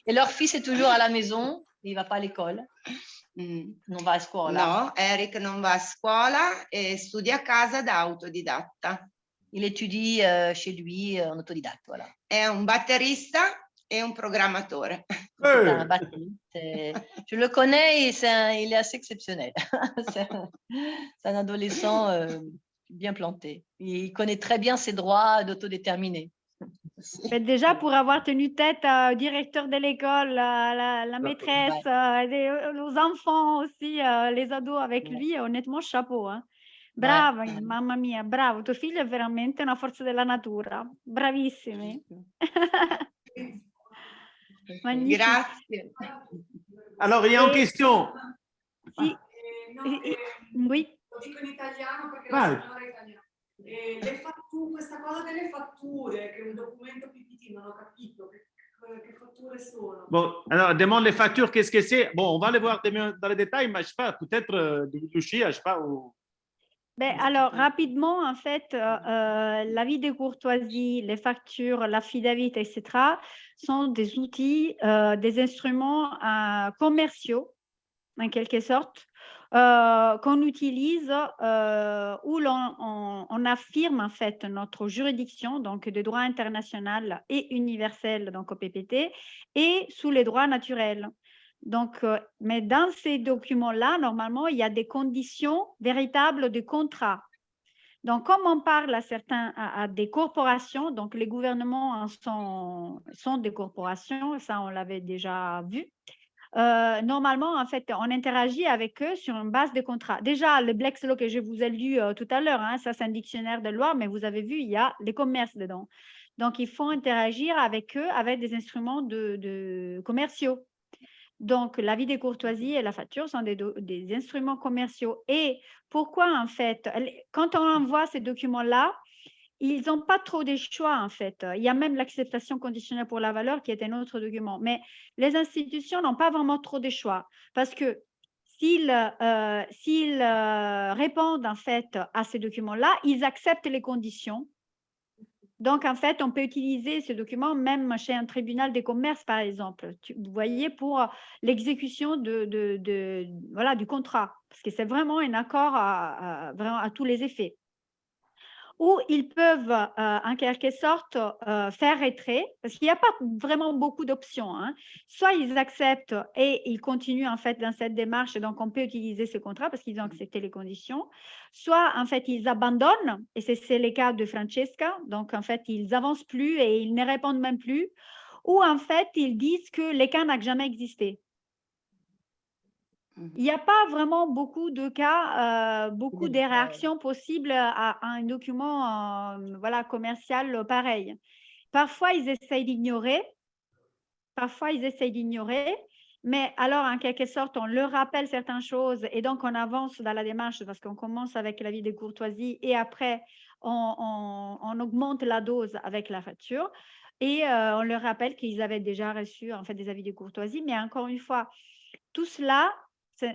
Et leur fils est toujours à la maison, il ne va pas à l'école. Non va a scuola. No, Eric non va a scuola e studia a casa da autodidatta. Il étudie chez lui en autodidacte, voilà. È un batterista e un programmatore. C'est un bassiste. Je le connais et il est assez exceptionnel. C'est un adolescent bien planté. Il connaît très bien ses droits d'autodéterminer. Déjà, pour avoir tenu tête au directeur de l'école, la maîtresse, aux enfants aussi, les ados avec lui, honnêtement, chapeau. Hein. Brava, mamma mia, bravo. Tuo figlio è veramente una forza della natura. Bravissimi. Grazie. Alors, il y a une question. Sì. Oui. Lo dico in italiano perché la signora è italiana. Questa cosa delle fatture, che è un documento PPT, non ho capito che fatture sono. Bon, alors, demande les factures, qu'est-ce que c'est? Bon, on va les voir dans les détails, mais je sais pas, peut-être Lucia, je sais pas. Ben, alors, rapidement, en fait, l'avis de courtoisie, les factures, l'affidavit, etc., sont des outils, des instruments commerciaux, en quelque sorte, qu'on utilise où on affirme en fait notre juridiction, donc de droit international et universel, donc au PPT, et sous les droits naturels. Donc, mais dans ces documents-là, normalement, il y a des conditions véritables de contrat. Donc, comme on parle à des corporations, donc les gouvernements sont des corporations, ça on l'avait déjà vu. Normalement, en fait, on interagit avec eux sur une base de contrat. Déjà, le Black's Law que je vous ai lu tout à l'heure, hein, ça c'est un dictionnaire de loi, mais vous avez vu, il y a les commerces dedans. Donc, il faut interagir avec eux avec des instruments commerciaux. Donc, l'avis de courtoisie et la facture sont des instruments commerciaux. Et pourquoi, en fait, quand on envoie ces documents-là, ils n'ont pas trop de choix, en fait. Il y a même l'acceptation conditionnelle pour la valeur qui est un autre document. Mais les institutions n'ont pas vraiment trop de choix parce que s'ils répondent, en fait, à ces documents-là, ils acceptent les conditions. Donc, en fait, on peut utiliser ce document même chez un tribunal des commerces, par exemple. Vous voyez, pour l'exécution voilà, du contrat, parce que c'est vraiment un accord vraiment à tous les effets. Ou ils peuvent, en quelque sorte, faire retrait, parce qu'il n'y a pas vraiment beaucoup d'options, hein. Soit ils acceptent et ils continuent, en fait, dans cette démarche, donc on peut utiliser ce contrat parce qu'ils ont accepté les conditions. Soit, en fait, ils abandonnent, et c'est le cas de Francesca, donc, en fait, ils n'avancent plus et ils ne répondent même plus. Ou, en fait, ils disent que le cas n'a jamais existé. Il n'y a pas vraiment beaucoup de cas, beaucoup de réactions possibles à un document voilà, commercial pareil. Parfois, ils essayent d'ignorer. Mais alors, en quelque sorte, on leur rappelle certaines choses et donc on avance dans la démarche parce qu'on commence avec l'avis de courtoisie et après, on augmente la dose avec la facture. Et on leur rappelle qu'ils avaient déjà reçu en fait, des avis de courtoisie. Mais encore une fois, tout cela,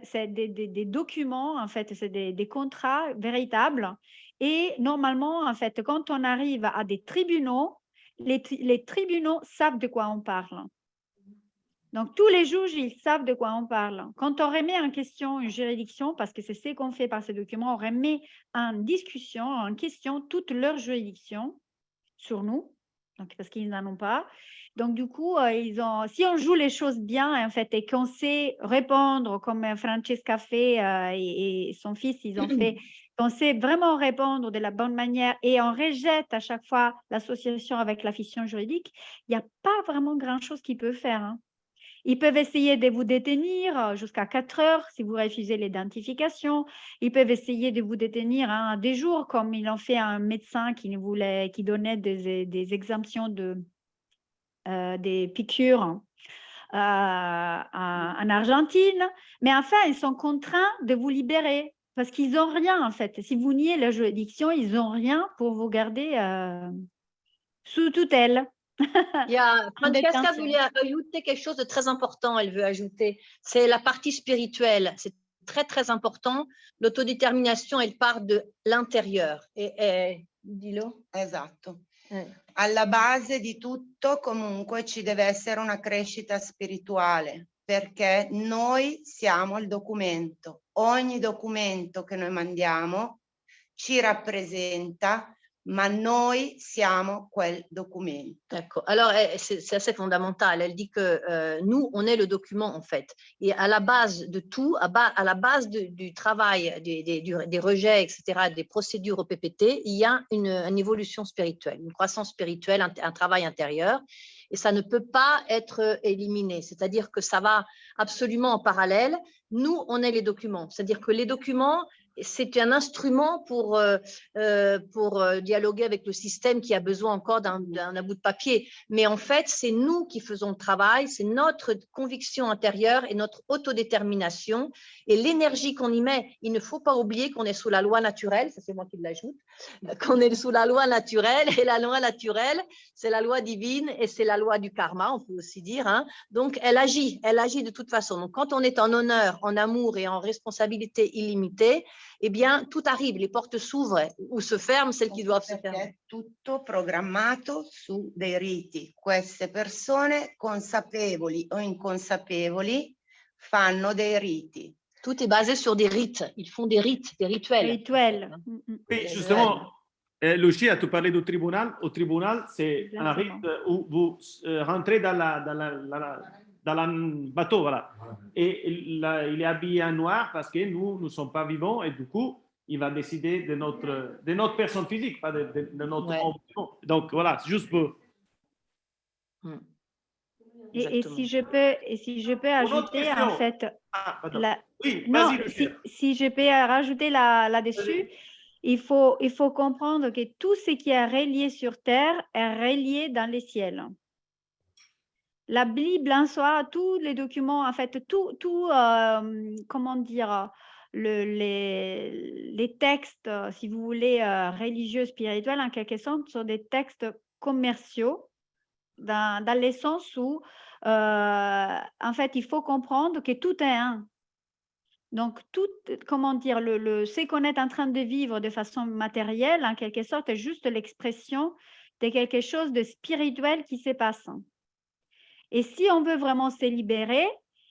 c'est des documents, en fait, c'est des contrats véritables. Et normalement, en fait, quand on arrive à des tribunaux, les tribunaux savent de quoi on parle. Donc, tous les juges, ils savent de quoi on parle. Quand on remet en question une juridiction, parce que c'est ce qu'on fait par ces documents, on remet en discussion, en question toute leur juridiction sur nous, donc, parce qu'ils n'en ont pas. Donc, du coup, si on joue les choses bien, en fait, et qu'on sait répondre comme Francesca fait et son fils, ils ont fait, qu'on sait vraiment répondre de la bonne manière et on rejette à chaque fois l'association avec la fission juridique, il n'y a pas vraiment grand-chose qu'ils peuvent faire, hein. Ils peuvent essayer de vous détenir jusqu'à 4 heures si vous refusez l'identification. Ils peuvent essayer de vous détenir des jours, comme ils l'ont fait à un médecin qui donnait des exemptions des piqûres en Argentine. Mais enfin, ils sont contraints de vous libérer parce qu'ils n'ont rien, en fait. Si vous niez la juridiction, ils n'ont rien pour vous garder sous tutelle. Francesca voulait ajouter quelque chose de très important, elle veut ajouter, c'est la partie spirituelle, c'est très très important, l'autodétermination elle part de l'intérieur, dillo. Esatto. Alla base di tutto comunque ci deve essere una crescita spirituale, perché noi siamo il documento, ogni documento che noi mandiamo ci rappresenta, ma noi siamo quel documento. Ecco, alors c'est assez fondamental. Elle dit que nous, on est le document en fait. Et à la base de tout, à la base du travail, des rejets, etc., des procédures au PPT, il y a une évolution spirituelle, une croissance spirituelle, un travail intérieur. Et ça ne peut pas être éliminé. C'est-à-dire que ça va absolument en parallèle. Nous, on est les documents. C'est-à-dire que les documents, c'est un instrument pour dialoguer avec le système qui a besoin encore d'un bout de papier. Mais en fait, c'est nous qui faisons le travail, c'est notre conviction intérieure et notre autodétermination et l'énergie qu'on y met. Il ne faut pas oublier qu'on est sous la loi naturelle, ça c'est moi qui l'ajoute, qu'on est sous la loi naturelle et la loi naturelle, c'est la loi divine et c'est la loi du karma, on peut aussi dire. Hein. Donc, elle agit de toute façon. Donc, quand on est en honneur, en amour et en responsabilité illimitée, eh bien, tout arrive, les portes s'ouvrent ou se ferment, celles qui doivent se fermer. È tutto programmato su dei riti. Queste persone, consapevoli o inconsapevoli, fanno dei riti. Tout est basé sur des rites. Ils font des rites, des rituels. Rituel. Et justement, Lucia, tu parlais du tribunal. Au tribunal, c'est un rite où vous rentrez dans le bateau. Voilà. Et là, il est habillé en noir parce que nous ne sommes pas vivants et du coup, il va décider de notre personne physique, pas de notre homme. Donc voilà, c'est juste pour. Et si je peux ajouter, en fait, si je peux rajouter là-dessus, il faut comprendre que tout ce qui est relié sur terre est relié dans les ciels. La Bible en soi, tous les documents, en fait, comment dire, les textes, si vous voulez, religieux, spirituels, en quelque sorte, sont des textes commerciaux, dans le sens où, en fait, il faut comprendre que tout est un. Donc, comment dire, ce qu'on est en train de vivre de façon matérielle, en quelque sorte, est juste l'expression de quelque chose de spirituel qui se passe. Et si on veut vraiment se libérer,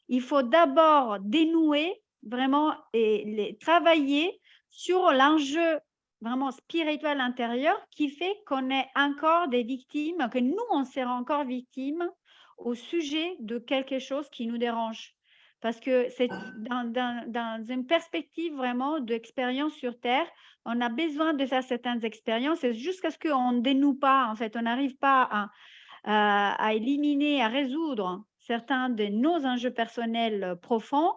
il faut d'abord dénouer vraiment et travailler sur l'enjeu vraiment spirituel intérieur qui fait qu'on est encore des victimes, que nous, on sera encore victimes au sujet de quelque chose qui nous dérange. Parce que c'est dans une perspective vraiment d'expérience sur Terre, on a besoin de faire certaines expériences et jusqu'à ce qu'on ne dénoue pas, en fait, on n'arrive pas à éliminer, à résoudre certains de nos enjeux personnels profonds,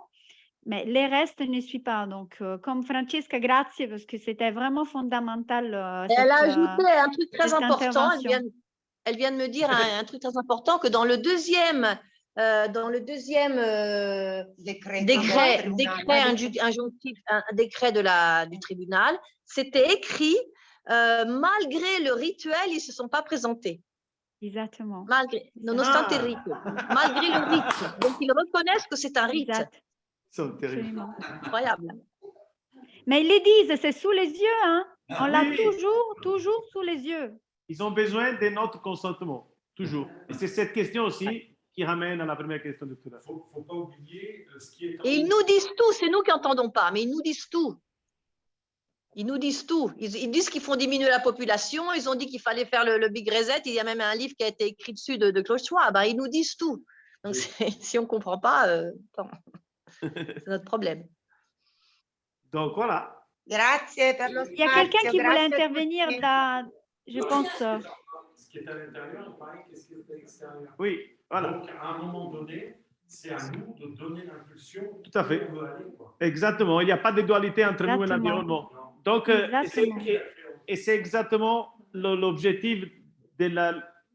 mais les restes ne suivent pas. Donc, comme Francesca, grazie, parce que c'était vraiment fondamental. Elle a ajouté un truc très important. Elle vient de me dire un truc très important, que dans le deuxième décret du tribunal, c'était écrit malgré le rituel, ils ne se sont pas présentés. Exactement. Nonostante il rito, malgré le rite. Donc, ils reconnaissent que c'est un rite. C'est terrible. Incroyable. Mais ils le disent, c'est sous les yeux. Hein. On l'a toujours sous les yeux. Ils ont besoin de notre consentement, toujours. Et c'est cette question aussi qui ramène à la première question de tout à l'heure. Il ne faut pas oublier ce qui est... Et ils nous disent tout, c'est nous qui n'entendons pas, mais ils nous disent tout. Ils nous disent tout. Ils disent qu'ils font diminuer la population. Ils ont dit qu'il fallait faire le Big Reset. Il y a même un livre qui a été écrit dessus de Klaus Schwab. Ils nous disent tout. Donc, si on ne comprend pas, c'est notre problème. Donc, voilà. Grazie per lo Il y a quelqu'un qui voulait intervenir dans, je pense. Ce qui est à l'intérieur, pareil que ce qui est à l'extérieur. Oui, voilà. Donc, à un moment donné, c'est à nous de donner l'impulsion. Tout à fait. Où on veut aller, quoi. Exactement. Il n'y a pas de dualité entre nous et l'environnement. Donc, et c'est exactement l'objectif de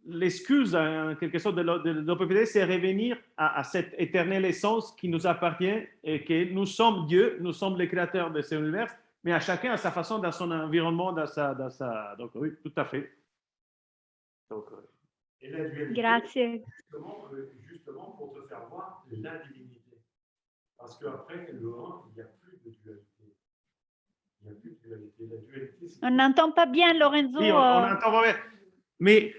l'excuse, en quelque sorte, de l'OPPD, c'est revenir à cette éternelle essence qui nous appartient et que nous sommes Dieu, nous sommes les créateurs de cet univers, mais à chacun à sa façon, dans son environnement, dans sa... Donc, oui, tout à fait. Donc, et la dualité, grazie. Justement pour te faire voir la divinité. Parce qu'après le 1, il n'y a plus de dualité. Il n'y a plus de dualité. La dualité, On n'entend pas bien, Lorenzo. Oui, on n'entend pas bien. Mais...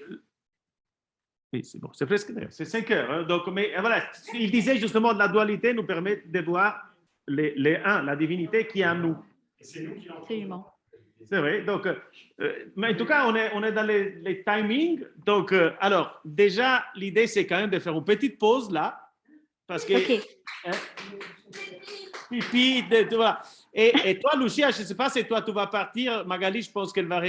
Oui, c'est bon, c'est presque d'ailleurs, c'est 5 heures. Hein, donc, mais voilà, il disait justement que la dualité nous permet de voir les un, la divinité qui est en nous. Et c'est nous qui l'entendons. C'est vrai. Donc, mais en tout cas, on est dans les timings. Donc, alors, déjà, l'idée, c'est quand même de faire une petite pause là. Parce que. Okay. Pipi, tu vois. Et toi, Lucia, je ne sais pas si toi, tu vas partir. Magali, je pense qu'elle va rester.